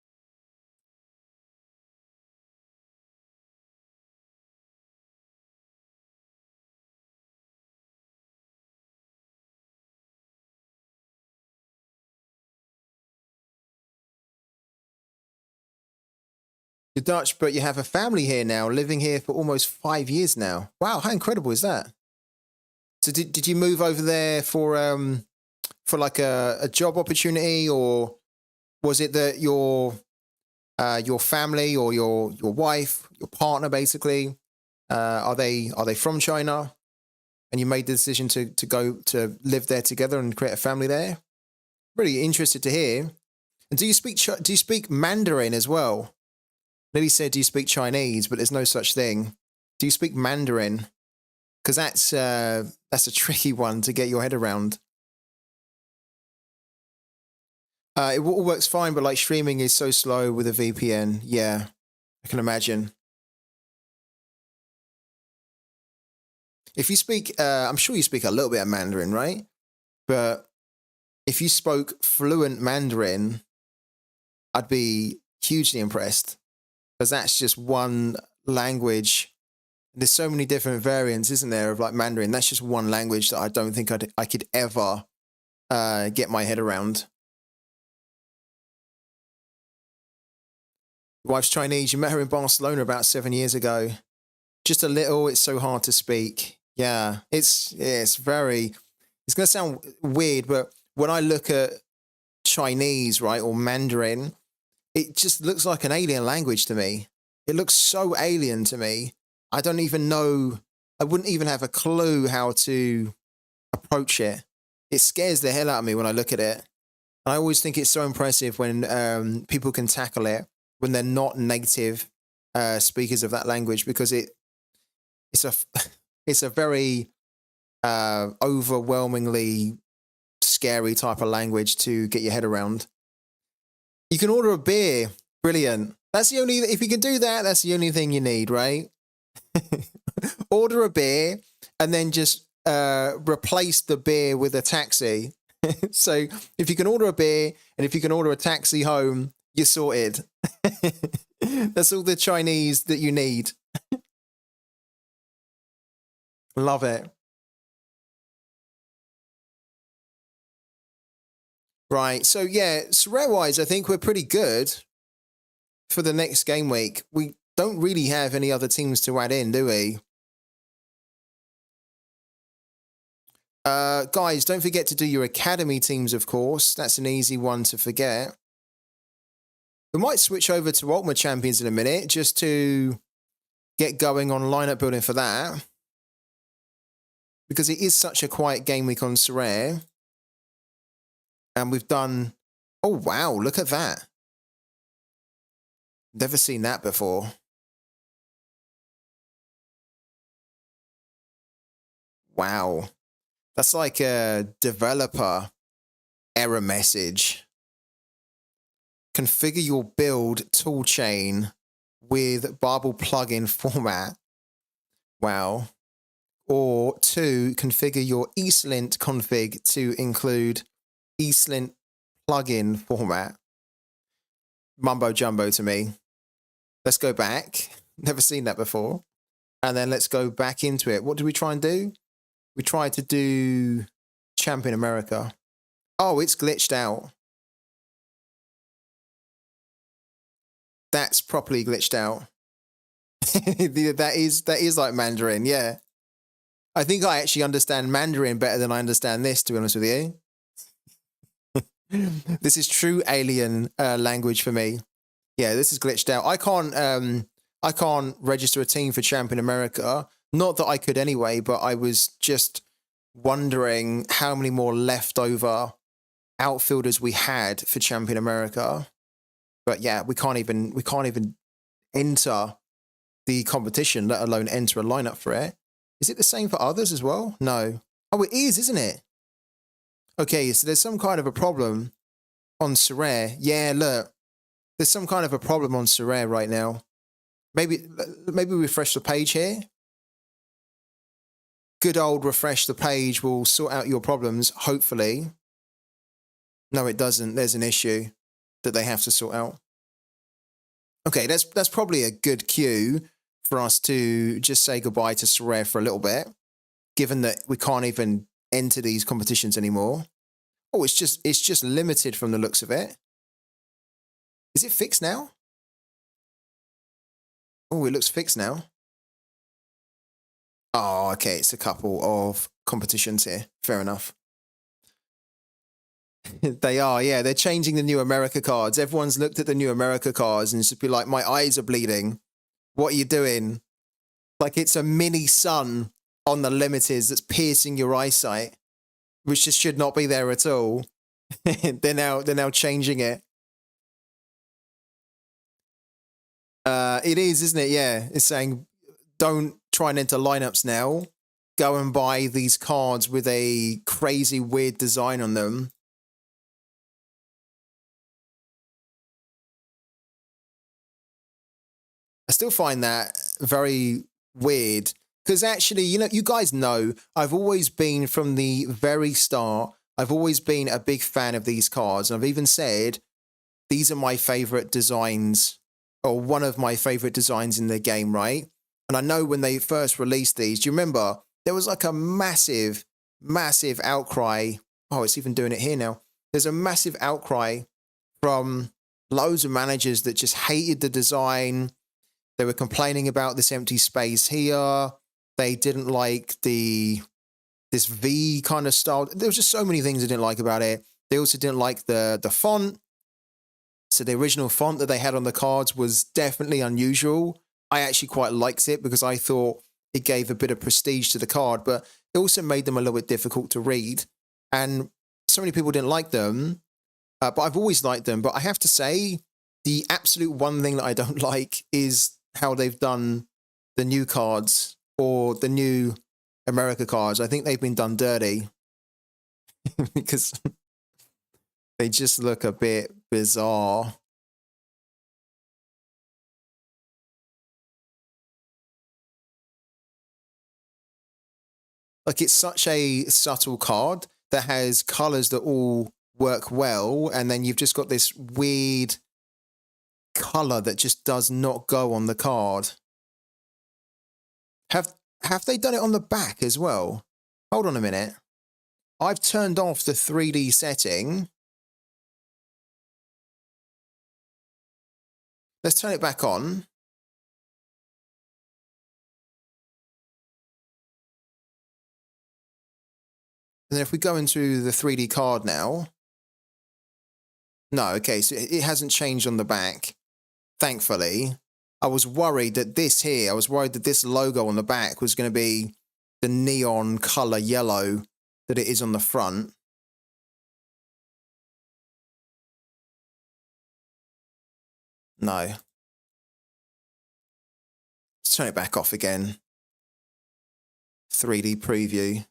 You're Dutch, but you have a family here now, living here for almost 5 years now. Wow, how incredible is that? So did you move over there for like a job opportunity, or was it that your family or your wife, your partner, basically, are they from China, and you made the decision to go to live there together and create a family there? Really interested to hear. And do you speak Mandarin as well? Lily said, do you speak Chinese? But there's no such thing. Do you speak Mandarin? Because that's a tricky one to get your head around. It all works fine, but like streaming is so slow with a VPN. Yeah, I can imagine. If you speak, I'm sure you speak a little bit of Mandarin, right? But if you spoke fluent Mandarin, I'd be hugely impressed. Because that's just one language. There's so many different variants, isn't there, of like Mandarin? That's just one language that I don't think I could ever get my head around. Your wife's Chinese. You met her in Barcelona about 7 years ago. Just a little. It's so hard to speak. Yeah, it's very. It's going to sound weird, but when I look at Chinese, right, or Mandarin, it just looks like an alien language to me. It looks so alien to me. I don't even know. I wouldn't even have a clue how to approach it. It scares the hell out of me when I look at it. I always think it's so impressive when people can tackle it when they're not native speakers of that language, because it's a it's a very overwhelmingly scary type of language to get your head around. You can order a beer. Brilliant. That's the only, if you can do that, that's the only thing you need, right? Order a beer and then just replace the beer with a taxi. So if you can order a beer and if you can order a taxi home, you're sorted. That's all the Chinese that you need. Love it. Right. So yeah, Sorare-wise, I think we're pretty good for the next game week. We don't really have any other teams to add in, do we? Guys, don't forget to do your academy teams, of course. That's an easy one to forget. We might switch over to Ultimate Champions in a minute just to get going on lineup building for that, because it is such a quiet game week on Sorare. And we've done... Oh, wow, look at that. Never seen that before. Wow. That's like a developer error message. Configure your build toolchain with Barbel plugin format. Wow. Or 2, configure your EastLint config to include EastLint plugin format. Mumbo jumbo to me. Let's go back. Never seen that before. And then let's go back into it. What did we try and do? We tried to do Champion America. Oh, it's glitched out. That's properly glitched out. that is like Mandarin, yeah. I think I actually understand Mandarin better than I understand this, to be honest with you. This is true alien language for me. Yeah, this is glitched out. I can't register a team for Champion America. Not that I could anyway, but I was just wondering how many more leftover outfielders we had for Champion America. But yeah, we can't even enter the competition, let alone enter a lineup for it. Is it the same for others as well? No. Oh, it is, isn't it? Okay, so there's some kind of a problem on Sorare. Yeah, look. There's some kind of a problem on Sorare right now. Maybe refresh the page here. Good old refresh the page will sort out your problems, hopefully. No, it doesn't. There's an issue that they have to sort out. Okay, that's probably a good cue for us to just say goodbye to Sorare for a little bit, given that we can't even enter these competitions anymore. Oh, it's just limited from the looks of it. Is it fixed now? Oh, it looks fixed now. Oh, okay, it's a couple of competitions here. Fair enough. They are, yeah. They're changing the New America cards. Everyone's looked at the New America cards and just be like, my eyes are bleeding. What are you doing? Like it's a mini sun on the limiters that's piercing your eyesight, which just should not be there at all. They're now changing it. It is, isn't it? Yeah. It's saying don't try and enter lineups now. Go and buy these cards with a crazy weird design on them. I still find that very weird because actually, you guys know I've always been from the very start. I've always been a big fan of these cards. And I've even said these are my favorite designs, or one of my favorite designs in the game, right? And I know when they first released these, do you remember there was like a massive, massive outcry? Oh, it's even doing it here now. There's a massive outcry from loads of managers that just hated the design. They were complaining about this empty space here. They didn't like this V kind of style. There was just so many things they didn't like about it. They also didn't like the font. So the original font that they had on the cards was definitely unusual. I actually quite liked it because I thought it gave a bit of prestige to the card, but it also made them a little bit difficult to read. And so many people didn't like them. But I've always liked them. But I have to say, the absolute one thing that I don't like is how they've done the new cards or the new America cards. I think they've been done dirty because they just look a bit bizarre. Like, it's such a subtle card that has colors that all work well, and then you've just got this weird color that just does not go on the card. Have they done it on the back as well? Hold on a minute. I've turned off the 3D setting. Let's turn it back on. And then if we go into the 3D card now. No, okay, so it hasn't changed on the back, thankfully. I was worried that this logo on the back was going to be the neon color yellow that it is on the front. No. Let's turn it back off again. 3D preview.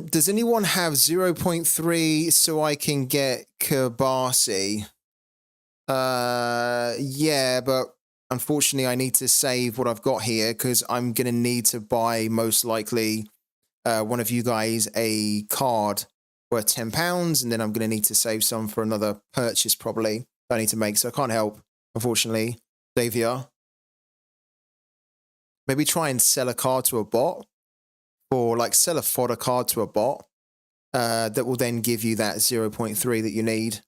Does anyone have 0.3 so I can get Kabasi? Yeah, but unfortunately I need to save what I've got here because I'm going to need to buy, most likely, one of you guys a card worth £10, and then I'm going to need to save some for another purchase probably I need to make, so I can't help, unfortunately. Xavier. Maybe try and sell a card to a bot, or like sell a fodder card to a bot that will then give you that 0.3 that you need.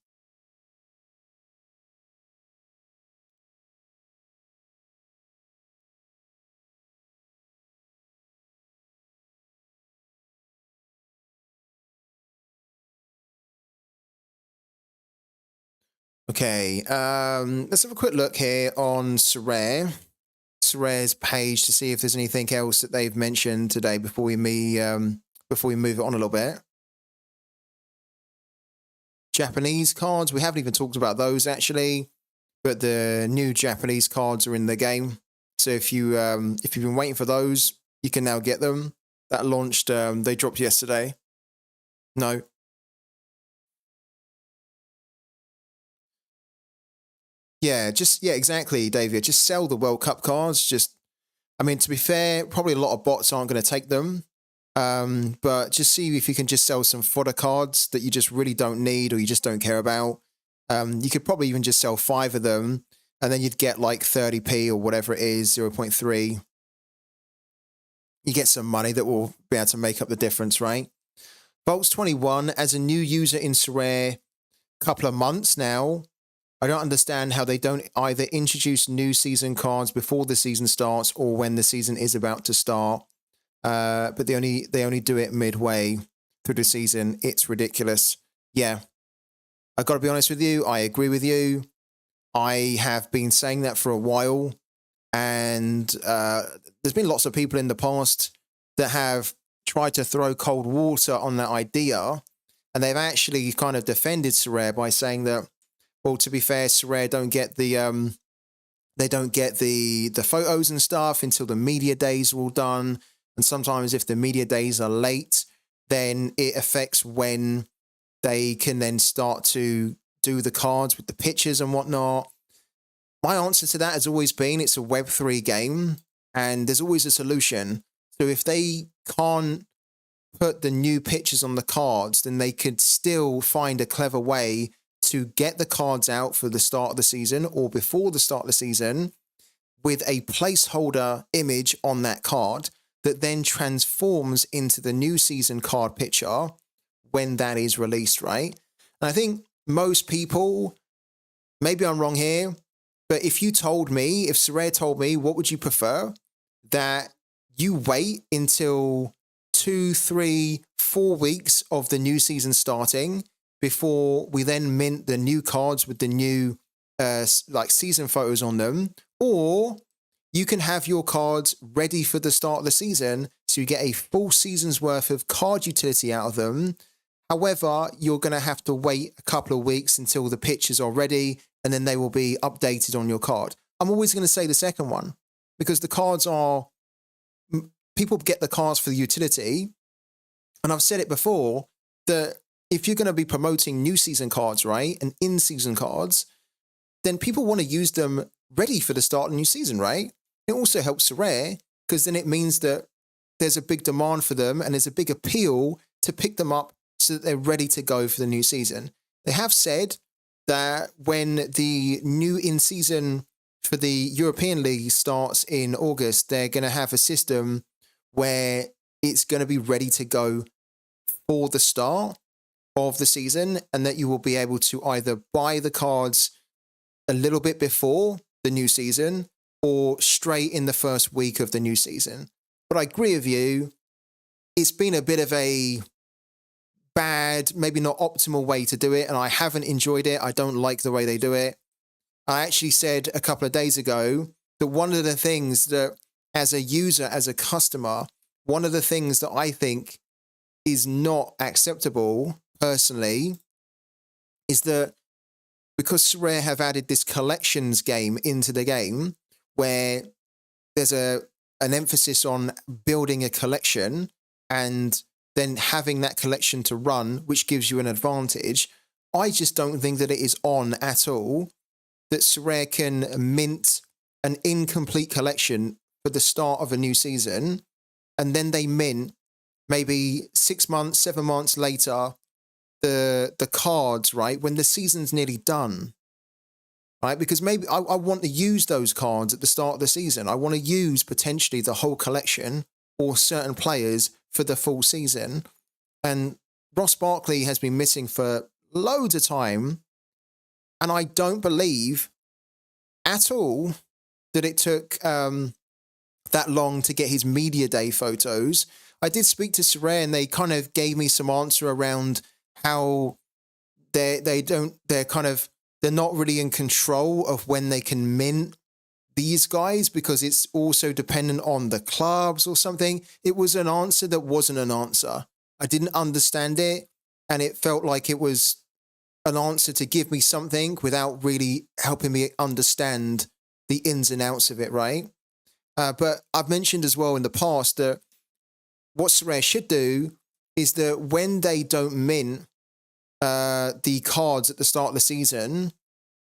Okay, let's have a quick look here on Sorare. Sorare's page to see if there's anything else that they've mentioned today before we move it on a little bit. Japanese cards, we haven't even talked about those actually, but the new Japanese cards are in the game. So if you've been waiting for those, you can now get them. That launched, they dropped yesterday. No. Yeah, exactly, David. Just sell the World Cup cards. I mean, to be fair, probably a lot of bots aren't going to take them. But just see if you can just sell some fodder cards that you just really don't need or you just don't care about. You could probably even just sell 5 of them, and then you'd get like 30p or whatever it is, 0.3. You get some money that will be able to make up the difference, right? Bolts21, as a new user in Sorare, couple of months now, I don't understand how they don't either introduce new season cards before the season starts or when the season is about to start. But they only do it midway through the season. It's ridiculous. Yeah, I got to be honest with you. I agree with you. I have been saying that for a while, and there's been lots of people in the past that have tried to throw cold water on that idea, and they've actually kind of defended Sorare by saying that, well, to be fair, Sorare don't get the photos and stuff until the media days are all done. And sometimes if the media days are late, then it affects when they can then start to do the cards with the pictures and whatnot. My answer to that has always been it's a Web3 game and there's always a solution. So if they can't put the new pictures on the cards, then they could still find a clever way to get the cards out for the start of the season or before the start of the season with a placeholder image on that card that then transforms into the new season card picture when that is released, right? And I think most people, maybe I'm wrong here, but if Sorare told me, what would you prefer? That you wait until 2, 3, 4 weeks of the new season starting before we then mint the new cards with the new season photos on them, or you can have your cards ready for the start of the season so you get a full season's worth of card utility out of them, However, you're going to have to wait a couple of weeks until the pictures are ready, and then they will be updated on your card. I'm always going to say the second one, because the cards are, people get the cards for the utility. And I've said it before, that if you're going to be promoting new season cards, right, and in-season cards, then people want to use them ready for the start of the new season, right? It also helps Sorare, because then it means that there's a big demand for them and there's a big appeal to pick them up so that they're ready to go for the new season. They have said that when the new in-season for the European League starts in August, they're going to have a system where it's going to be ready to go for the start of the season, and that you will be able to either buy the cards a little bit before the new season or straight in the first week of the new season. But I agree with you, it's been a bit of a bad, maybe not optimal way to do it, and I haven't enjoyed it. I don't like the way they do it. I actually said a couple of days ago that one of the things that, as a user, as a customer, one of the things that I think is not acceptable personally is that because Sorare have added this collections game into the game, where there's an emphasis on building a collection and then having that collection to run, which gives you an advantage. I just don't think that it is on at all that Sorare can mint an incomplete collection for the start of a new season, and then they mint maybe 6 months, 7 months later the cards, right, when the season's nearly done, right? Because maybe I want to use those cards at the start of the season. I want to use potentially the whole collection or certain players for the full season. And Ross Barkley has been missing for loads of time, and I don't believe at all that it took that long to get his media day photos. I did speak to Sorare, and they kind of gave me some answer around how they're not really in control of when they can mint these guys, because it's also dependent on the clubs or something. It was an answer that wasn't an answer. I didn't understand it, and it felt like it was an answer to give me something without really helping me understand the ins and outs of it, right? But I've mentioned as well in the past that what Sorare should do is that when they don't mint the cards at the start of the season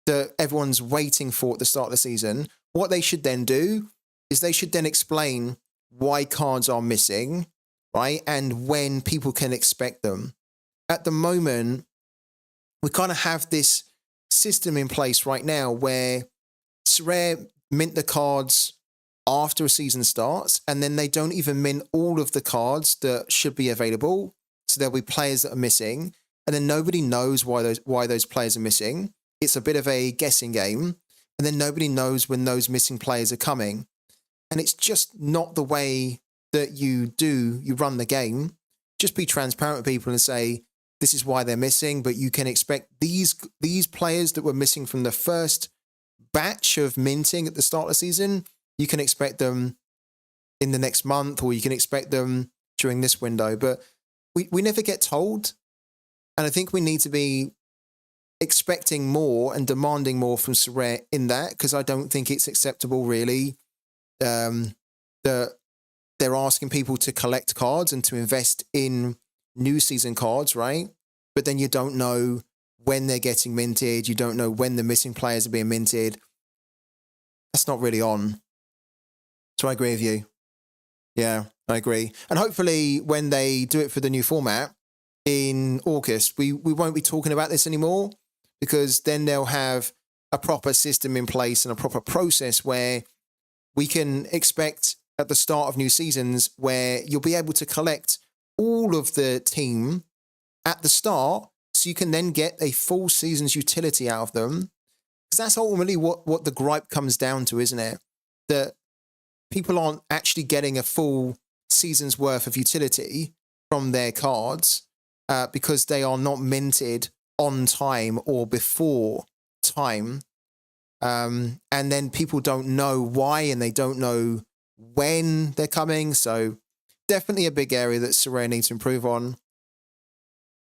that everyone's waiting for at the start of the season, what they should then do is they should then explain why cards are missing, right? And when people can expect them. At the moment, we kind of have this system in place right now where Sorare mint the cards after a season starts, and then they don't even mint all of the cards that should be available. So there'll be players that are missing, and then nobody knows why those players are missing. It's a bit of a guessing game, and then nobody knows when those missing players are coming. And it's just not the way that you run the game. Just be transparent with people and say, this is why they're missing, but you can expect these players that were missing from the first batch of minting at the start of the season, you can expect them in the next month, or you can expect them during this window. But we never get told. And I think we need to be expecting more and demanding more from Sorare in that, because I don't think it's acceptable, really, that they're asking people to collect cards and to invest in new season cards, right? But then you don't know when they're getting minted. You don't know when the missing players are being minted. That's not really on. So I agree with you. Yeah, I agree. And hopefully when they do it for the new format in August, we won't be talking about this anymore, because then they'll have a proper system in place and a proper process where we can expect at the start of new seasons where you'll be able to collect all of the team at the start, so you can then get a full season's utility out of them. Because that's ultimately what the gripe comes down to, isn't it? That people aren't actually getting a full season's worth of utility from their cards because they are not minted on time or before time. And then people don't know why, and they don't know when they're coming. So definitely a big area that Sorare needs to improve on.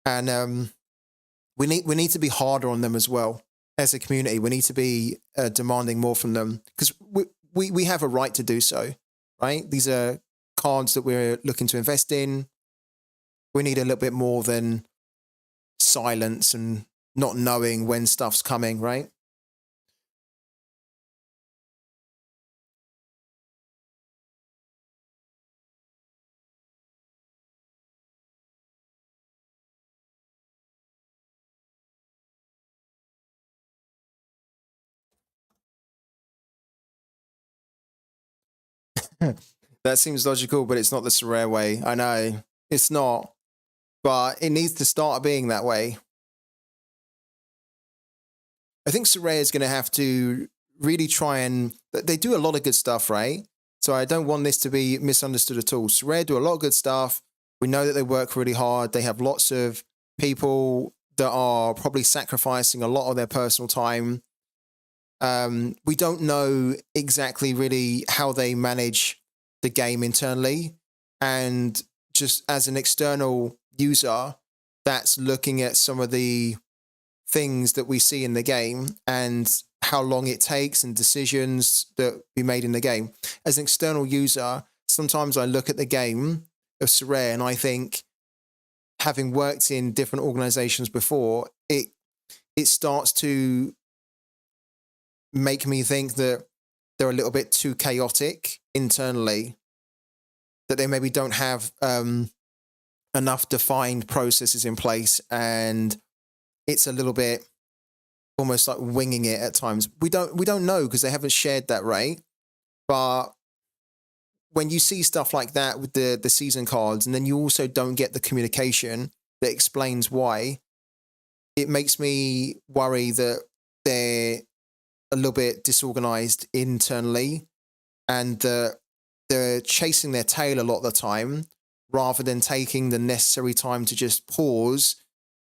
And we need to be harder on them as well as a community. We need to be demanding more from them because we have a right to do so, right? These are cards that we're looking to invest in. We need a little bit more than silence and not knowing when stuff's coming, right? That seems logical, but it's not the Sorare way. I know it's not, but it needs to start being that way. I think Sorare is going to have to really try and they do a lot of good stuff, right? So I don't want this to be misunderstood at all. Sorare do a lot of good stuff. We know that they work really hard. They have lots of people that are probably sacrificing a lot of their personal time. We don't know exactly really how they manage the game internally. And just as an external user that's looking at some of the things that we see in the game and how long it takes and decisions that be made in the game. As an external user, sometimes I look at the game of Sorare and I think, having worked in different organizations before, it starts to make me think that they're a little bit too chaotic internally, that they maybe don't have enough defined processes in place, and it's a little bit almost like winging it at times. We don't know because they haven't shared that, right? But when you see stuff like that with the season cards, and then you also don't get the communication that explains why, it makes me worry that they're a little bit disorganized internally and that they're chasing their tail a lot of the time rather than taking the necessary time to just pause,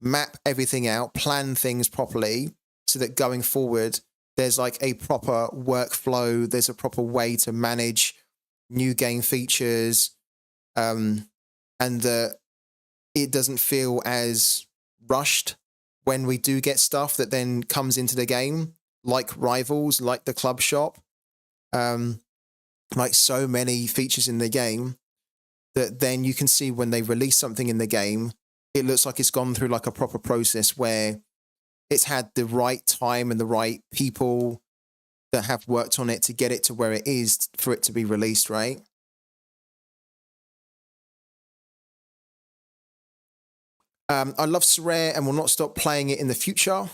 map everything out, plan things properly so that going forward, there's like a proper workflow, there's a proper way to manage new game features, and that it doesn't feel as rushed when we do get stuff that then comes into the game, like Rivals, like the club shop, like so many features in the game that then you can see when they release something in the game, it looks like it's gone through like a proper process where it's had the right time and the right people that have worked on it to get it to where it is for it to be released, right? I love Sorare and will not stop playing it in the future,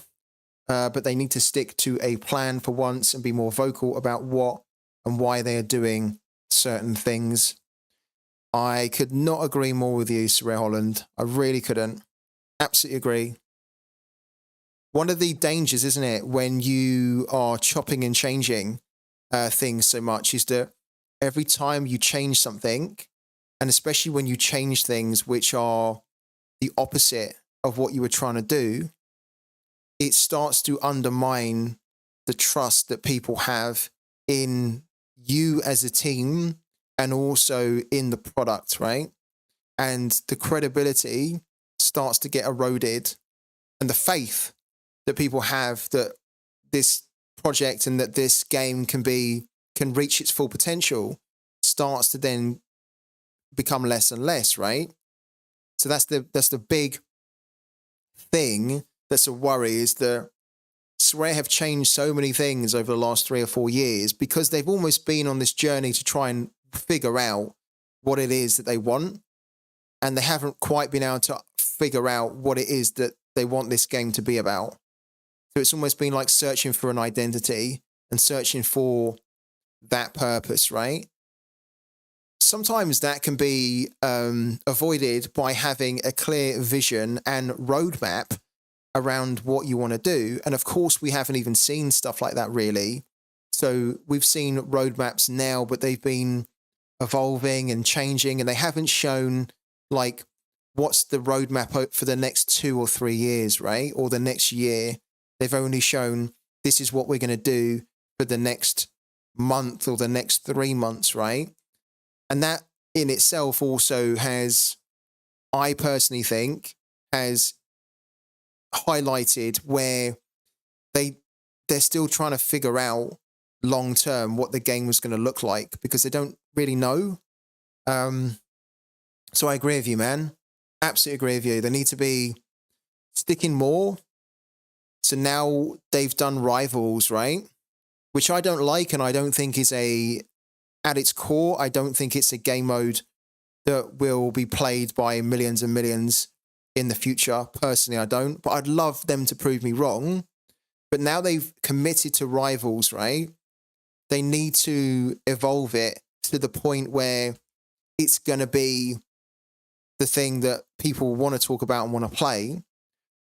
but they need to stick to a plan for once and be more vocal about what and why they are doing certain things. I could not agree more with you, Sorare Holland. I really couldn't. Absolutely agree. One of the dangers, isn't it, when you are chopping and changing things so much, is that every time you change something, and especially when you change things which are the opposite of what you were trying to do, it starts to undermine the trust that people have in you as a team and also in the product, right? And the credibility starts to get eroded, and the faith that people have that this project and that this game can reach its full potential starts to then become less and less, right? So that's the big thing that's a worry, is that Sorare have changed so many things over the last 3 or 4 years because they've almost been on this journey to try and figure out what it is that they want, and they haven't quite been able to figure out what it is that they want this game to be about. So it's almost been like searching for an identity and searching for that purpose, right? Sometimes that can be avoided by having a clear vision and roadmap around what you want to do. And of course, we haven't even seen stuff like that really. So we've seen roadmaps now, but they've been evolving and changing, and they haven't shown like what's the roadmap for the next 2 or 3 years, right? Or the next year. They've only shown this is what we're going to do for the next month or the next 3 months, right? And that in itself also has, I personally think, has highlighted where they're still trying to figure out long term what the game was going to look like because they don't really know. So I agree with you, man. Absolutely agree with you. They need to be sticking more. So now they've done Rivals, right? Which I don't like, and I don't think is at its core, I don't think it's a game mode that will be played by millions and millions in the future. Personally, I don't. But I'd love them to prove me wrong. But now they've committed to Rivals, right? They need to evolve it to the point where it's going to be the thing that people want to talk about and want to play.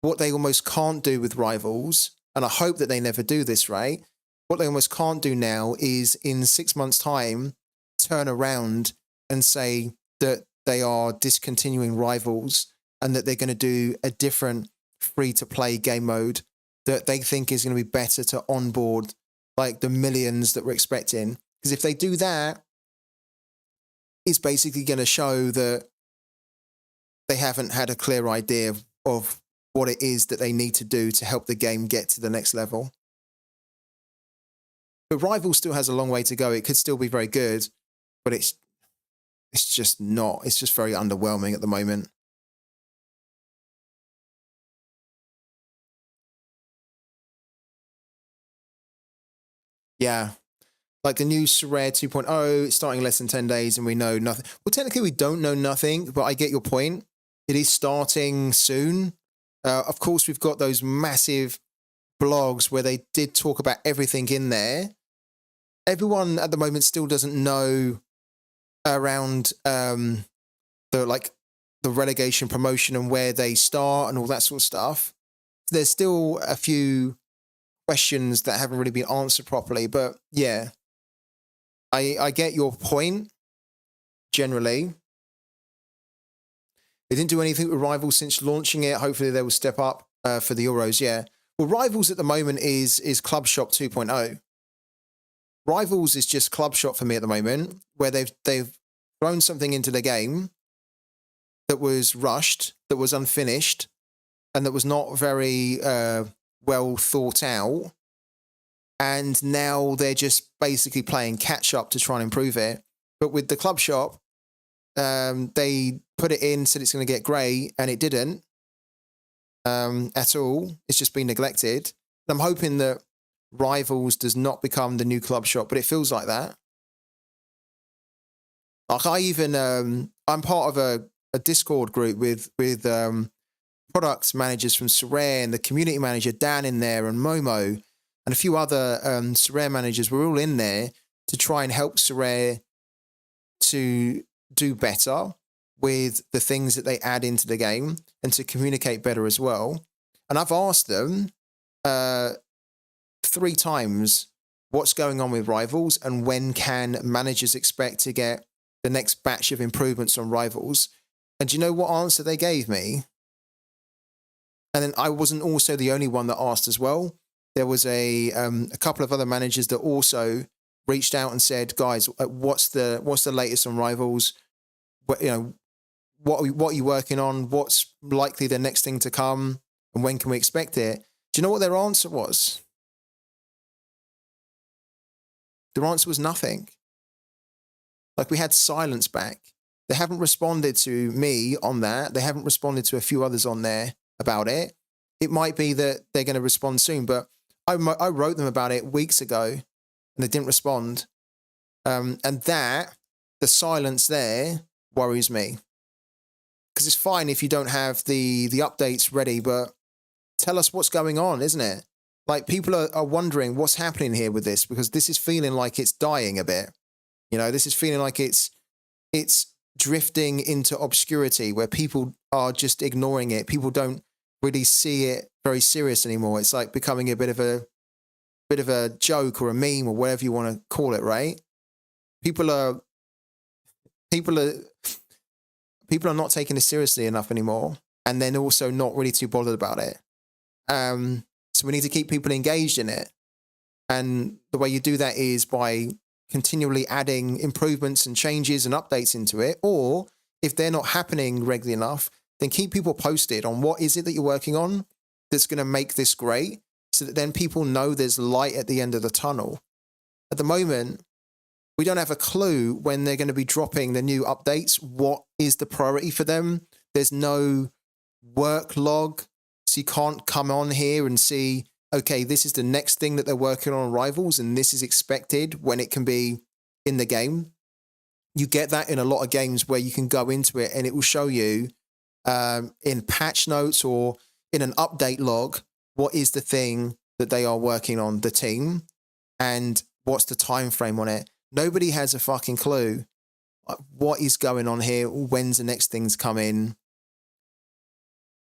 What they almost can't do with Rivals, and I hope that they never do this, right? What they almost can't do now is in 6 months' time, turn around and say that they are discontinuing Rivals and that they're going to do a different free-to-play game mode that they think is going to be better to onboard like the millions that we're expecting. Because if they do that, it's basically going to show that they haven't had a clear idea of what it is that they need to do to help the game get to the next level. But Rival still has a long way to go. It could still be very good, but it's just not. It's just very underwhelming at the moment. Yeah. Like the new Sorare 2.0, it's starting in less than 10 days and we know nothing. Well, technically we don't know nothing, but I get your point. It is starting soon. Of course, we've got those massive blogs where they did talk about everything in there. Everyone at the moment still doesn't know around the relegation promotion and where they start and all that sort of stuff. There's still a few questions that haven't really been answered properly, but yeah, I get your point generally. They didn't do anything with Rivals since launching it. Hopefully they will step up for the Euros, yeah. Well, Rivals at the moment is Club Shop 2.0. Rivals is just Club Shop for me at the moment, where they've thrown something into the game that was rushed, that was unfinished, and that was not very well thought out. And now they're just basically playing catch up to try and improve it. But with the Club Shop, they put it in, said it's going to get great, and it didn't at all. It's just been neglected. I'm hoping that Rivals does not become the new Club Shop, but it feels like that. Like I'm part of a Discord group with product managers from Sorare and the community manager Dan in there and Momo and a few other Sorare managers. We're all in there to try and help Sorare to do better with the things that they add into the game and to communicate better as well. And I've asked them 3 times what's going on with Rivals and when can managers expect to get the next batch of improvements on Rivals. And do you know what answer they gave me? And then I wasn't also the only one that asked as well. There was a couple of other managers that also reached out and said, "Guys, what's the latest on Rivals? What are you working on? What's likely the next thing to come? And when can we expect it?" Do you know what their answer was? Their answer was nothing. Like, we had silence back. They haven't responded to me on that. They haven't responded to a few others on there about it. It might be that they're going to respond soon, but I wrote them about it weeks ago and they didn't respond. And that, the silence there, worries me. Because it's fine if you don't have the updates ready, but tell us what's going on, isn't it? Like, people are wondering what's happening here with this, because this is feeling like it's dying a bit. You know, this is feeling like it's drifting into obscurity where people are just ignoring it. People don't really see it very serious anymore. It's like becoming a bit of a joke or a meme or whatever you want to call it, right? People are not taking it seriously enough anymore, and then also not really too bothered about it. So we need to keep people engaged in it. And the way you do that is by continually adding improvements and changes and updates into it. Or if they're not happening regularly enough, then keep people posted on what is it that you're working on that's going to make this great, so that then people know there's light at the end of the tunnel. At the moment, we don't have a clue when they're going to be dropping the new updates. What is the priority for them? There's no work log, so you can't come on here and see, okay, this is the next thing that they're working on Rivals, and this is expected when it can be in the game. You get that in a lot of games where you can go into it and it will show you in patch notes or in an update log what is the thing that they are working on, the team, and what's the time frame on it. Nobody has a fucking clue what is going on here, when's the next thing's coming.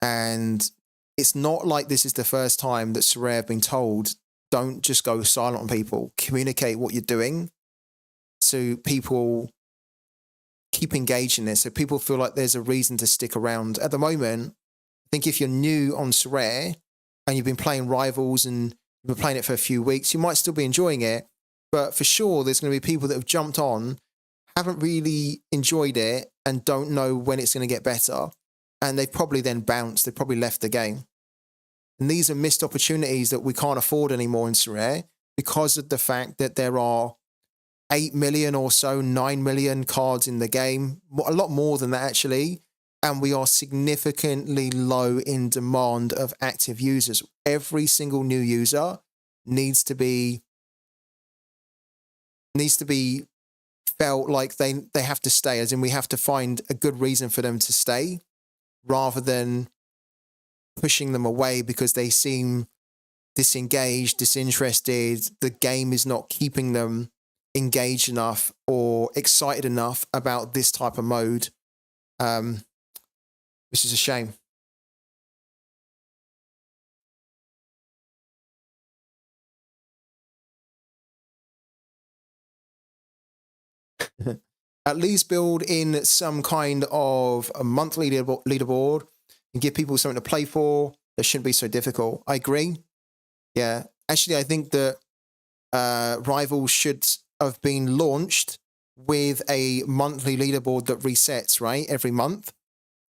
And it's not like this is the first time that Sorare have been told, don't just go silent on people, communicate what you're doing so people keep engaged in this, so people feel like there's a reason to stick around. At the moment, I think if you're new on Sorare and you've been playing Rivals and you've been playing it for a few weeks, you might still be enjoying it, but for sure there's going to be people that have jumped on, haven't really enjoyed it, and don't know when it's going to get better, and they've probably then bounced, they've probably left the game. And these are missed opportunities that we can't afford anymore in Sorare because of the fact that there are 8 million or so, 9 million cards in the game, a lot more than that actually, and we are significantly low in demand of active users. Every single new user needs to be felt like they have to stay, as in we have to find a good reason for them to stay rather than pushing them away because they seem disengaged, disinterested, the game is not keeping them engaged enough or excited enough about this type of mode, which is a shame. At least build in some kind of a monthly leaderboard and give people something to play for. That shouldn't be so difficult. I agree. Yeah. Actually, I think that Rivals should have been launched with a monthly leaderboard that resets, right? Every month.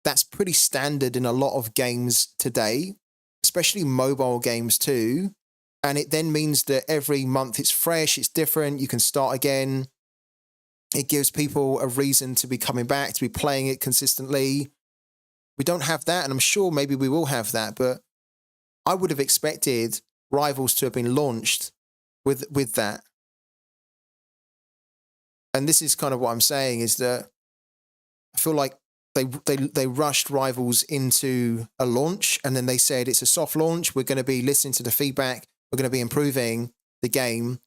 That's pretty standard in a lot of games today, especially mobile games too. And it then means that every month it's fresh, it's different, you can start again. It gives people a reason to be coming back, to be playing it consistently. We don't have that, and I'm sure maybe we will have that, but I would have expected Rivals to have been launched with that. And this is kind of what I'm saying, is that I feel like they rushed Rivals into a launch, and then they said it's a soft launch, we're going to be listening to the feedback, we're going to be improving the game.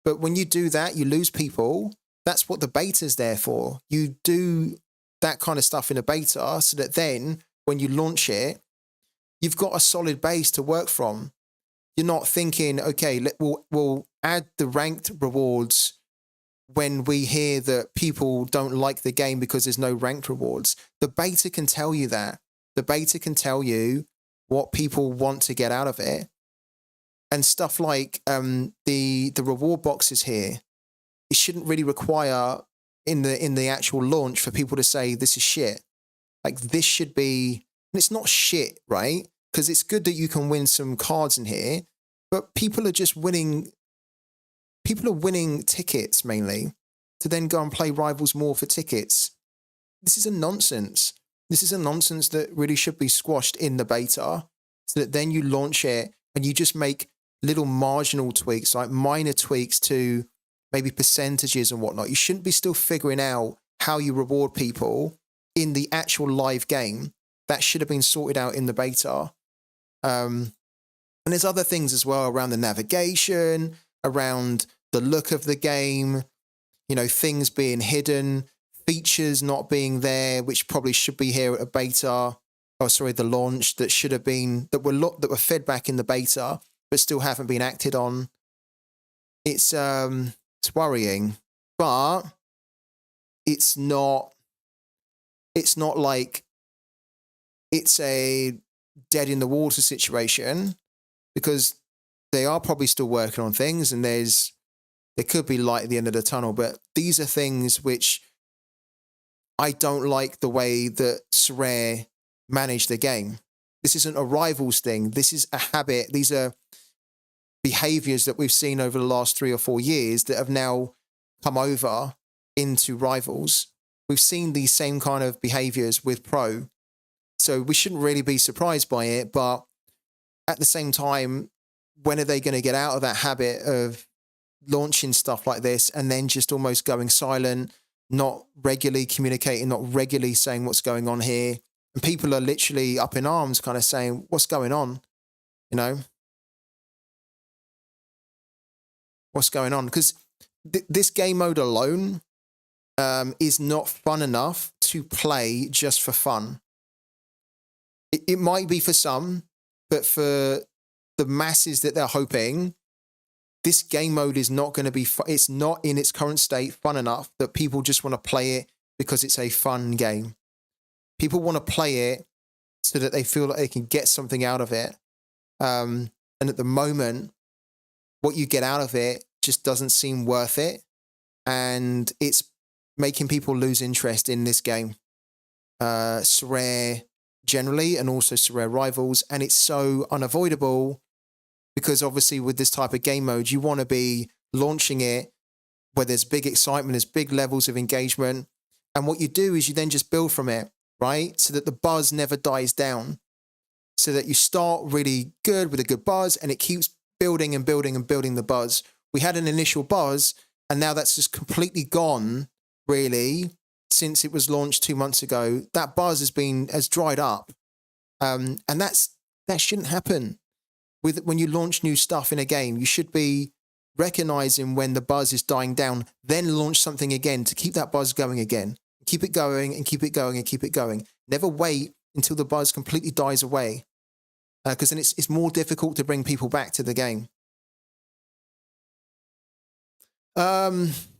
But when you do that, you lose people. That's what the beta's there for. You do that kind of stuff in a beta so that then when you launch it, you've got a solid base to work from. You're not thinking, okay, we'll add the ranked rewards when we hear that people don't like the game because there's no ranked rewards. The beta can tell you that. The beta can tell you what people want to get out of it. And stuff like the reward boxes here, it shouldn't really require in the actual launch for people to say this is shit. Like this should be, and it's not shit, right? Because it's good that you can win some cards in here, but people are just winning. People are winning tickets mainly to then go and play Rivals more for tickets. This is a nonsense. This is a nonsense that really should be squashed in the beta so that then you launch it and you just make little marginal tweaks, like minor tweaks to maybe percentages and whatnot. You shouldn't be still figuring out how you reward people in the actual live game. That should have been sorted out in the beta. And there's other things as well around the navigation, around the look of the game, you know, things being hidden, features not being there, which probably should be here at a beta. Oh, sorry, the launch that should have been, that were fed back in the beta, but still haven't been acted on. It's worrying, but it's not like it's a dead in the water situation, because they are probably still working on things and there could be light at the end of the tunnel. But these are things which I don't like the way that Sorare manage the game. This isn't a rivals thing. This is a habit. These are behaviors that we've seen over the last 3 or 4 years that have now come over into rivals. We've seen these same kind of behaviors with pro. So we shouldn't really be surprised by it. But at the same time, when are they going to get out of that habit of launching stuff like this and then just almost going silent, not regularly communicating, not regularly saying what's going on here? And people are literally up in arms kind of saying, what's going on? You know? What's going on? Because this game mode alone is not fun enough to play just for fun. It might be for some, but for the masses that they're hoping, this game mode is not going to be, it's not in its current state fun enough that people just want to play it because it's a fun game. People want to play it so that they feel like they can get something out of it. And at the moment, what you get out of it just doesn't seem worth it. And it's making people lose interest in this game. Sorare generally, and also Sorare Rivals. And it's so unavoidable because obviously with this type of game mode, you want to be launching it where there's big excitement, there's big levels of engagement. And what you do is you then just build from it, right? So that the buzz never dies down. So that you start really good with a good buzz and it keeps building and building and building the buzz. We had an initial buzz and now that's just completely gone, really, since it was launched 2 months ago. That buzz has dried up. And that shouldn't happen. When you launch new stuff in a game, you should be recognizing when the buzz is dying down, then launch something again to keep that buzz going again. Keep it going and keep it going and keep it going. Never wait until the buzz completely dies away. Because then it's more difficult to bring people back to the game. Every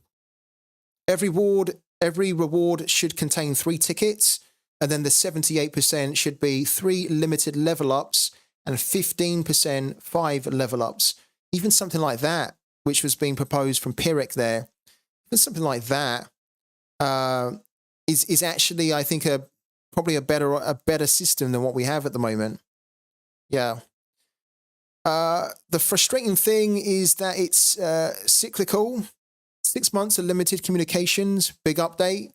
reward should contain 3 tickets, and then the 78% should be 3 limited level ups and 15% 5 level ups. Even something like that, which was being proposed from Pyrrhic there, even something like that is actually, I think, probably a better system than what we have at the moment. Yeah. The frustrating thing is that it's cyclical. 6 months of limited communications, big update.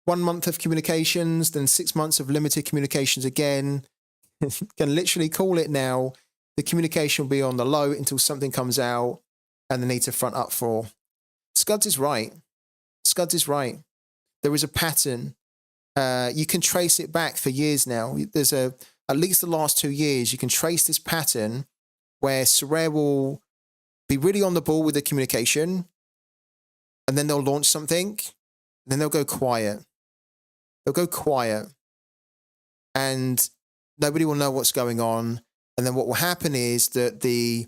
1 month of communications, then 6 months of limited communications again. Can literally call it now. The communication will be on the low until something comes out and they need to front up for. Scuds is right. Scuds is right. There is a pattern. You can trace it back for years now. There's at least the last 2 years, you can trace this pattern where Sorare will be really on the ball with the communication, and then they'll launch something, and then they'll go quiet. They'll go quiet, and nobody will know what's going on. And then what will happen is that the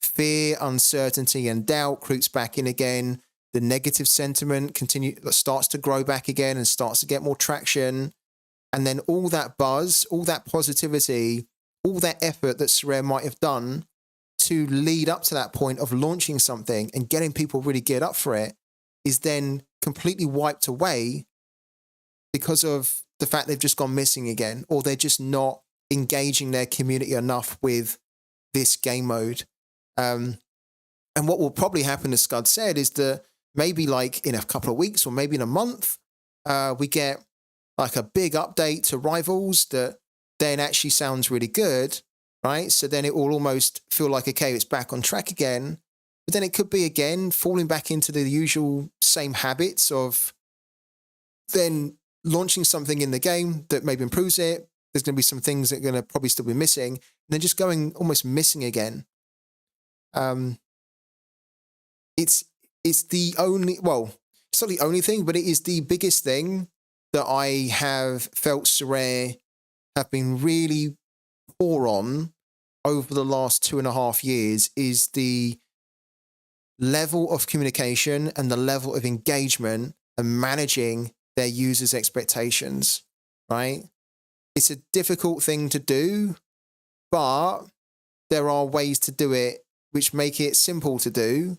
fear, uncertainty, and doubt creeps back in again. The negative sentiment starts to grow back again and starts to get more traction. And then all that buzz, all that positivity, all that effort that Sorare might have done to lead up to that point of launching something and getting people really geared up for it is then completely wiped away because of the fact they've just gone missing again, or they're just not engaging their community enough with this game mode. And what will probably happen, as Scud said, is that maybe like in a couple of weeks or maybe in a month, we get like a big update to Rivals that then actually sounds really good, right? So then it will almost feel like, okay, it's back on track again. But then it could be again falling back into the usual same habits of then launching something in the game that maybe improves it. There's going to be some things that are going to probably still be missing, and then just going almost missing again. It's the only, well, it's not the only thing, but it is the biggest thing that I have felt Sorare have been really poor on over the last 2.5 years, is the level of communication and the level of engagement and managing their users' expectations, right? It's a difficult thing to do, but there are ways to do it which make it simple to do,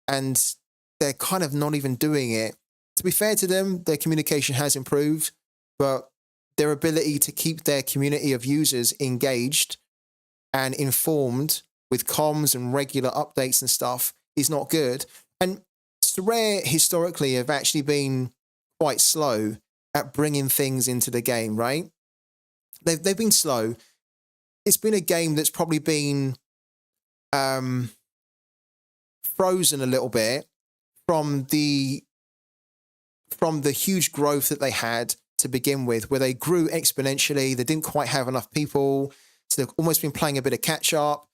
and they're kind of not even doing it. To be fair to them, their communication has improved, but their ability to keep their community of users engaged and informed with comms and regular updates and stuff is not good. And Sorare historically have actually been quite slow at bringing things into the game, right? They've been slow. It's been a game that's probably been frozen a little bit from the huge growth that they had to begin with, where they grew exponentially. They didn't quite have enough people, so they've almost been playing a bit of catch up.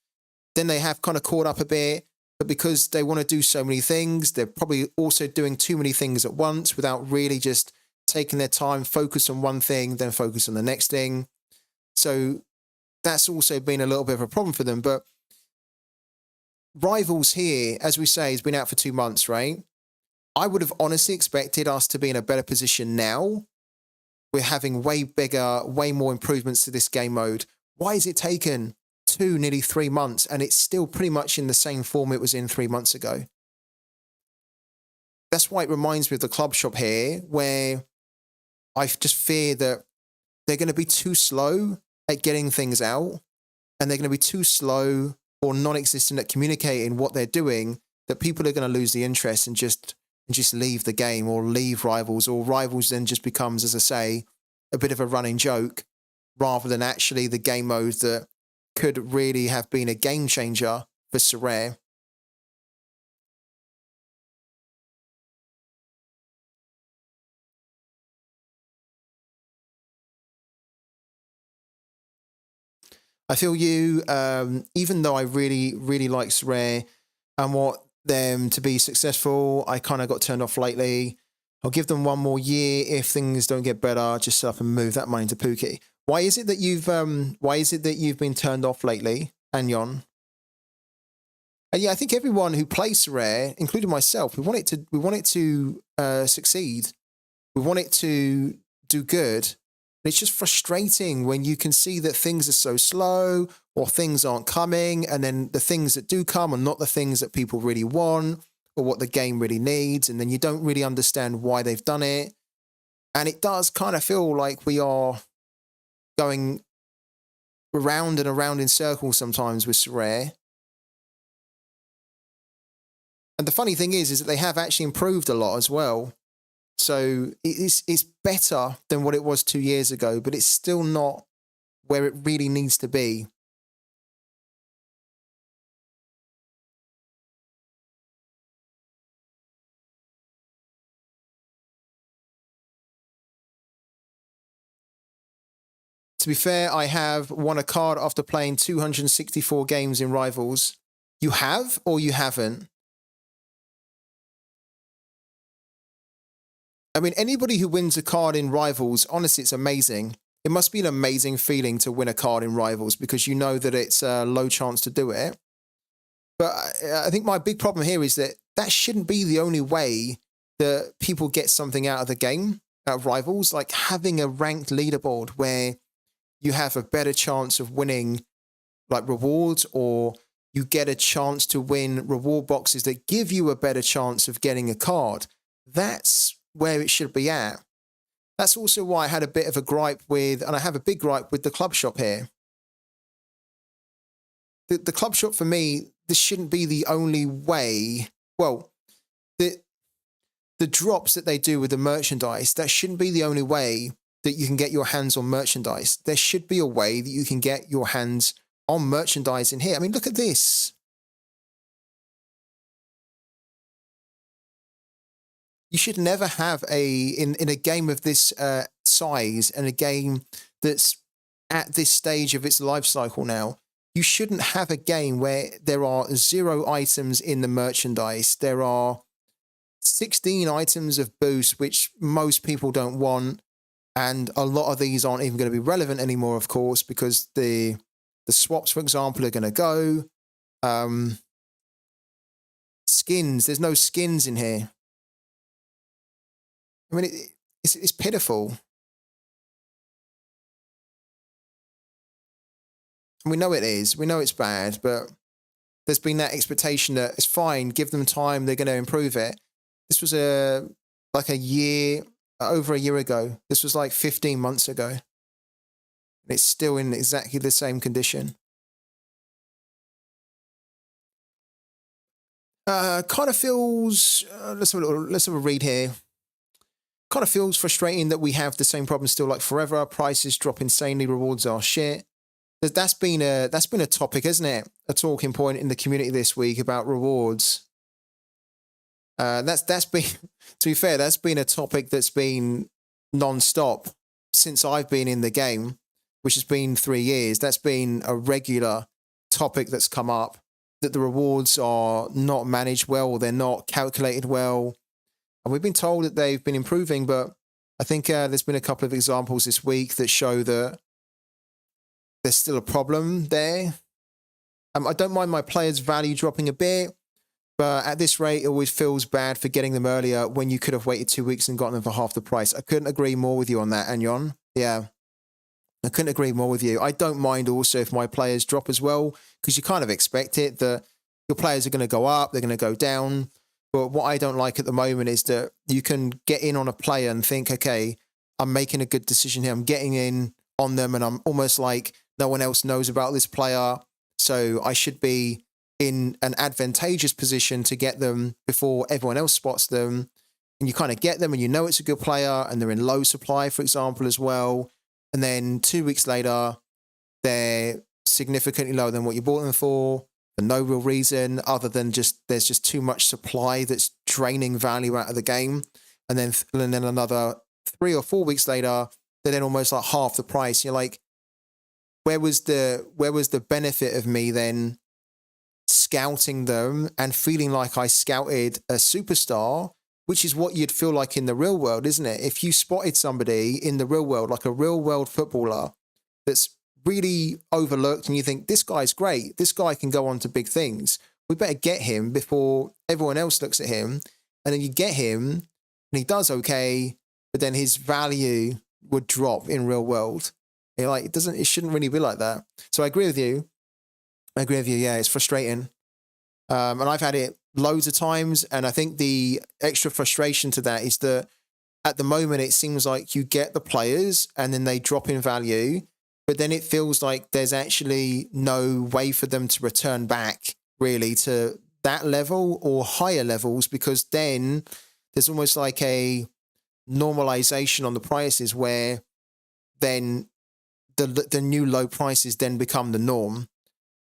Then they have kind of caught up a bit, but because they want to do so many things, they're probably also doing too many things at once without really just taking their time, focus on one thing, then focus on the next thing. So that's also been a little bit of a problem for them. But Rivals here, as we say, has been out for 2 months, right? I would have honestly expected us to be in a better position now. We're having way bigger, way more improvements to this game mode. Why has it taken 2, nearly 3 months, and it's still pretty much in the same form it was in 3 months ago? That's why it reminds me of the club shop here, where I just fear that they're going to be too slow at getting things out, and they're going to be too slow or non-existent at communicating what they're doing, that people are going to lose the interest and just leave the game or leave Rivals, or Rivals then just becomes, as I say, a bit of a running joke rather than actually the game mode that could really have been a game changer for Sorare. I feel you, even though I really, really like Sorare and want them to be successful, I kind of got turned off lately. I'll give them 1 more year. If things don't get better, just set up and move that money to Pooky. Why is it that you've been turned off lately, Anyon? And yeah, I think everyone who plays Sorare, including myself, we want it to succeed. We want it to do good. And it's just frustrating when you can see that things are so slow or things aren't coming, and then the things that do come are not the things that people really want or what the game really needs, and then you don't really understand why they've done it. And it does kind of feel like we are going around and around in circles sometimes with Sorare. And the funny thing is that they have actually improved a lot as well. So it's better than what it was 2 years ago, but it's still not where it really needs to be. To be fair, I have won a card after playing 264 games in Rivals. You have or you haven't? I mean, anybody who wins a card in Rivals, honestly, it's amazing. It must be an amazing feeling to win a card in Rivals because you know that it's a low chance to do it. But I think my big problem here is that shouldn't be the only way that people get something out of the game, out of Rivals. Like having a ranked leaderboard where you have a better chance of winning like rewards, or you get a chance to win reward boxes that give you a better chance of getting a card. That's where it should be at. That's also why I had a bit of a gripe with, and I have a big gripe with the club shop here. The club shop, for me, this shouldn't be the only way. Well, the drops that they do with the merchandise, that shouldn't be the only way that you can get your hands on merchandise. There should be a way that you can get your hands on merchandise in here. I mean, look at this. You should never have in a game of this size, and a game that's at this stage of its life cycle now, you shouldn't have a game where there are 0 items in the merchandise. There are 16 items of boost, which most people don't want. And a lot of these aren't even going to be relevant anymore, of course, because the swaps, for example, are going to go. Skins, there's no skins in here. I mean, it's pitiful. And we know it is. We know it's bad, but there's been that expectation that it's fine, give them time, they're going to improve it. This was over a year ago. This was like 15 months ago. It's still in exactly the same condition. Kind of feels. Let's have a read here. Kind of feels frustrating that we have the same problem still like forever. Prices drop insanely. Rewards are shit. That's been a topic, isn't it? A talking point in the community this week about rewards. That's been, to be fair, that's been a topic that's been non-stop since I've been in the game, which has been 3 years. That's been a regular topic that's come up, that the rewards are not managed well, or they're not calculated well. And we've been told that they've been improving, but I think there's been a couple of examples this week that show that there's still a problem there. I don't mind my players' value dropping a bit, but at this rate, it always feels bad for getting them earlier when you could have waited 2 weeks and gotten them for half the price. I couldn't agree more with you on that, Anyon. Yeah, I couldn't agree more with you. I don't mind also if my players drop as well, because you kind of expect it, that your players are going to go up, they're going to go down. But what I don't like at the moment is that you can get in on a player and think, okay, I'm making a good decision here. I'm getting in on them, and I'm almost like no one else knows about this player, so I should be in an advantageous position to get them before everyone else spots them. And you kind of get them and you know it's a good player, and they're in low supply, for example, as well. And then 2 weeks later, they're significantly lower than what you bought them for no real reason other than just there's just too much supply that's draining value out of the game. And then another 3 or 4 weeks later, they're then almost like half the price. You're like, where was the benefit of me then scouting them and feeling like I scouted a superstar, which is what you'd feel like in the real world, isn't it? If you spotted somebody in the real world, like a real world footballer that's really overlooked, and you think, this guy's great, this guy can go on to big things, we better get him before everyone else looks at him. And then you get him and he does okay, but then his value would drop in real world. You're like, it shouldn't really be like that. So I agree with you. Yeah, it's frustrating. And I've had it loads of times. And I think the extra frustration to that is that at the moment, it seems like you get the players and then they drop in value, but then it feels like there's actually no way for them to return back really to that level or higher levels, because then there's almost like a normalization on the prices where then the new low prices then become the norm,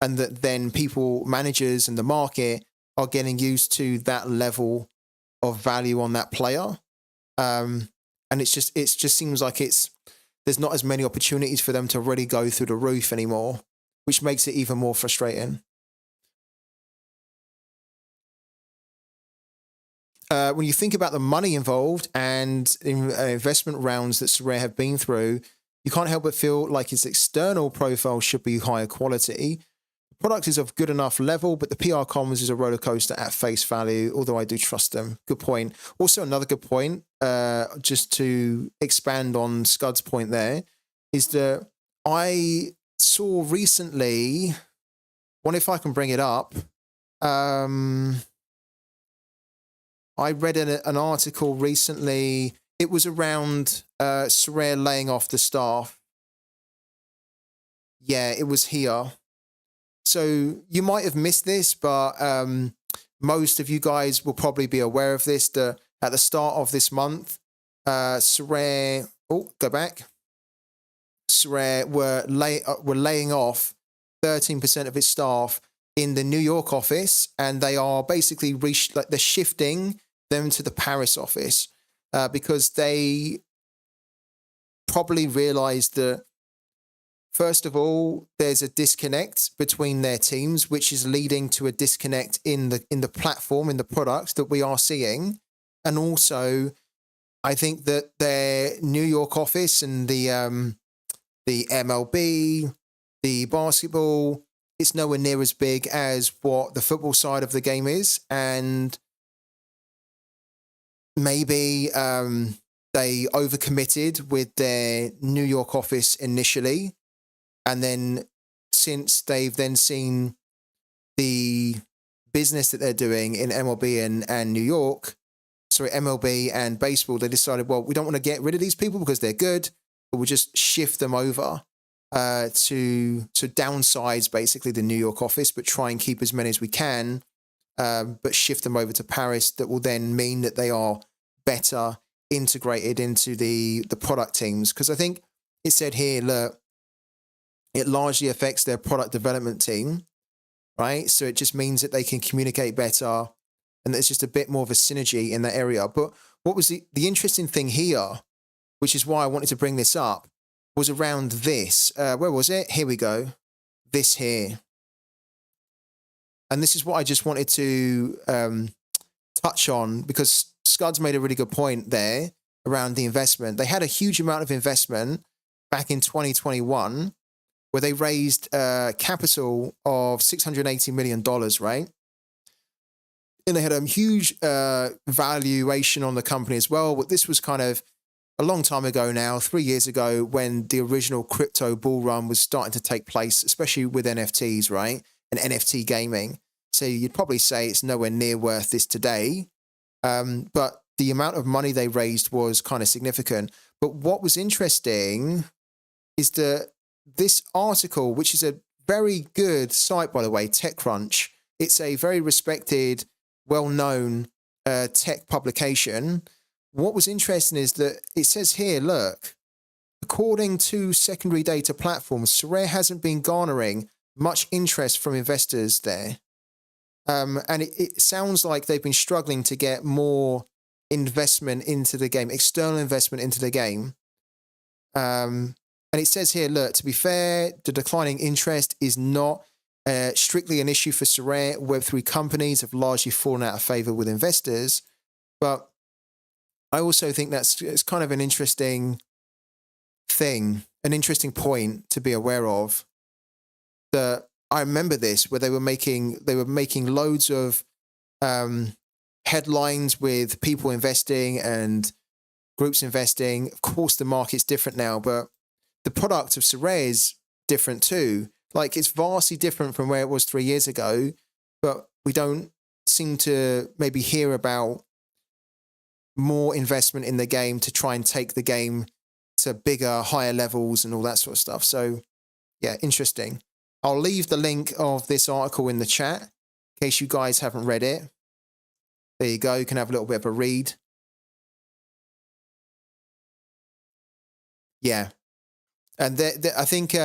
and that then people, managers and the market are getting used to that level of value on that player. And it just seems like there's not as many opportunities for them to really go through the roof anymore, which makes it even more frustrating. When you think about the money involved and investment rounds that Sorare have been through, you can't help but feel like its external profile should be higher quality. The product is of good enough level, but the PR comms is a roller coaster at face value, although I do trust them. Good point. Also, another good point, just to expand on Scud's point there, is that I saw recently, wonder if I can bring it up. I read an article recently. It was around Sorare laying off the staff. Yeah, it was here. So you might have missed this, but most of you guys will probably be aware of this. At the start of this month, Sorare, Sorare were laying off 13% of its staff in the New York office, and they are basically they're shifting them to the Paris office because they probably realized that, first of all, there's a disconnect between their teams, which is leading to a disconnect in the platform, in the product that we are seeing. And also, I think that their New York office and the MLB, the basketball, it's nowhere near as big as what the football side of the game is. And maybe they overcommitted with their New York office initially. And then since they've then seen the business that they're doing in MLB and New York, MLB and baseball, they decided, well, we don't want to get rid of these people because they're good, but we'll just shift them over. to downsize basically the New York office, but try and keep as many as we can, but shift them over to Paris. That will then mean that they are better integrated into the product teams. Because I think it said here, look, it largely affects their product development team, right? So it just means that they can communicate better, and there's just a bit more of a synergy in that area. But what was the interesting thing here, which is why I wanted to bring this up, was around this. Where was it? Here we go. This here. And this is what I just wanted to touch on, because Scuds made a really good point there around the investment. They had a huge amount of investment back in 2021 where they raised capital of $680 million, right? And they had a huge valuation on the company as well. But this was kind of a long time ago now, 3 years ago, when the original crypto bull run was starting to take place, especially with NFTs, right? And NFT gaming. So you'd probably say it's nowhere near worth this today. But the amount of money they raised was kind of significant. But what was interesting is that this article, which is a very good site, by the way, TechCrunch, it's a very respected, well-known tech publication. What was interesting is that it says here, look, according to secondary data platforms, Sorare hasn't been garnering much interest from investors there. And it sounds like they've been struggling to get more investment into the game, external investment into the game. And it says here, look, to be fair, the declining interest is not strictly an issue for Sorare. Web3 companies have largely fallen out of favor with investors. But I also think it's kind of an interesting thing, an interesting point to be aware of. That I remember this, where they were making loads of headlines with people investing and groups investing. Of course, the market's different now, but the product of Sorare is different too. Like, it's vastly different from where it was 3 years ago, but we don't seem to maybe hear about more investment in the game to try and take the game to bigger, higher levels and all that sort of stuff. So yeah, interesting. I'll leave the link of this article in the chat in case you guys haven't read it. There you go. You can have a little bit of a read. Yeah. And I think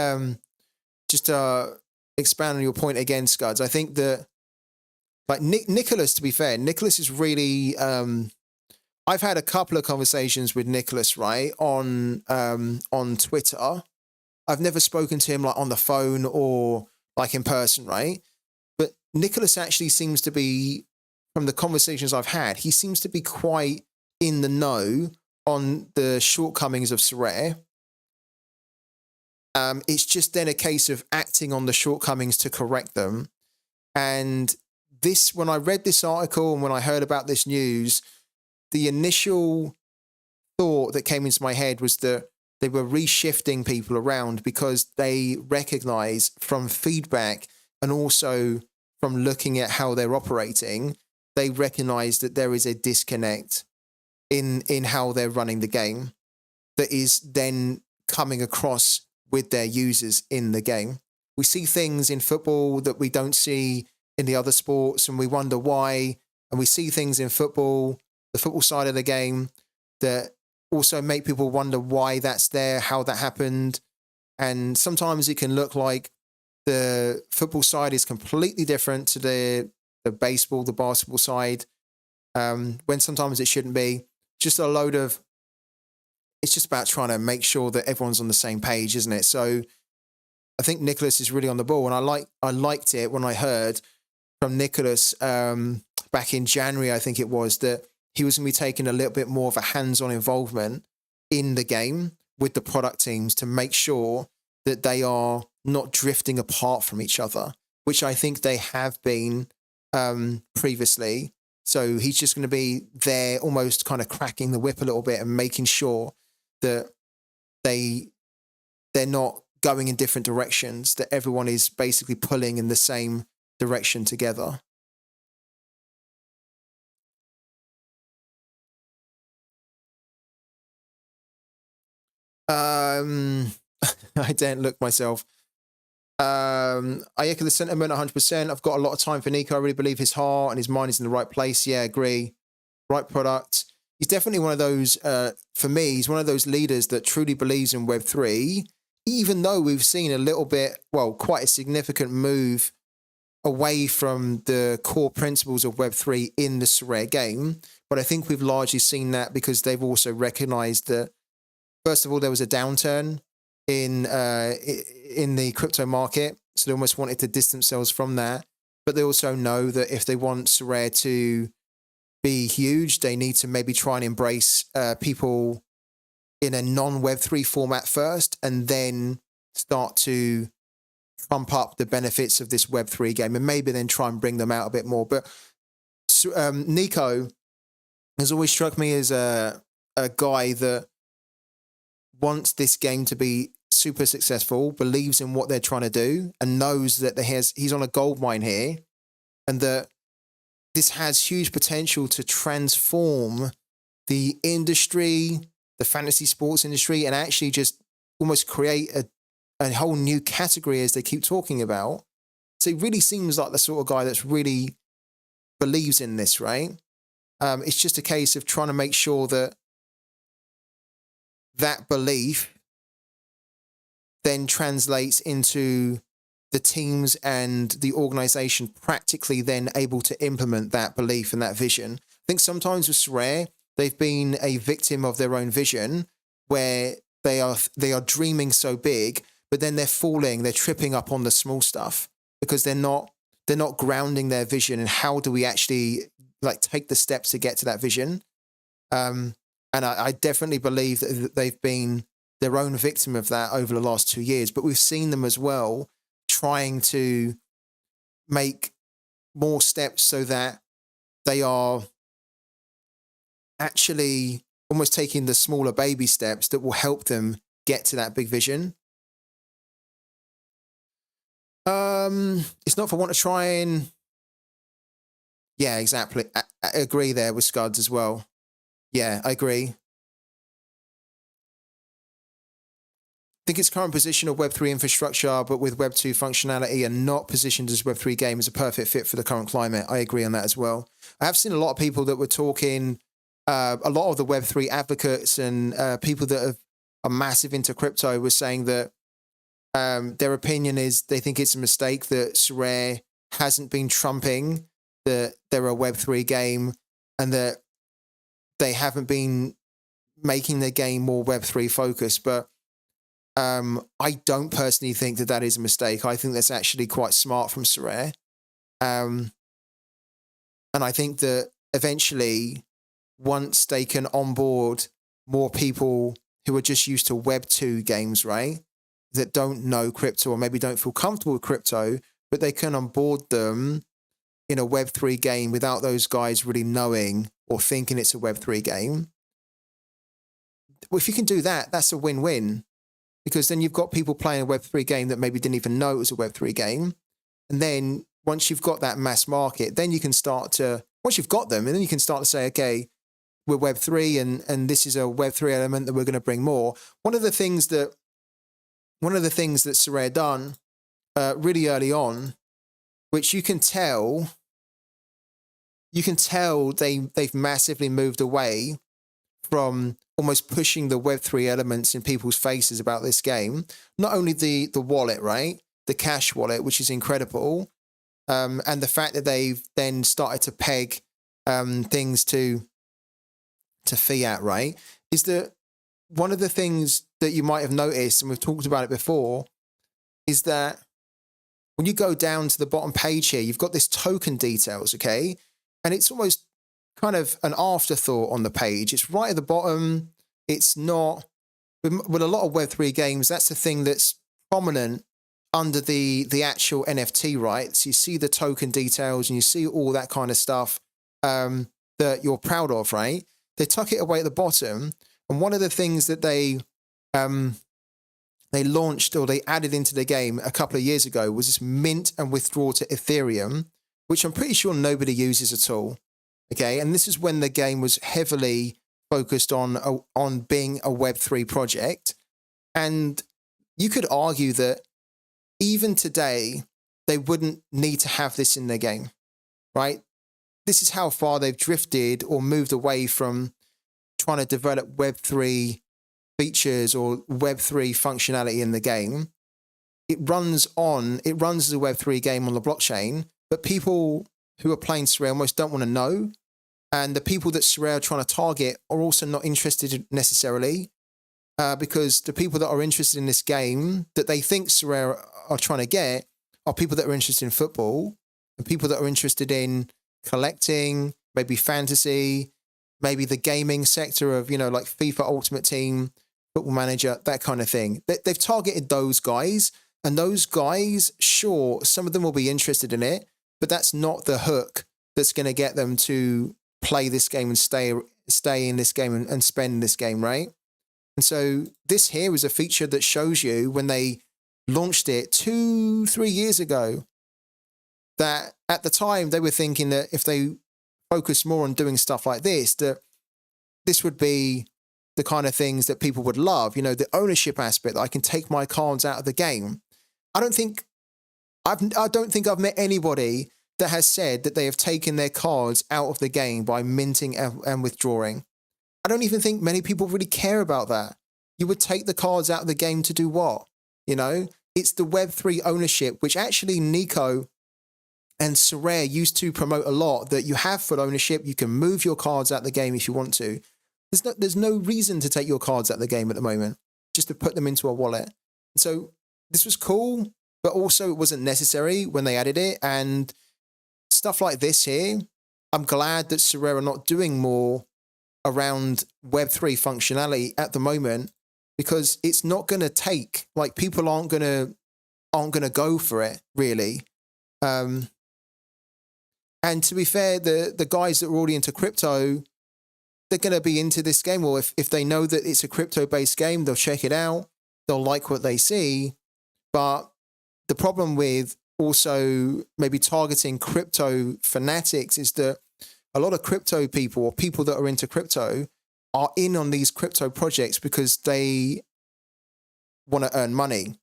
just expand on your point again, Scuds, I think that, like, Nicholas, to be fair, Nicholas is really... I've had a couple of conversations with Nicholas, right, on Twitter. I've never spoken to him like on the phone or like in person, right? But Nicholas actually seems to be, from the conversations I've had, he seems to be quite in the know on the shortcomings of Sorare. It's just then a case of acting on the shortcomings to correct them. And this, when I read this article and when I heard about this news, the initial thought that came into my head was that they were reshifting people around because they recognize from feedback and also from looking at how they're operating, they recognize that there is a disconnect in how they're running the game that is then coming across with their users in the game. We see things in football that we don't see in the other sports, and we wonder why. And we see things in football, the football side of the game, that also make people wonder why that's there, how that happened. And sometimes it can look like the football side is completely different to the baseball, the basketball side, when sometimes it shouldn't be. Just a load of, it's just about trying to make sure that everyone's on the same page, isn't it? So I think Nicholas is really on the ball. And I liked it when I heard from Nicholas back in January, I think it was, that he was going to be taking a little bit more of a hands-on involvement in the game with the product teams to make sure that they are not drifting apart from each other, which I think they have been previously. So he's just going to be there almost kind of cracking the whip a little bit and making sure that they're not going in different directions, that everyone is basically pulling in the same direction together. I daren't look myself. I echo the sentiment 100%. I've got a lot of time for Nico. I really believe his heart and his mind is in the right place. Yeah, agree. Right product. He's definitely one of those, for me, he's one of those leaders that truly believes in Web3, even though we've seen a little bit, well, quite a significant move away from the core principles of Web3 in the Sorare game. But I think we've largely seen that because they've also recognized that, first of all, there was a downturn in the crypto market, so they almost wanted to distance themselves from that. But they also know that if they want Sorare to be huge, they need to maybe try and embrace people in a non-Web3 format first, and then start to pump up the benefits of this Web3 game, and maybe then try and bring them out a bit more. But Nico has always struck me as a guy that wants this game to be super successful, believes in what they're trying to do, and knows that he's on a gold mine here, and that this has huge potential to transform the industry, the fantasy sports industry, and actually just almost create a whole new category, as they keep talking about. So he really seems like the sort of guy that's really believes in this, right? It's just a case of trying to make sure that that belief then translates into the teams and the organization practically then able to implement that belief and that vision. I think sometimes with Sorare, they've been a victim of their own vision, where they are dreaming so big, but then they're tripping up on the small stuff because they're not grounding their vision in how do we actually like take the steps to get to that vision. And I definitely believe that they've been their own victim of that over the last 2 years. But we've seen them as well trying to make more steps so that they are actually almost taking the smaller baby steps that will help them get to that big vision. It's not for want to try and... Yeah, exactly. I agree there with Scuds as well. Yeah, I agree. I think its current position of Web3 infrastructure, but with Web2 functionality and not positioned as Web3 game, is a perfect fit for the current climate. I agree on that as well. I have seen a lot of people that were talking, a lot of the Web3 advocates and people that are massive into crypto were saying that their opinion is they think it's a mistake that Sorare hasn't been trumping that they're a Web3 game, and that they haven't been making the game more Web3 focused. But I don't personally think that that is a mistake. I think that's actually quite smart from Sorare. And I think that eventually, once they can onboard more people who are just used to Web2 games, right, that don't know crypto or maybe don't feel comfortable with crypto, but they can onboard them in a Web3 game without those guys really knowing or thinking it's a Web3 game. Well, if you can do that, that's a win-win, because then you've got people playing a Web3 game that maybe didn't even know it was a Web3 game. And then once you've got that mass market, then you can start to, once you've got them, and then you can start to say, okay, we're Web3 and this is a Web3 element that we're going to bring more. One of the things that Sorare done really early on, which you can tell they've massively moved away from almost pushing the Web3 elements in people's faces about this game. Not only the wallet, right? The cash wallet, which is incredible. And the fact that they've then started to peg things to fiat, right? Is that one of the things that you might have noticed, and we've talked about it before, is that when you go down to the bottom page here, you've got this token details, okay? And it's almost kind of an afterthought on the page. It's right at the bottom. It's not, with a lot of Web3 games, that's the thing that's prominent under the actual NFT, right? So you see the token details and you see all that kind of stuff that you're proud of, right? They tuck it away at the bottom. And one of the things that they launched or they added into the game a couple of years ago was this mint and withdraw to Ethereum, which I'm pretty sure nobody uses at all. Okay, and this is when the game was heavily focused on being a Web3 project. And you could argue that even today, they wouldn't need to have this in their game, right? This is how far they've drifted or moved away from trying to develop Web3 features or Web3 functionality in the game. It runs as a Web3 game on the blockchain, but people who are playing Sorare almost don't want to know. And the people that Sorare are trying to target are also not interested necessarily, because the people that are interested in this game that they think Sorare are trying to get are people that are interested in football and people that are interested in collecting, maybe fantasy, maybe the gaming sector of, like FIFA Ultimate Team, Football Manager, that kind of thing. They've targeted those guys, and those guys, sure, some of them will be interested in it, but that's not the hook that's going to get them to play this game and stay in this game and spend in this game, right? And so this here is a feature that shows you when they launched it 2-3 years ago, that at the time they were thinking that if they focused more on doing stuff like this, that this would be the kind of things that people would love, the ownership aspect, that I can take my cards out of the game. I don't think I've met anybody that has said that they have taken their cards out of the game by minting and withdrawing. I don't even think many people really care about that. You would take the cards out of the game to do what? It's the Web3 ownership, which actually Nico and Sorare used to promote a lot, that you have full ownership. You can move your cards out of the game if you want to. There's no reason to take your cards out of the game at the moment, just to put them into a wallet. So this was cool, but also it wasn't necessary when they added it. And stuff like this here, I'm glad that Sorare are not doing more around Web3 functionality at the moment, because it's not going to take, people aren't going to go for it really. And to be fair, the guys that are already into crypto, they're going to be into this game, or if they know that it's a crypto-based game, they'll check it out. They'll like what they see. But the problem with also maybe targeting crypto fanatics is that a lot of crypto people, or people that are into crypto, are in on these crypto projects because they want to earn money.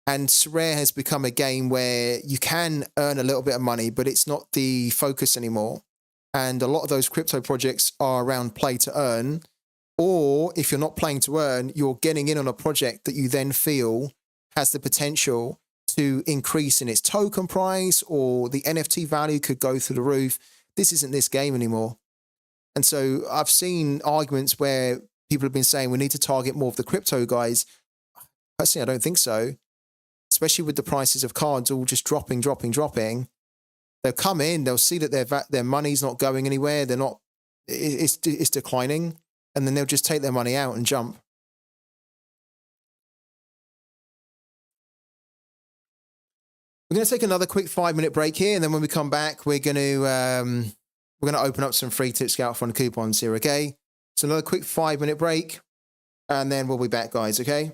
And Sorare has become a game where you can earn a little bit of money, but it's not the focus anymore. And a lot of those crypto projects are around play to earn. Or if you're not playing to earn, you're getting in on a project that you then feel has the potential to increase in its token price, or the NFT value could go through the roof. This isn't this game anymore. And so I've seen arguments where people have been saying we need to target more of the crypto guys. Personally, I don't think so. Especially with the prices of cards all just dropping. They'll come in, they'll see that their money's not going anywhere. It's declining, and then they'll just take their money out and jump. We're going to take another quick 5-minute break here, and then when we come back, we're going to open up some free Tip Scout Fund coupons here, okay? So another quick 5-minute break, and then we'll be back, guys, okay?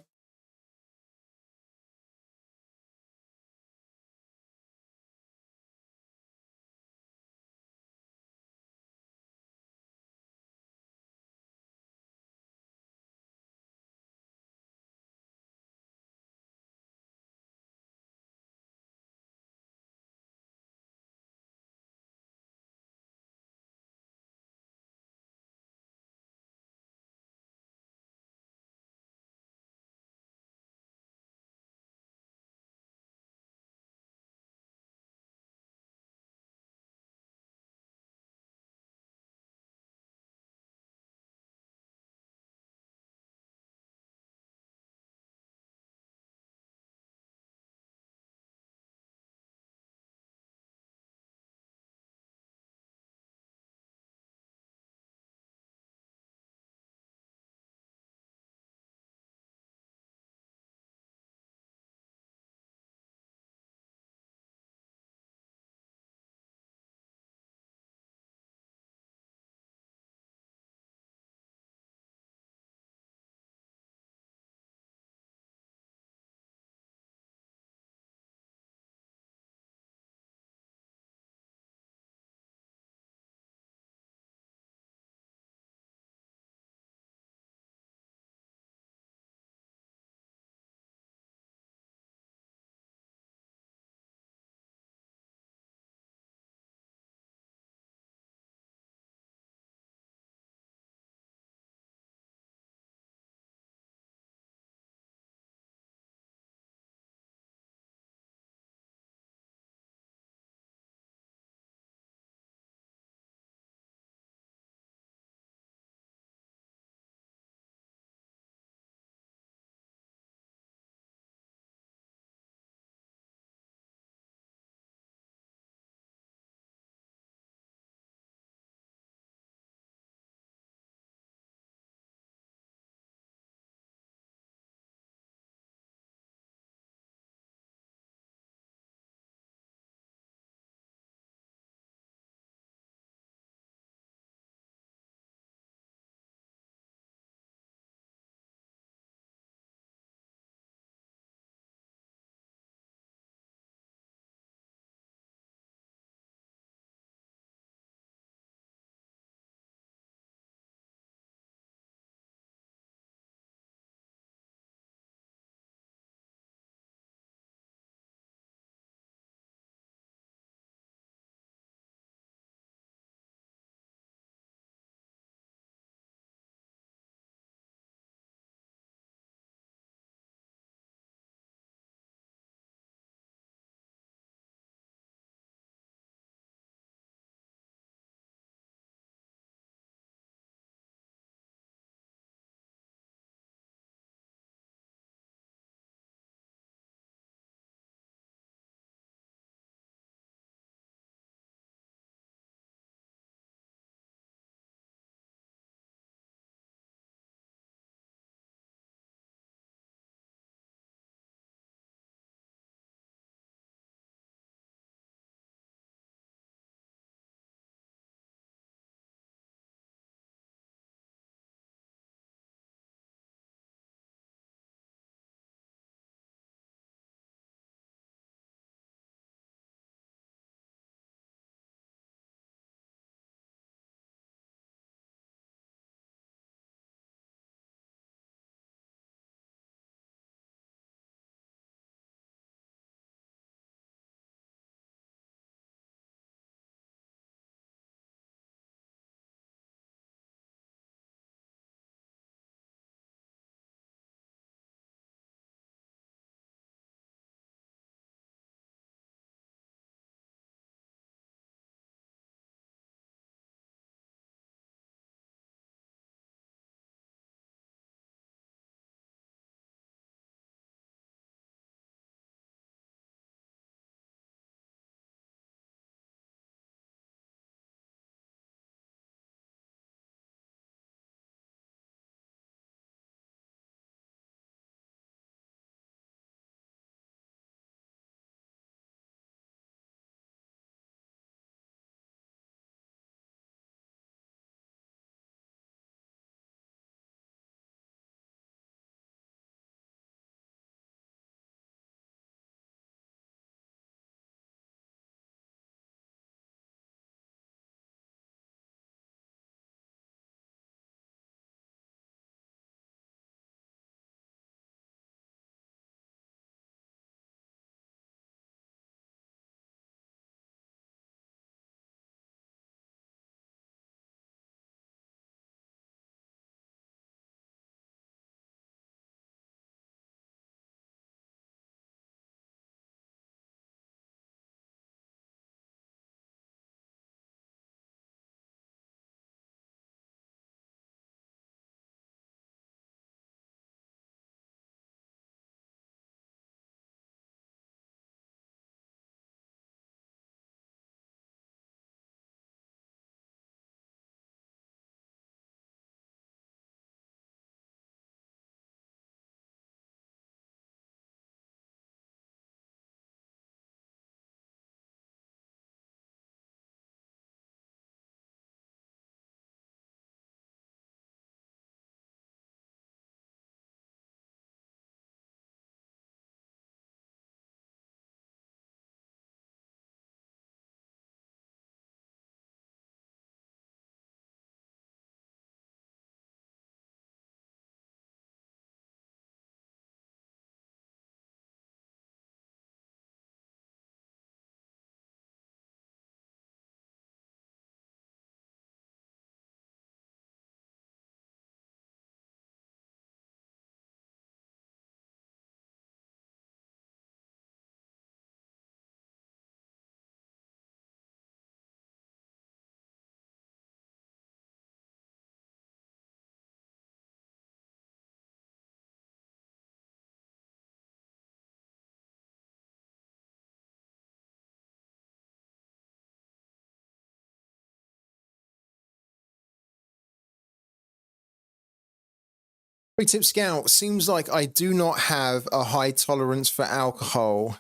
Big Tip Scout, seems like I do not have a high tolerance for alcohol.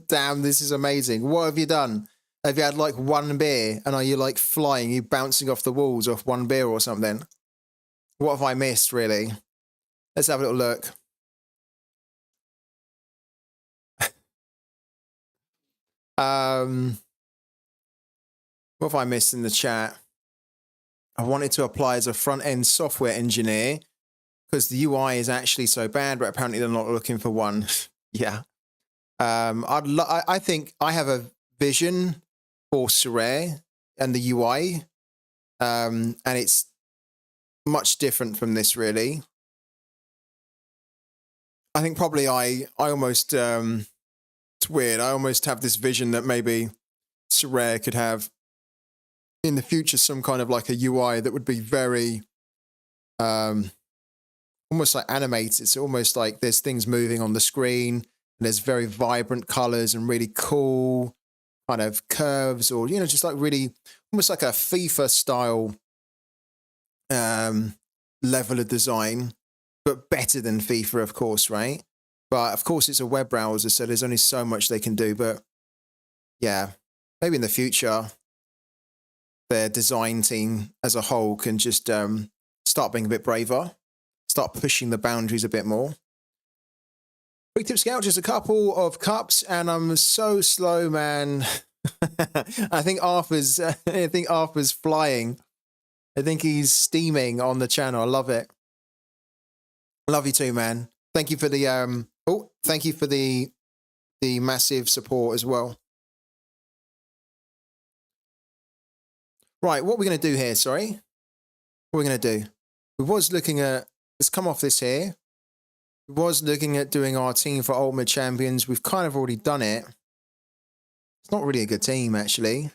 Damn, this is amazing. What have you done? Have you had like one beer and are you like flying, you bouncing off the walls off one beer or something? What have I missed, really? Let's have a little look. What have I missed in the chat? I wanted to apply as a front-end software engineer because the UI is actually so bad, but apparently they're not looking for one. Yeah. I think I have a vision for Sorare and the UI, and it's much different from this, really. I think probably I almost, it's weird, I almost have this vision that maybe Sorare could have in the future some kind of like a UI that would be very almost like animated. It's almost like there's things moving on the screen and there's very vibrant colors and really cool kind of curves, or just like really almost like a FIFA style level of design, but better than FIFA, of course, right? But of course it's a web browser, so there's only so much they can do. But yeah, maybe in the future their design team as a whole can just start being a bit braver, start pushing the boundaries a bit more. Big Tip Scout, just a couple of cups, and I'm so slow, man. I think Arthur's flying. I think he's steaming on the channel. I love it. I love you too, man. Thank you for the thank you for the massive support as well. Right, what we're going to do here, sorry. What we're going to do. We was looking at, let's come off this here. We was looking at doing our team for Ultimate Champions. We've kind of already done it. It's not really a good team, actually.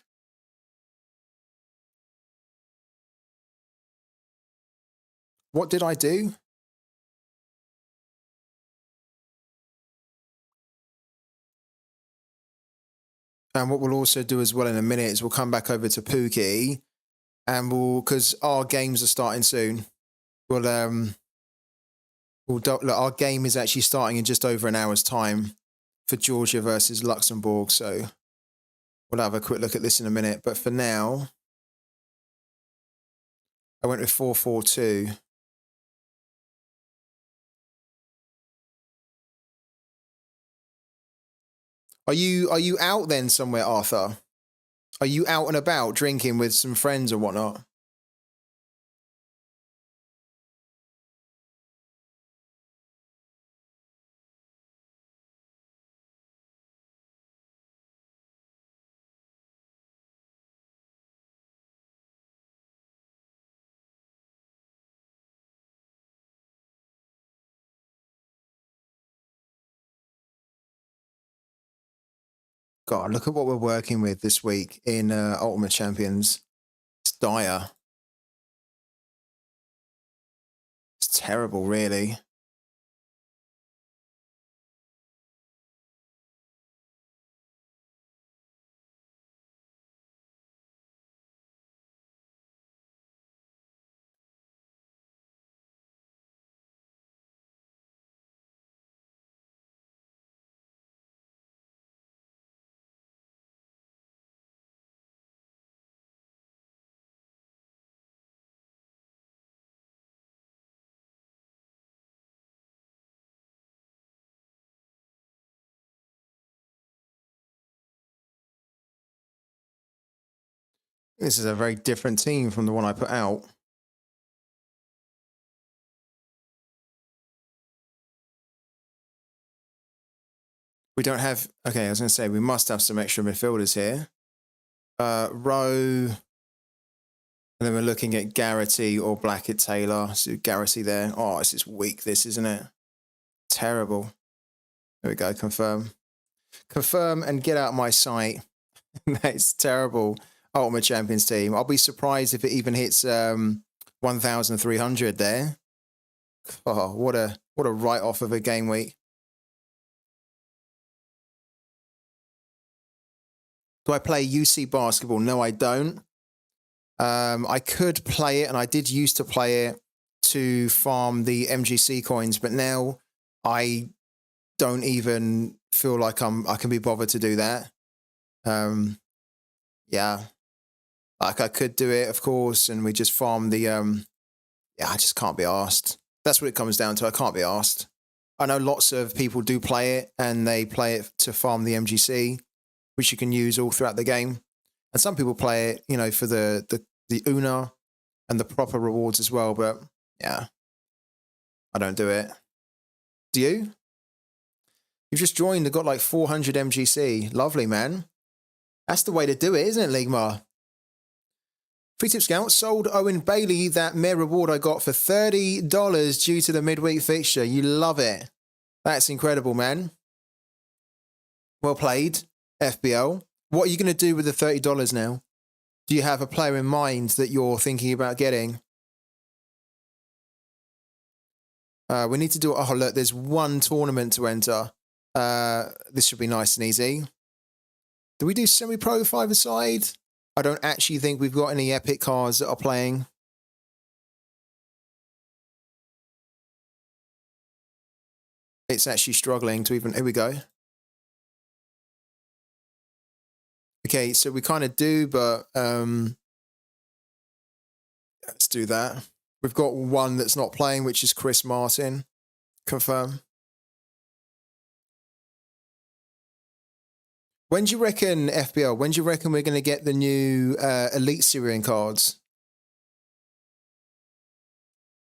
What did I do? And what we'll also do as well in a minute is we'll come back over to Pooky, and because our games are starting soon, look, our game is actually starting in just over an hour's time for Georgia versus Luxembourg. So we'll have a quick look at this in a minute. But for now, I went with 4-4-2. Are you out then somewhere, Arthur? Are you out and about drinking with some friends or whatnot? God, look at what we're working with this week in Ultimate Champions. It's dire. It's terrible, really. This is a very different team from the one I put out. We don't have... Okay, I was going to say, we must have some extra midfielders here. Rowe... And then we're looking at Garrity or Blackett Taylor. So Garrity there. Oh, this is weak, this, isn't it? Terrible. There we go, confirm. Confirm and get out of my sight. That's terrible. Ultimate Champions team. I'll be surprised if it even hits 1,300 there. Oh, what a write-off of a game week. Do I play UC basketball? No, I don't. I could play it, and I did used to play it to farm the MGC coins, but now I don't even feel like I can be bothered to do that. Yeah, like I could do it, of course, and we just farm the yeah, I just can't be asked. That's what it comes down to. I can't be asked. I know lots of people do play it, and they play it to farm the MGC, which you can use all throughout the game. And some people play it, you know, for the Una and the proper rewards as well. But yeah, I don't do it. Do you? You've just joined and got like 400 MGC. Lovely, man. That's the way to do it, isn't it, Ligma? Free Tip Scout sold Owen Bailey that mere reward I got for $30 due to the midweek fixture. You love it. That's incredible, man. Well played, FBL. What are you going to do with the $30 now? Do you have a player in mind that you're thinking about getting? We need to do... Oh, look, there's one tournament to enter. This should be nice and easy. Do we do semi-pro 5-a-side? I don't actually think we've got any epic cards that are playing. It's actually struggling to even... Here we go. Okay, so we kind of do, but let's do that. We've got one that's not playing, which is Chris Martin. Confirm. When do you reckon, FBL, when do you reckon we're going to get the new Elite Syrian cards?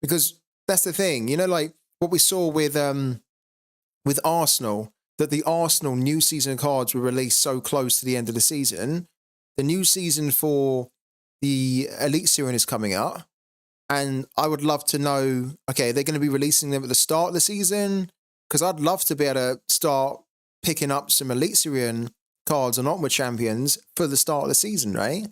Because that's the thing, you know, like what we saw with Arsenal, that the Arsenal new season cards were released so close to the end of the season. The new season for the Elite Syrian is coming up. And I would love to know, okay, they're going to be releasing them at the start of the season? Because I'd love to be able to start picking up some Elite Syrian cards on Ultimate Champions for the start of the season, right?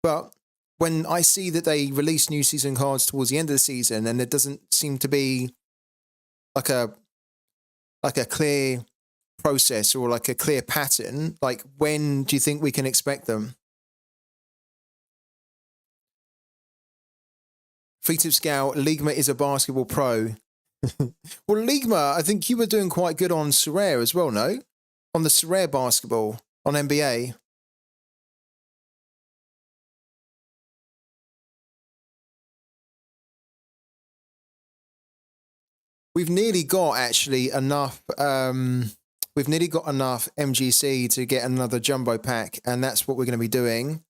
But when I see that they release new season cards towards the end of the season and there doesn't seem to be like a clear process or like a clear pattern, like when do you think we can expect them? Free Tip Scout, Ligma is a basketball pro. Well, Ligma, I think you were doing quite good on Sorare as well, no? On the Sorare basketball, on NBA. We've nearly got actually enough. We've nearly got enough MGC to get another jumbo pack, and that's what we're going to be doing.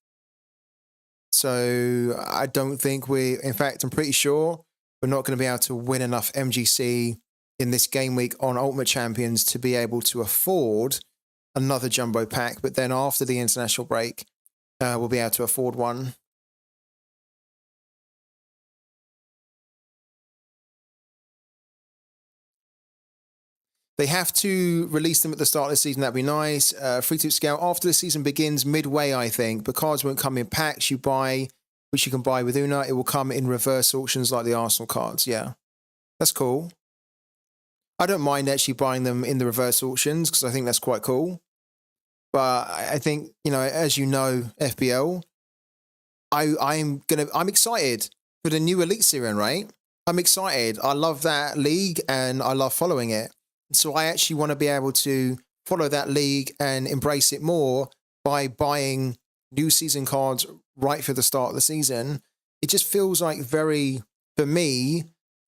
So I don't think in fact, I'm pretty sure we're not going to be able to win enough MGC in this game week on Ultimate Champions to be able to afford another jumbo pack. But then after the international break, we'll be able to afford one. They have to release them at the start of the season. That'd be nice. Free Tip Scout, after the season begins midway, I think, the cards won't come in packs you buy, which you can buy with Una. It will come in reverse auctions like the Arsenal cards. Yeah, that's cool. I don't mind actually buying them in the reverse auctions because I think that's quite cool. But I think, you know, as you know, FBL, I'm excited for the new Elite Syrian, right? I'm excited. I love that league and I love following it. So I actually want to be able to follow that league and embrace it more by buying new season cards right for the start of the season. It just feels like for me,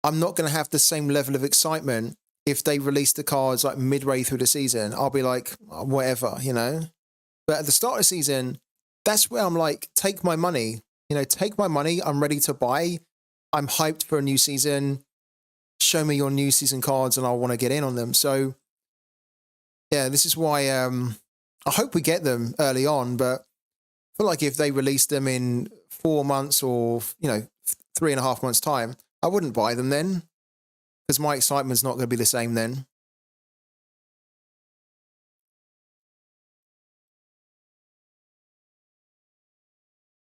I'm not going to have the same level of excitement if they release the cards like midway through the season. I'll be like, whatever, you know? But at the start of the season, that's where I'm like, take my money, you know, take my money. I'm ready to buy. I'm hyped for a new season. Show me your new season cards and I want to get in on them. So yeah, this is why I hope we get them early on, but I feel like if they release them in 4 months or, you know, 3.5 months time, I wouldn't buy them then because my excitement's not going to be the same then.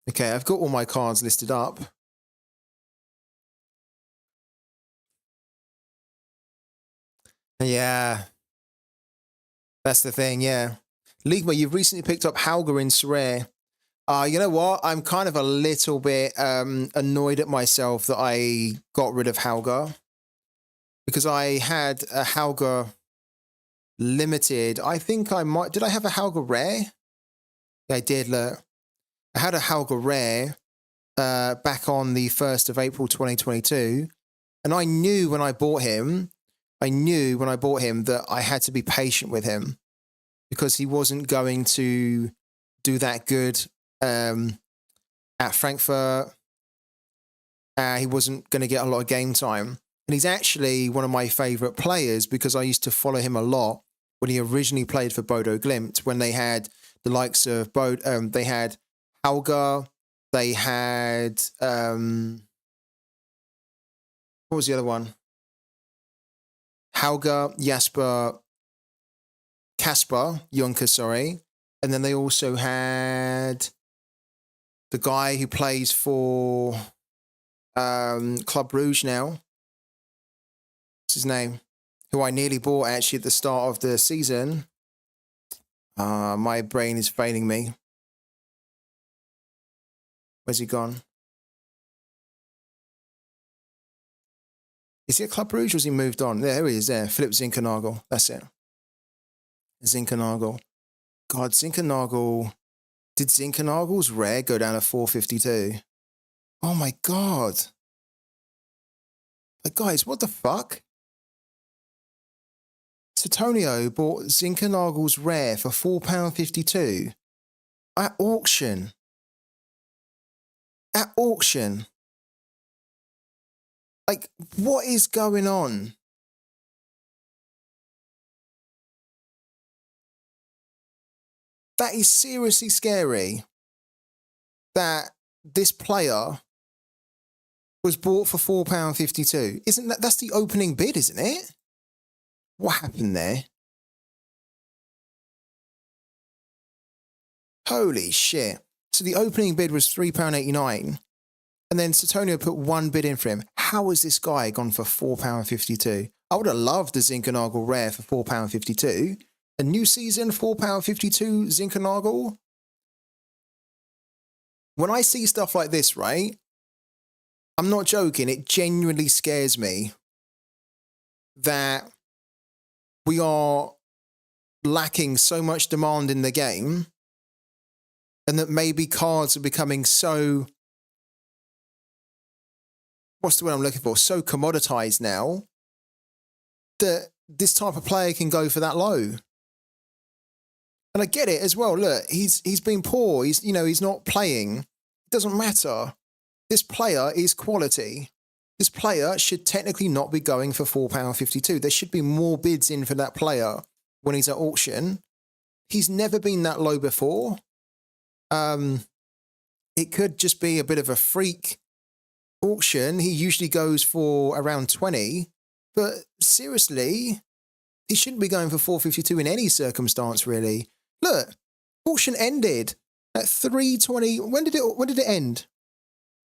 Okay, I've got all my cards listed up. Yeah, that's the thing, yeah. Ligma, you've recently picked up Hauger in Sorare. You know what? I'm kind of a little bit annoyed at myself that I got rid of Halga because I had a Halga limited. I think I might. Did I have a Halga rare? Yeah, I did. Look, I had a Halga rare back on the 1st of April 2022, and I knew when I bought him. I knew when I bought him that I had to be patient with him because he wasn't going to do that good at Frankfurt. He wasn't going to get a lot of game time. And he's actually one of my favourite players because I used to follow him a lot when he originally played for Bodo Glimt, when they had the likes of they had Hauger, they had what was the other one? Hauger, Jasper, Kasper, Juncker, sorry. And then they also had the guy who plays for Club Rouge now. What's his name? Who I nearly bought actually at the start of the season. My brain is failing me. Where's he gone? Is he at Club Rouge or has he moved on? There he is there. Philip Zinkernagel. That's it. Zinkernagel. God, Zinkernagel. Did Zinkernagel's rare go down to 452? Oh my God. Like, guys, what the fuck? Satonio bought Zinkernagel's rare for £4.52 at auction. At auction. Like, what is going on? That is seriously scary that this player was bought for £4.52. Isn't that's the opening bid, isn't it? What happened there? Holy shit. So the opening bid was £3.89. And then Satonio put one bid in for him. How has this guy gone for £4.52? I would have loved the Zinkernagel rare for £4.52. A new season, £4.52 Zinkernagel. When I see stuff like this, right? I'm not joking. It genuinely scares me that we are lacking so much demand in the game and that maybe cards are becoming so, what's the word I'm looking for? So commoditized now that this type of player can go for that low. And I get it as well. Look, he's been poor. He's not playing. It doesn't matter. This player is quality. This player should technically not be going for £4.52. There should be more bids in for that player when he's at auction. He's never been that low before. It could just be a bit of a freak auction. He usually goes for around 20, but seriously, he shouldn't be going for 452 in any circumstance, really. Look, auction ended at 3:20. When did it end?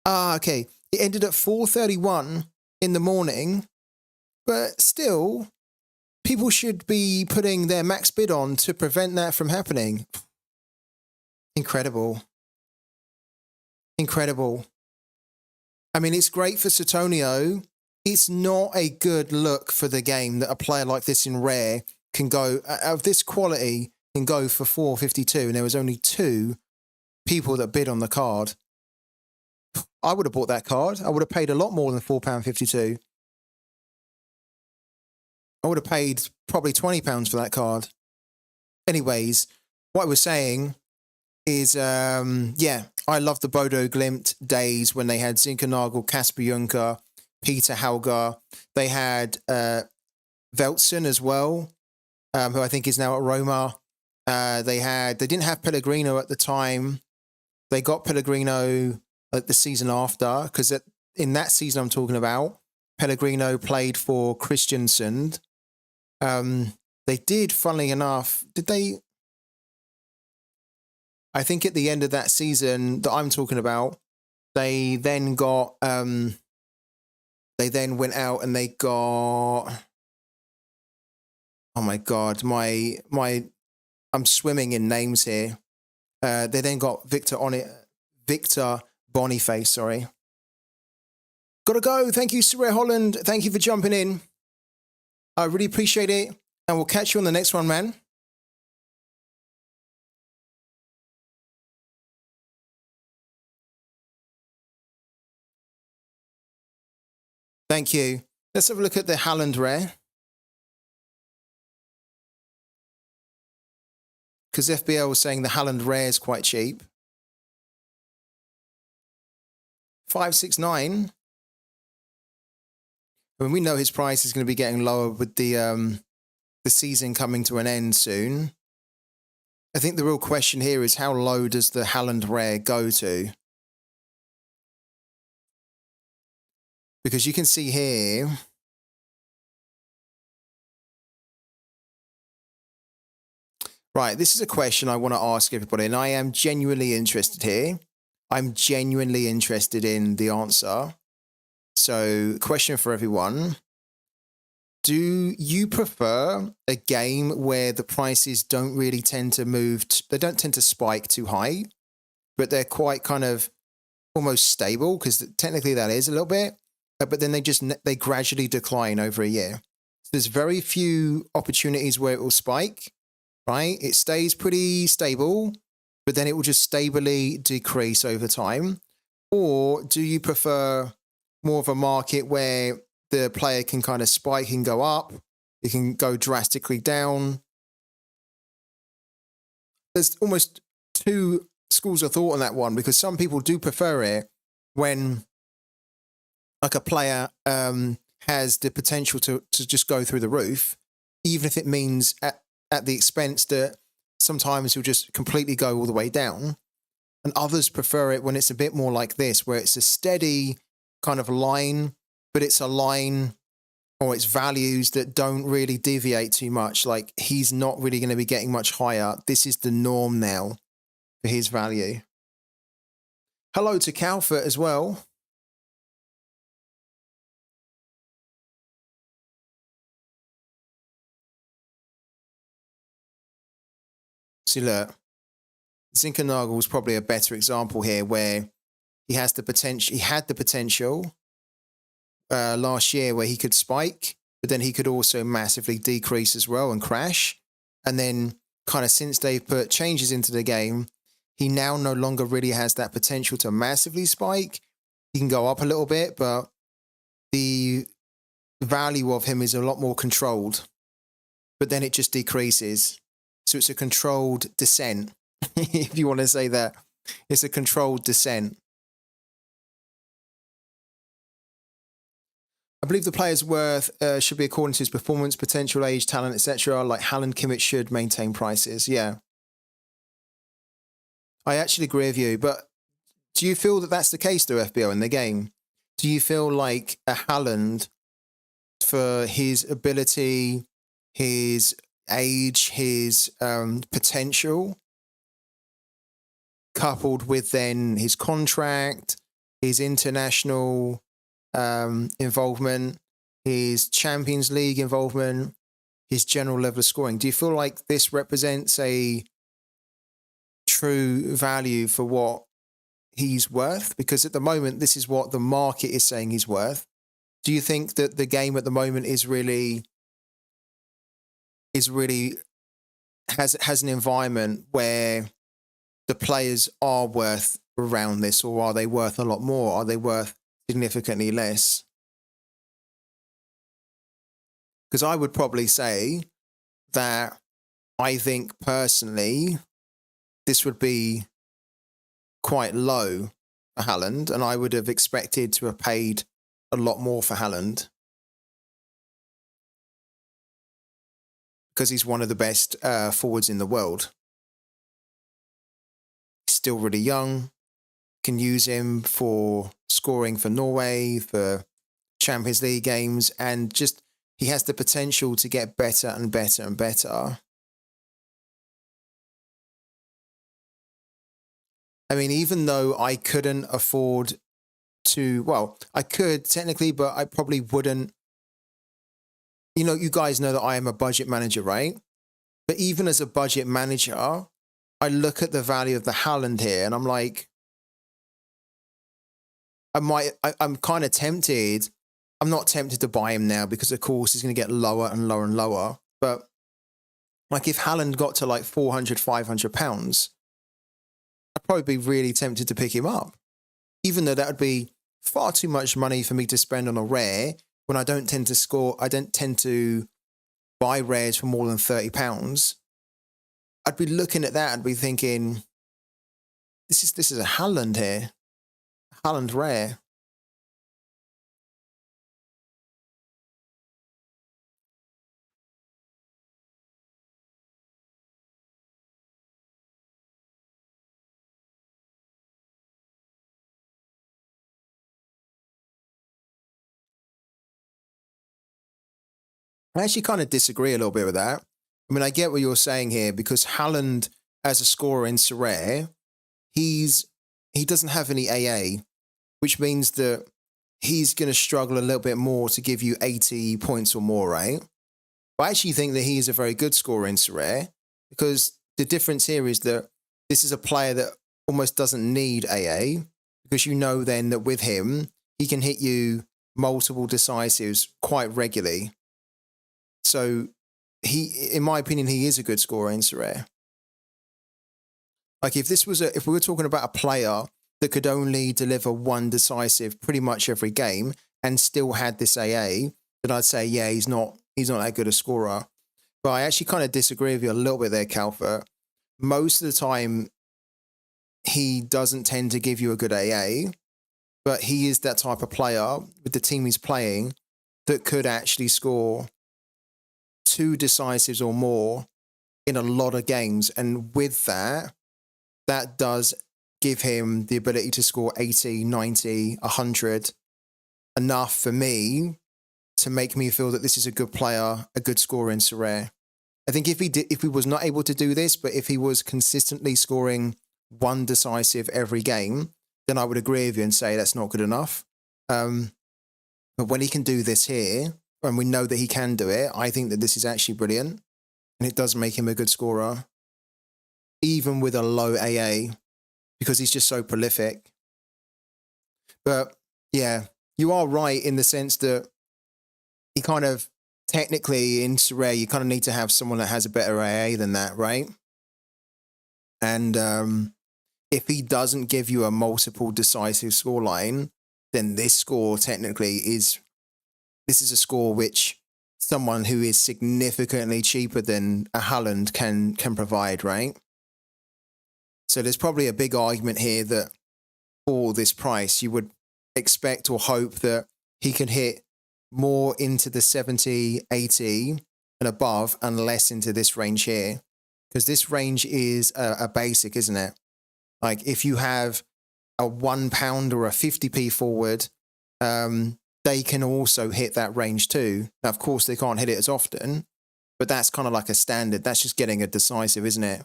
Okay. It ended at 4:31 in the morning, but still, people should be putting their max bid on to prevent that from happening. Incredible. Incredible. I mean, it's great for Satonio. It's not a good look for the game that a player like this in rare can go, of this quality, can go for 452, and there was only 2 people that bid on the card. I would have bought that card. I would have paid a lot more than £4.52. I would have paid probably £20 for that card. Anyways, what I was saying is, I love the Bodo Glimt days when they had Zinkernagel, Kasper Juncker, Peter Hauger. They had Veltson as well, who I think is now at Roma. They didn't have Pellegrino at the time. They got Pellegrino at the season after, because in that season I'm talking about, Pellegrino played for Christiansund. They did, funnily enough, did they? I think at the end of that season that I'm talking about, they then got, they then went out and they got, oh my God, I'm swimming in names here. They then got Victor Boniface, sorry. Gotta go. Thank you, Sorare Holland. Thank you for jumping in. I really appreciate it. And we'll catch you on the next one, man. Thank you. Let's have a look at the Haaland rare. Because FBL was saying the Haaland rare is quite cheap. 569. I mean, we know his price is going to be getting lower with the season coming to an end soon. I think the real question here is how low does the Haaland rare go to? Because you can see here, right, this is a question I want to ask everybody, and I am genuinely interested here. I'm genuinely interested in the answer. So, question for everyone. Do you prefer a game where the prices don't really tend to move, they don't tend to spike too high, but they're quite kind of almost stable, because technically that is a little bit, but then they gradually decline over a year. So there's very few opportunities where it will spike, right? It stays pretty stable, but then it will just stably decrease over time. Or do you prefer more of a market where the player can kind of spike and go up, it can go drastically down? There's almost two schools of thought on that one, because some people do prefer it when like a player has the potential to just go through the roof, even if it means at the expense that sometimes he'll just completely go all the way down. And others prefer it when it's a bit more like this, where it's a steady kind of line, but it's a line or it's values that don't really deviate too much. Like, he's not really going to be getting much higher. This is the norm now for his value. Hello to Calfort as well. See, look, Zinkernagel was probably a better example here, where he has the potential. He had the potential last year where he could spike, but then he could also massively decrease as well and crash. And then kind of since they've put changes into the game, he now no longer really has that potential to massively spike. He can go up a little bit, but the value of him is a lot more controlled. But then it just decreases. So it's a controlled descent, if you want to say that. It's a controlled descent. I believe the player's worth should be according to his performance, potential, age, talent, etc. Like Haaland, Kimmich should maintain prices. Yeah. I actually agree with you. But do you feel that that's the case, though, FBO, in the game? Do you feel like a Haaland, for his ability, his age, his potential, coupled with then his contract, his international involvement, his Champions League involvement, his general level of scoring, do you feel like this represents a true value for what he's worth? Because at the moment, this is what the market is saying he's worth. Do you think that the game at the moment is really has an environment where the players are worth around this, or are they worth a lot more? Are they worth significantly less? Because I would probably say that I think personally this would be quite low for Haaland, and I would have expected to have paid a lot more for Haaland, because he's one of the best forwards in the world. He's still really young. Can use him for scoring for Norway, for Champions League games, and just he has the potential to get better and better and better. I mean, even though I couldn't afford to, well, I could technically, but I probably wouldn't. You know, you guys know that I am a budget manager, right? But even as a budget manager, I look at the value of the Haaland here and I'm like, I'm kind of tempted. I'm not tempted to buy him now because, of course, he's going to get lower and lower and lower. But like if Haaland got to like 400, 500 pounds, I'd probably be really tempted to pick him up, even though that would be far too much money for me to spend on a rare when I don't tend to buy rares for more than £30. I'd be looking at that and be thinking, this is a Haaland here, a Haaland rare. I actually kind of disagree a little bit with that. I mean, I get what you're saying here because Haaland, as a scorer in Sorare, he doesn't have any AA, which means that he's going to struggle a little bit more to give you 80 points or more, right? But I actually think that he is a very good scorer in Sorare because the difference here is that this is a player that almost doesn't need AA because you know then that with him, he can hit you multiple decisives quite regularly. So in my opinion, he is a good scorer in Sorare. Like if we were talking about a player that could only deliver one decisive pretty much every game and still had this AA, then I'd say, yeah, he's not that good a scorer. But I actually kind of disagree with you a little bit there, Calvert. Most of the time, he doesn't tend to give you a good AA, but he is that type of player with the team he's playing that could actually score 2 decisives or more in a lot of games. And with that does give him the ability to score 80, 90, 100, enough for me to make me feel that this is a good player, a good scorer in Sorare. I think if he was not able to do this, but if he was consistently scoring 1 decisive every game, then I would agree with you and say that's not good enough. But when he can do this here, and we know that he can do it, I think that this is actually brilliant. And it does make him a good scorer, even with a low AA, because he's just so prolific. But yeah, you are right in the sense that he kind of, technically in Sorare, you kind of need to have someone that has a better AA than that, right? And if he doesn't give you a multiple decisive scoreline, then this score technically is a score which someone who is significantly cheaper than a Haaland can provide, right? So there's probably a big argument here that for this price, you would expect or hope that he can hit more into the 70, 80 and above and less into this range here. Because this range is a basic, isn't it? Like if you have a £1 or a 50p forward, they can also hit that range too. Now, of course, they can't hit it as often, but that's kind of like a standard. That's just getting a decisive, isn't it?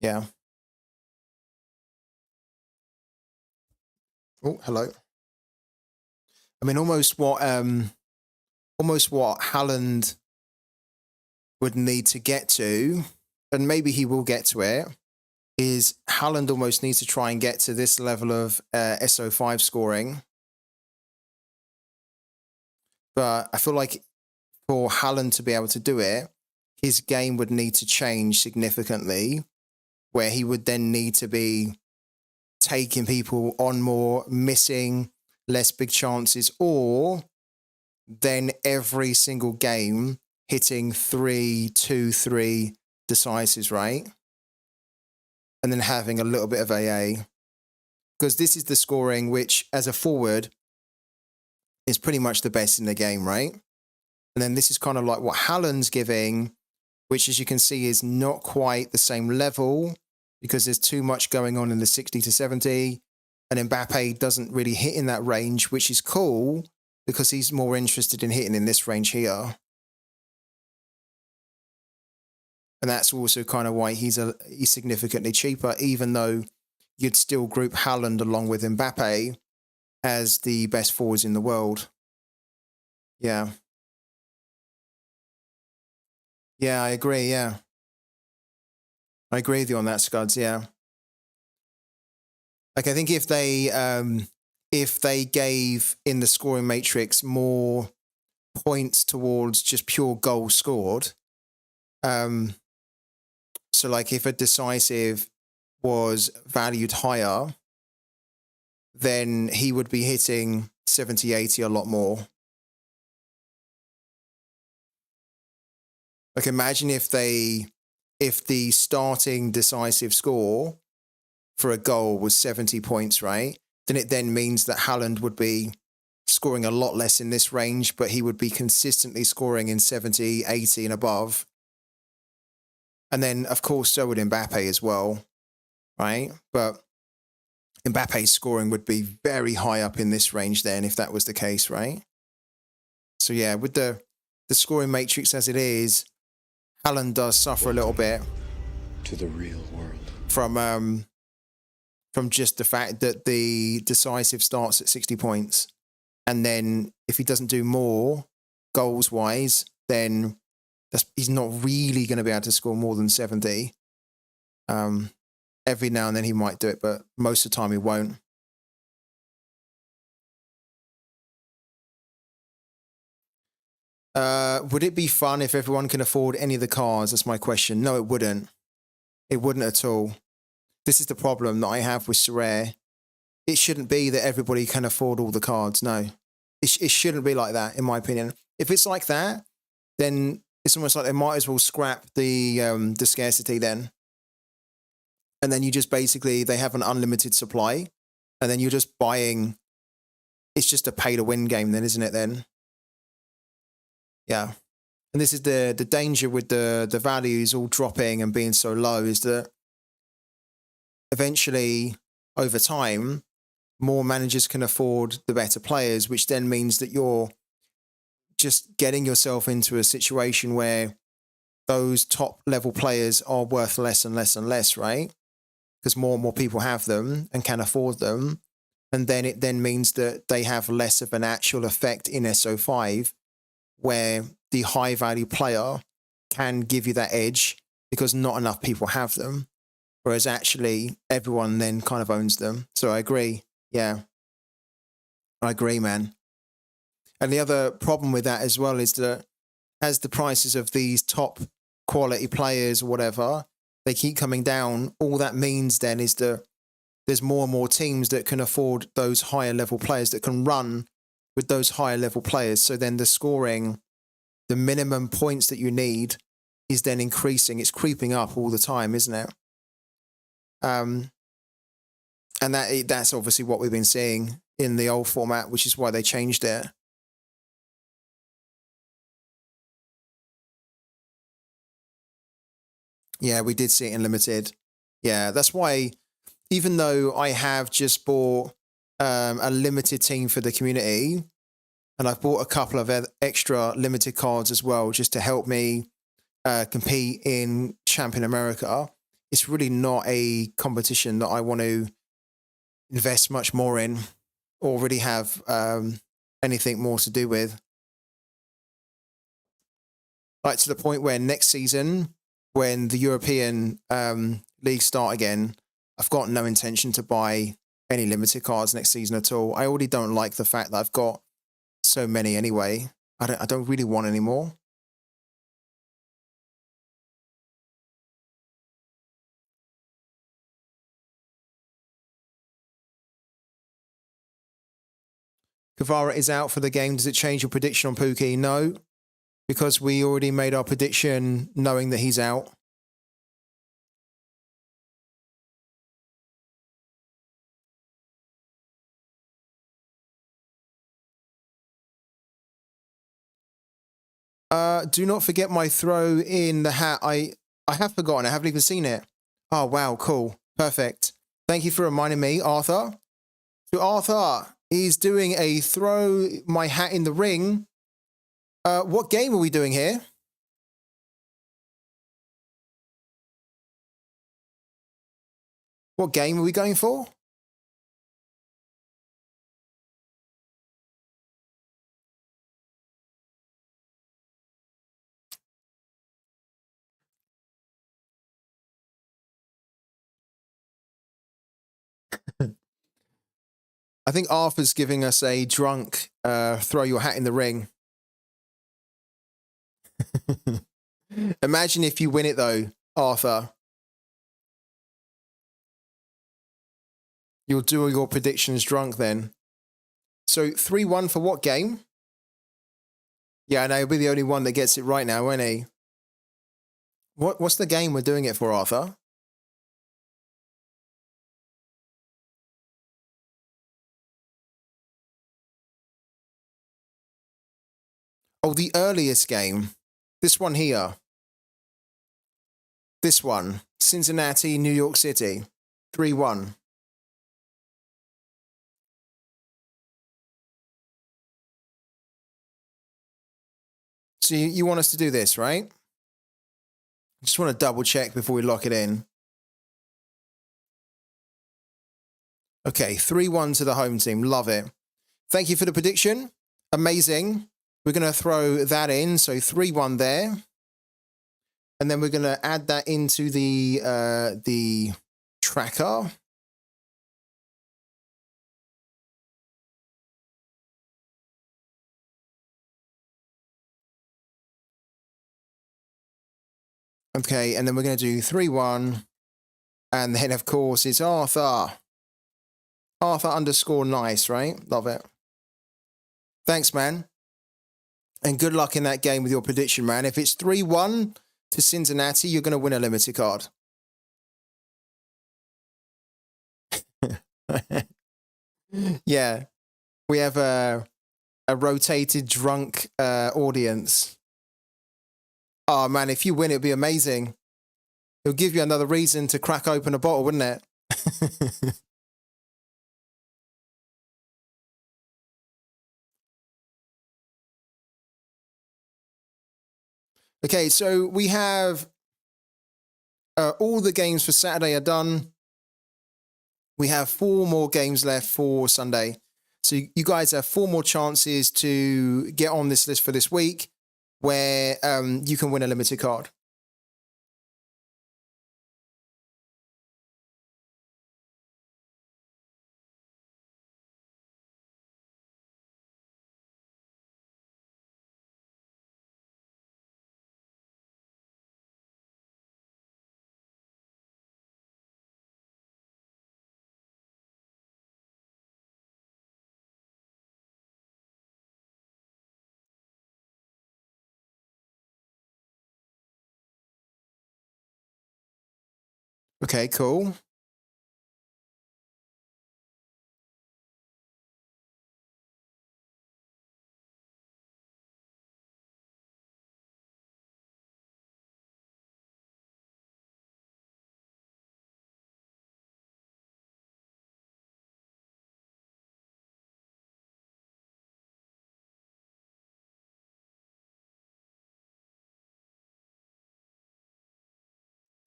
Yeah. Oh, hello. I mean, almost what Haaland would need to get to, and maybe he will get to it, is Haaland almost needs to try and get to this level of SO5 scoring. But I feel like for Haaland to be able to do it, his game would need to change significantly, where he would then need to be taking people on more, missing less big chances, or then every single game hitting 3, 2, 3 decisives, right? And then having a little bit of AA. Because this is the scoring which, as a forward, is pretty much the best in the game, right? And then this is kind of like what Haaland's giving, which, as you can see, is not quite the same level because there's too much going on in the 60 to 70. And Mbappe doesn't really hit in that range, which is cool because he's more interested in hitting in this range here. And that's also kind of why he's significantly cheaper, even though you'd still group Haaland along with Mbappe as the best forwards in the world. Yeah. Yeah, I agree, yeah. I agree with you on that, Scuds. Yeah. Like, I think if they gave in the scoring matrix more points towards just pure goals scored, so like if a decisive was valued higher, then he would be hitting 70, 80 a lot more. Like, imagine if the starting decisive score for a goal was 70 points, right? Then it then means that Haaland would be scoring a lot less in this range, but he would be consistently scoring in 70, 80 and above. And then, of course, so would Mbappe as well, right? But Mbappe's scoring would be very high up in this range then if that was the case, right? So yeah, with the scoring matrix as it is, Haaland does suffer a little bit to the real world from just the fact that the decisive starts at 60 points. And then if he doesn't do more goals wise, then he's not really going to be able to score more than 70. Every now and then he might do it, but most of the time he won't. Would it be fun if everyone can afford any of the cars? That's my question. No, it wouldn't. It wouldn't at all. This is the problem that I have with Sorare. It shouldn't be that everybody can afford all the cards. No, it shouldn't be like that, in my opinion. If it's like that, then it's almost like they might as well scrap the scarcity then. And then you just basically, they have an unlimited supply. And then you're just buying. It's just a pay to win game then, isn't it then? Yeah. And this is the danger with the values all dropping and being so low, is that eventually, over time, more managers can afford the better players, which then means that you're just getting yourself into a situation where those top level players are worth less and less and less, right? Because more and more people have them and can afford them. And then it then means that they have less of an actual effect in SO5, where the high value player can give you that edge because not enough people have them. Whereas actually everyone then kind of owns them. So I agree. Yeah. I agree, man. And the other problem with that as well is that as the prices of these top quality players or whatever, they keep coming down, all that means then is that there's more and more teams that can afford those higher level players, that can run with those higher level players. So then the scoring, the minimum points that you need is then increasing. It's creeping up all the time, isn't it? And that's obviously what we've been seeing in the old format, which is why they changed it. Yeah, we did see it in limited. Yeah, that's why, even though I have just bought a limited team for the community, and I've bought a couple of extra limited cards as well, just to help me compete in Champion America, it's really not a competition that I want to invest much more in or really have anything more to do with. Like, to the point where next season, when the European leagues start again, I've got no intention to buy any limited cards next season at all. I already don't like the fact that I've got so many anyway. I don't really want any more. Kavara is out for the game. Does it change your prediction on Pooky? No, because we already made our prediction knowing that he's out. Do not forget my throw in the hat. I have forgotten. I haven't even seen it. Oh, wow. Cool. Perfect. Thank you for reminding me, Arthur. So Arthur is doing a throw my hat in the ring. What game are we doing here? What game are we going for? I think Arthur's giving us a drunk throw your hat in the ring. Imagine if you win it though, Arthur. You'll do your predictions drunk then. So 3-1 for what game? Yeah, I know, he'll be the only one that gets it right now, won't he? What's the game we're doing it for, Arthur? Oh, the earliest game. This one here. This one. Cincinnati, New York City. 3-1. So you want us to do this, right? I just want to double check before we lock it in. Okay, 3-1 to the home team. Love it. Thank you for the prediction. Amazing. We're going to throw that in. So 3-1 there. And then we're going to add that into the tracker. Okay, and then we're going to do 3-1. And then, of course, it's Arthur. Arthur _nice, right? Love it. Thanks, man. And good luck in that game with your prediction, man. If it's 3-1 to Cincinnati, you're going to win a limited card. Yeah. We have a rotated drunk audience. Oh, man, if you win, it'd be amazing. It'll give you another reason to crack open a bottle, wouldn't it? Okay, so we have all the games for Saturday are done. We have 4 more games left for Sunday. So you guys have 4 more chances to get on this list for this week where you can win a limited card. Okay, cool.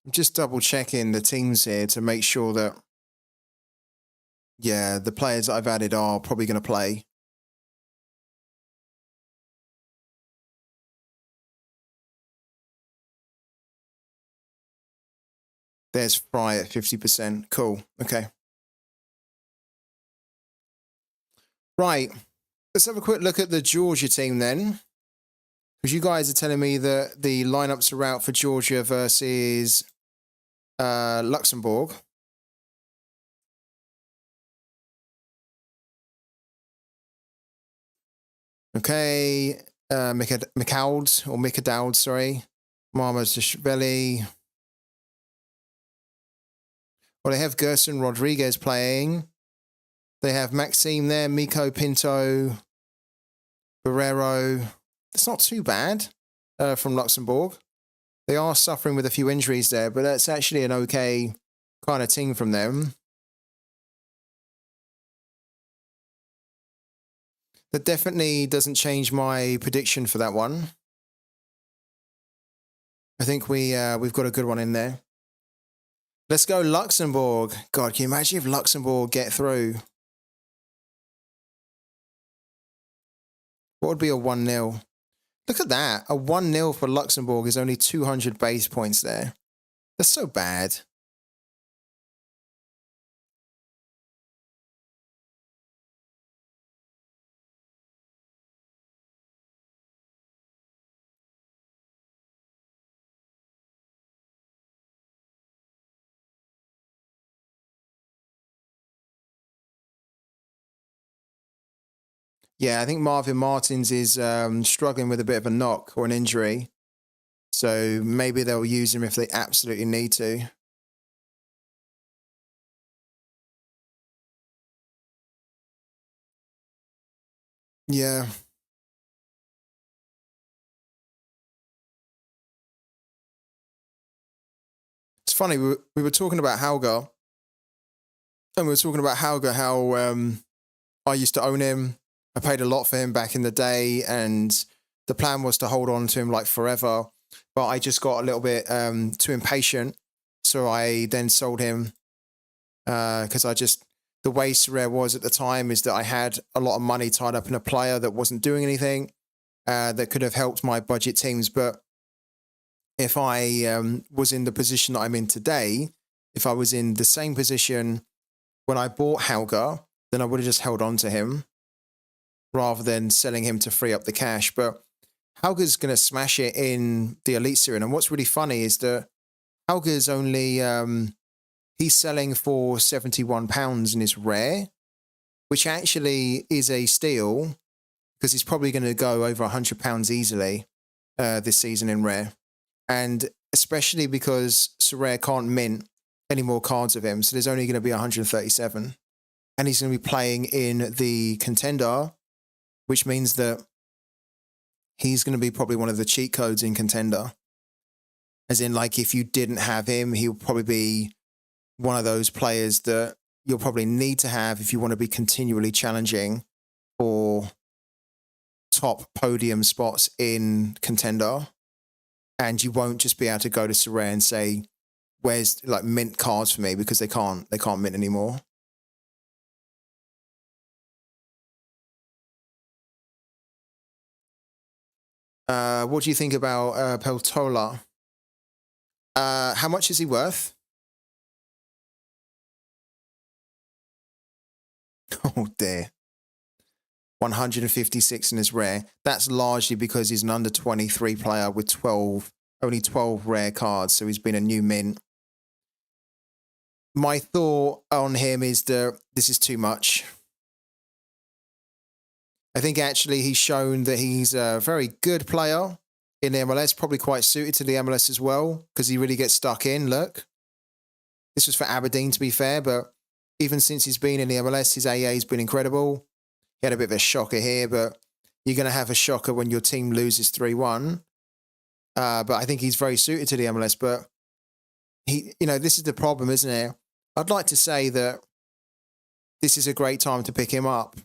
Just double checking the teams here to make sure that, yeah, the players that I've added are probably going to play. There's Fry at 50%. Cool. Okay. Right. Let's have a quick look at the Georgia team then. Because you guys are telling me that the lineups are out for Georgia versus Luxembourg. Okay. McAdowd, sorry. Marmaz Dashvili. Well, they have Gerson Rodriguez playing. They have Maxime there, Miko Pinto, Barrero. It's not too bad from Luxembourg. They are suffering with a few injuries there, but that's actually an okay kind of team from them. That definitely doesn't change my prediction for that one. I think we've got a good one in there. Let's go Luxembourg. God, can you imagine if Luxembourg get through? What would be a 1-0? Look at that. A 1-0 for Luxembourg is only 200 base points there. That's so bad. Yeah, I think Marvin Martins is struggling with a bit of a knock or an injury. So maybe they'll use him if they absolutely need to. Yeah. It's funny, we were talking about Hauger, and we were talking about Hauger, how I used to own him. I paid a lot for him back in the day, and the plan was to hold on to him like forever. But I just got a little bit too impatient. So I then sold him because I just, the way Sorare was at the time is that I had a lot of money tied up in a player that wasn't doing anything that could have helped my budget teams. But if I was in the position that I'm in today, if I was in the same position when I bought Hauger, then I would have just held on to him rather than selling him to free up the cash. But Hauger's going to smash it in the Elite Series. And what's really funny is that Hauger's only, he's selling for £71 in his rare, which actually is a steal because he's probably going to go over £100 easily this season in rare. And especially because Sorare can't mint any more cards of him. So there's only going to be 137. And he's going to be playing in the contender, which means that he's going to be probably one of the cheat codes in contender. As in, like, if you didn't have him, he'll probably be one of those players that you'll probably need to have if you want to be continually challenging for top podium spots in contender. And you won't just be able to go to Sorare and say, where's like mint cards for me, because they can't mint anymore. What do you think about Peltola? How much is he worth? Oh dear. 156 in his rare. That's largely because he's an under 23 player with only 12 rare cards, so he's been a new mint. My thought on him is that this is too much. I think actually he's shown that he's a very good player in the MLS, probably quite suited to the MLS as well, because he really gets stuck in. Look, this was for Aberdeen, to be fair, but even since he's been in the MLS, his AA has been incredible. He had a bit of a shocker here, but you're going to have a shocker when your team loses 3-1. But I think he's very suited to the MLS. But this is the problem, isn't it? I'd like to say that this is a great time to pick him up,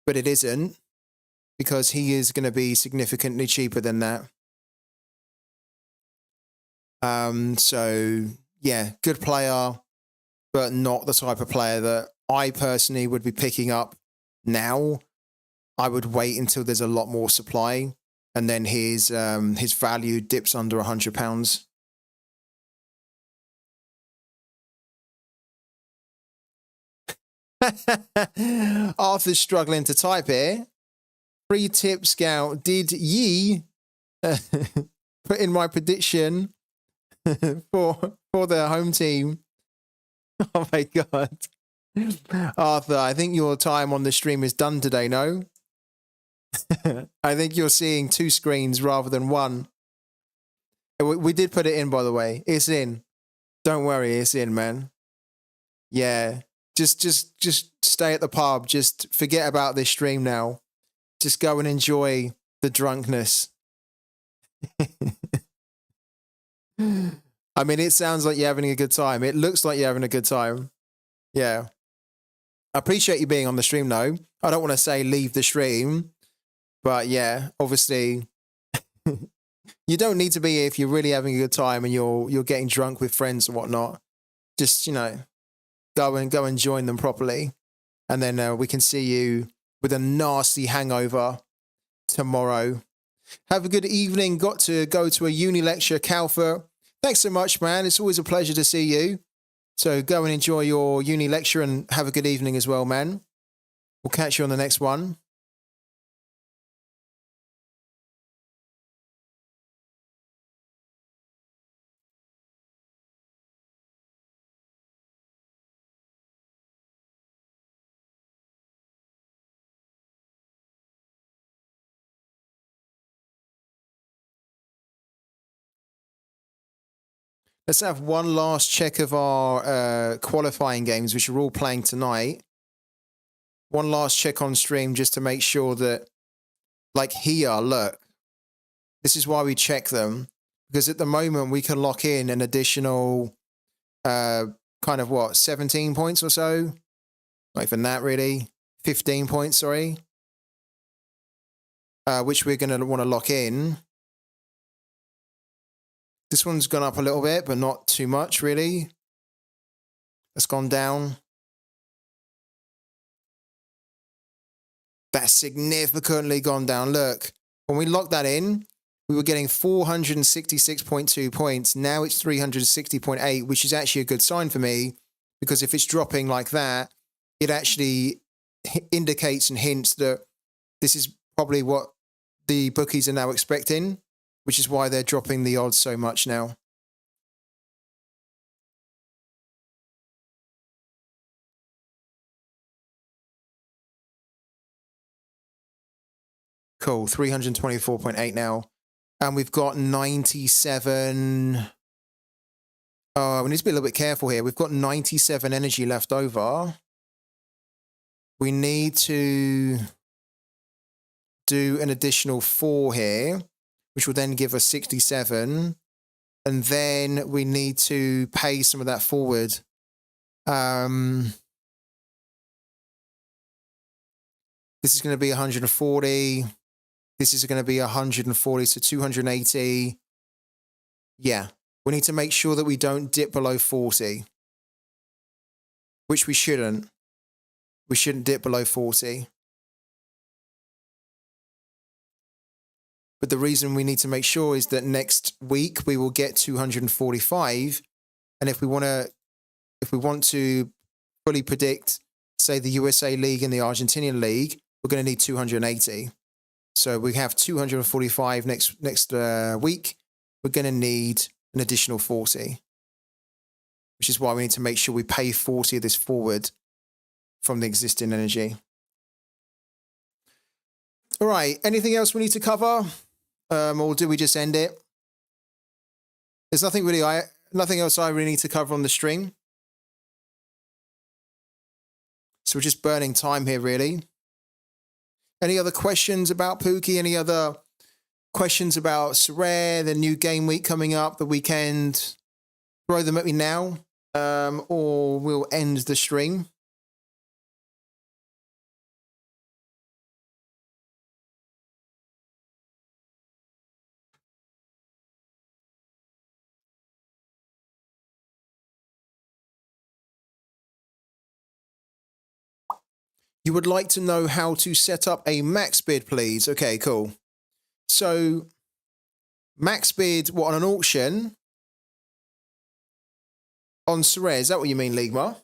but it isn't, because he is going to be significantly cheaper than that. So yeah, good player, but not the type of player that I personally would be picking up now. I would wait until there's a lot more supply, and then his value dips under £100. Arthur's struggling to type here. Free tip scout. Did ye put in my prediction for the home team? Oh my god. Arthur, I think your time on the stream is done today, no? I think you're seeing two screens rather than one. We did put it in, by the way. It's in. Don't worry, it's in, man. Yeah. Just stay at the pub. Just forget about this stream now. Just go and enjoy the drunkenness. I mean, it sounds like you're having a good time. It looks like you're having a good time. Yeah. I appreciate you being on the stream, though. I don't want to say leave the stream, but yeah, obviously, you don't need to be here if you're really having a good time and you're getting drunk with friends and whatnot. Just, go and join them properly. And then we can see you with a nasty hangover tomorrow. Have a good evening. Got to go to a uni lecture, Calfer. Thanks so much, man. It's always a pleasure to see you. So go and enjoy your uni lecture and have a good evening as well, man. We'll catch you on the next one. Let's have one last check of our qualifying games, which are all playing tonight. One last check on stream just to make sure that, like here, look, this is why we check them. Because at the moment, we can lock in an additional kind of what, 17 points or so? Not even that, really. 15 points, sorry. Which we're going to want to lock in. This one's gone up a little bit, but not too much, really. That's gone down. That's significantly gone down. Look, when we locked that in, we were getting 466.2 points. Now it's 360.8, which is actually a good sign for me, because if it's dropping like that, it actually indicates and hints that this is probably what the bookies are now expecting, which is why they're dropping the odds so much now. Cool, 324.8 now. And we've got 97. Oh, we need to be a little bit careful here. We've got 97 energy left over. We need to do an additional 4 here, which will then give us 67. And then we need to pay some of that forward. This is going to be 140. This is going to be 140, so 280. Yeah, we need to make sure that we don't dip below 40, which we shouldn't. We shouldn't dip below 40. But the reason we need to make sure is that next week we will get 245. And if we want to fully predict, say, the USA League and the Argentinian League, we're going to need 280. So we have 245 next week. We're going to need an additional 40, which is why we need to make sure we pay 40 of this forward from the existing energy. All right. Anything else we need to cover? Or do we just end it? There's nothing else I really need to cover on the stream. So we're just burning time here, really. Any other questions about Pooky? Any other questions about Sorare, the new game week coming up, the weekend? Throw them at me now, or we'll end the stream. You would like to know how to set up a max bid, please? Okay, cool. So, max bid, what, on an auction? On Sorare, is that what you mean, Ligma?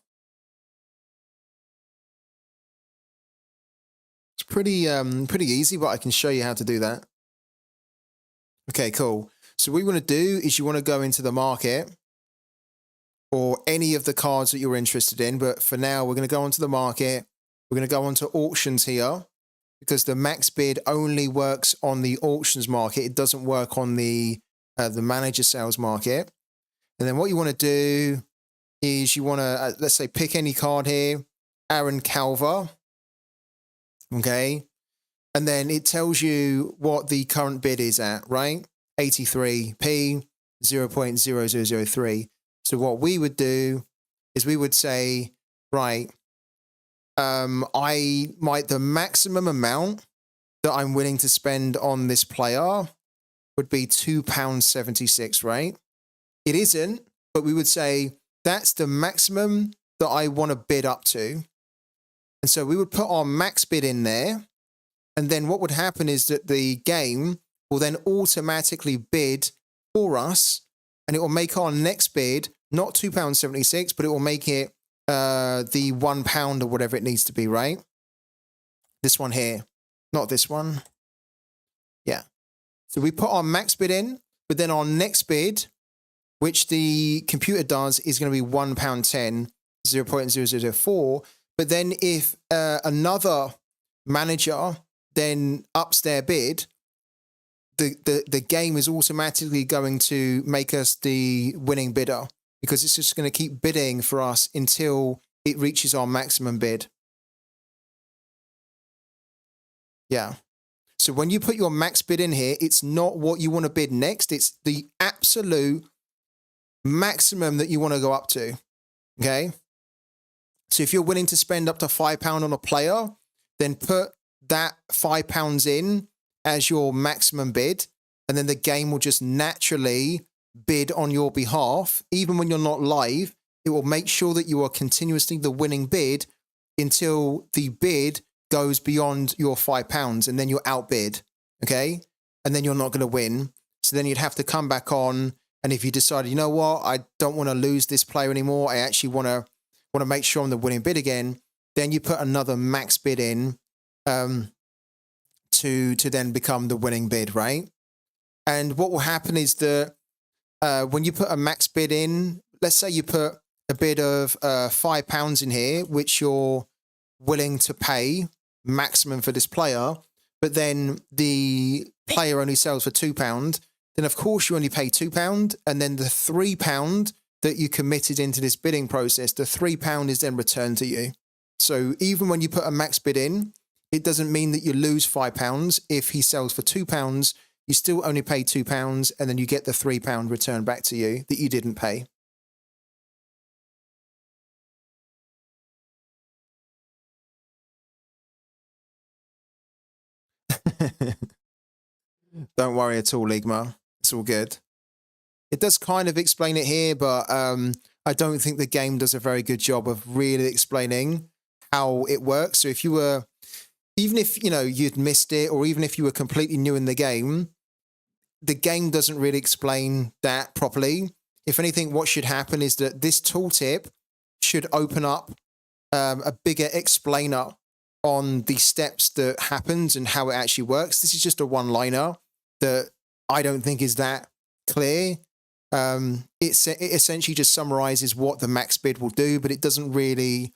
It's pretty easy, but I can show you how to do that. Okay, cool. So what you want to do is you want to go into the market or any of the cards that you're interested in. But for now, we're going to go onto the market. We're going to go onto auctions here because the max bid only works on the auctions market. It doesn't work on the manager sales market. And then what you want to do is you want to, let's say, pick any card here, Aaron Calver. Okay. And then it tells you what the current bid is at, right? 83p, 0.0003. So what we would do is we would say, right, the maximum amount that I'm willing to spend on this player would be £2.76, right? It isn't, but we would say that's the maximum that I want to bid up to. And so we would put our max bid in there. And then what would happen is that the game will then automatically bid for us. And it will make our next bid not £2.76, but it will make it the £1 or whatever it needs to be, right? This one here, not this one. Yeah. So we put our max bid in, but then our next bid, which the computer does, is going to be £1.10, 0.0004. But then if another manager then ups their bid, the game is automatically going to make us the winning bidder, because it's just going to keep bidding for us until it reaches our maximum bid. Yeah. So when you put your max bid in here, it's not what you want to bid next. It's the absolute maximum that you want to go up to. Okay. So if you're willing to spend up to £5 on a player, then put that £5 in as your maximum bid. And then the game will just naturally bid on your behalf. Even when you're not live, it will make sure that you are continuously the winning bid until the bid goes beyond your £5, and then you're outbid, okay? And then you're not going to win. So then you'd have to come back on, and if you decided, you know what, I don't want to lose this player anymore, I actually want to make sure I'm the winning bid again, then you put another max bid in to then become the winning bid, right? And what will happen is that when you put a max bid in, let's say you put a bid of £5 in here, which you're willing to pay maximum for this player, but then the player only sells for £2, then of course you only pay £2, and then the £3 that you committed into this bidding process, the £3 is then returned to you. So even when you put a max bid in, it doesn't mean that you lose £5. If he sells for £2, you still only pay £2, and then you get the £3 returned back to you that you didn't pay. Don't worry at all, Ligma. It's all good. It does kind of explain it here, but I don't think the game does a very good job of really explaining how it works. So if you were, even if, you know, you'd missed it, or even if you were completely new in the game doesn't really explain that properly. If anything, what should happen is that this tooltip should open up a bigger explainer on the steps that happens and how it actually works. This is just a one-liner that I don't think is that clear. It essentially just summarizes what the max bid will do, but it doesn't really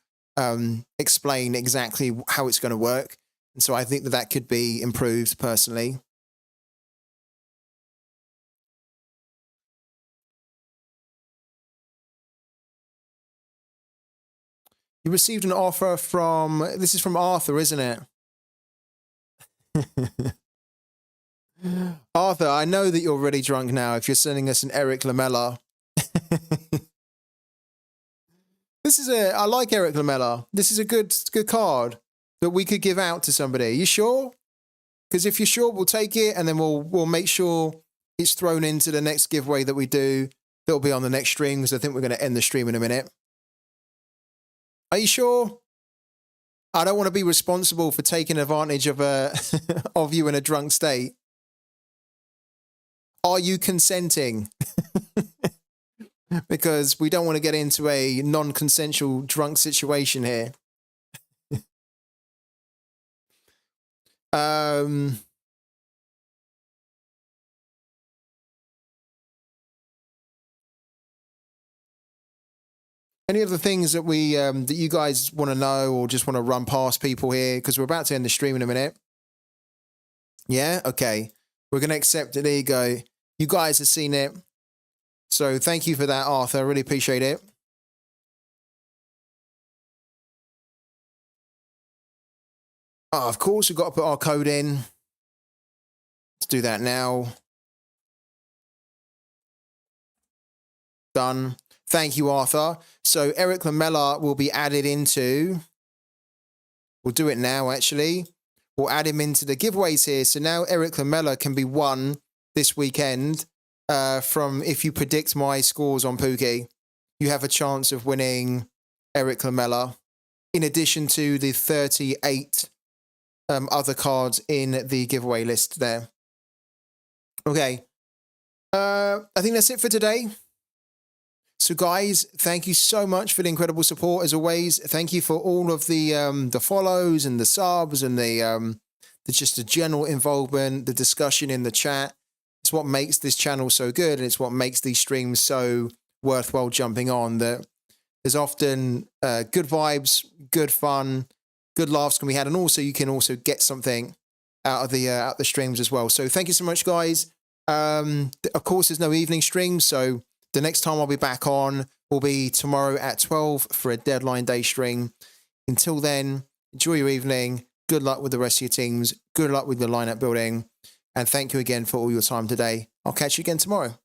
explain exactly how it's going to work. And so I think that could be improved personally. You received an offer from, this is from Arthur, isn't it? Arthur, I know that you're really drunk now if you're sending us an Eric Lamela. I like Eric Lamela. This is a good card that we could give out to somebody. You sure? Because if you're sure, we'll take it, and then we'll make sure it's thrown into the next giveaway that we do. That'll be on the next stream, because I think we're going to end the stream in a minute. Are you sure? I don't want to be responsible for taking advantage of of you in a drunk state. Are you consenting? Because we don't want to get into a non-consensual drunk situation here. Any of the things that we that you guys want to know, or just want to run past people here, because we're about to end the stream in a minute. Yeah, okay. We're going to accept it. There you go. You guys have seen it. So thank you for that, Arthur. I really appreciate it. Oh, of course, we've got to put our code in. Let's do that now. Done. Thank you, Arthur. So Eric Lamela will be added into... We'll do it now, actually. We'll add him into the giveaways here. So now Eric Lamela can be won this weekend from, if you predict my scores on Pooky, you have a chance of winning Eric Lamela, in addition to the 38 other cards in the giveaway list there. Okay. I think that's it for today. So guys, thank you so much for the incredible support as always. Thank you for all of the follows and the subs and the just the general involvement, the discussion in the chat. It's what makes this channel so good, and it's what makes these streams so worthwhile jumping on. That there's often good vibes, good fun, good laughs can be had, and also you can also get something out of the streams as well. So thank you so much, guys. Of course, there's no evening streams, so the next time I'll be back on will be tomorrow at 12 for a deadline day stream. Until then, enjoy your evening. Good luck with the rest of your teams. Good luck with your lineup building. And thank you again for all your time today. I'll catch you again tomorrow.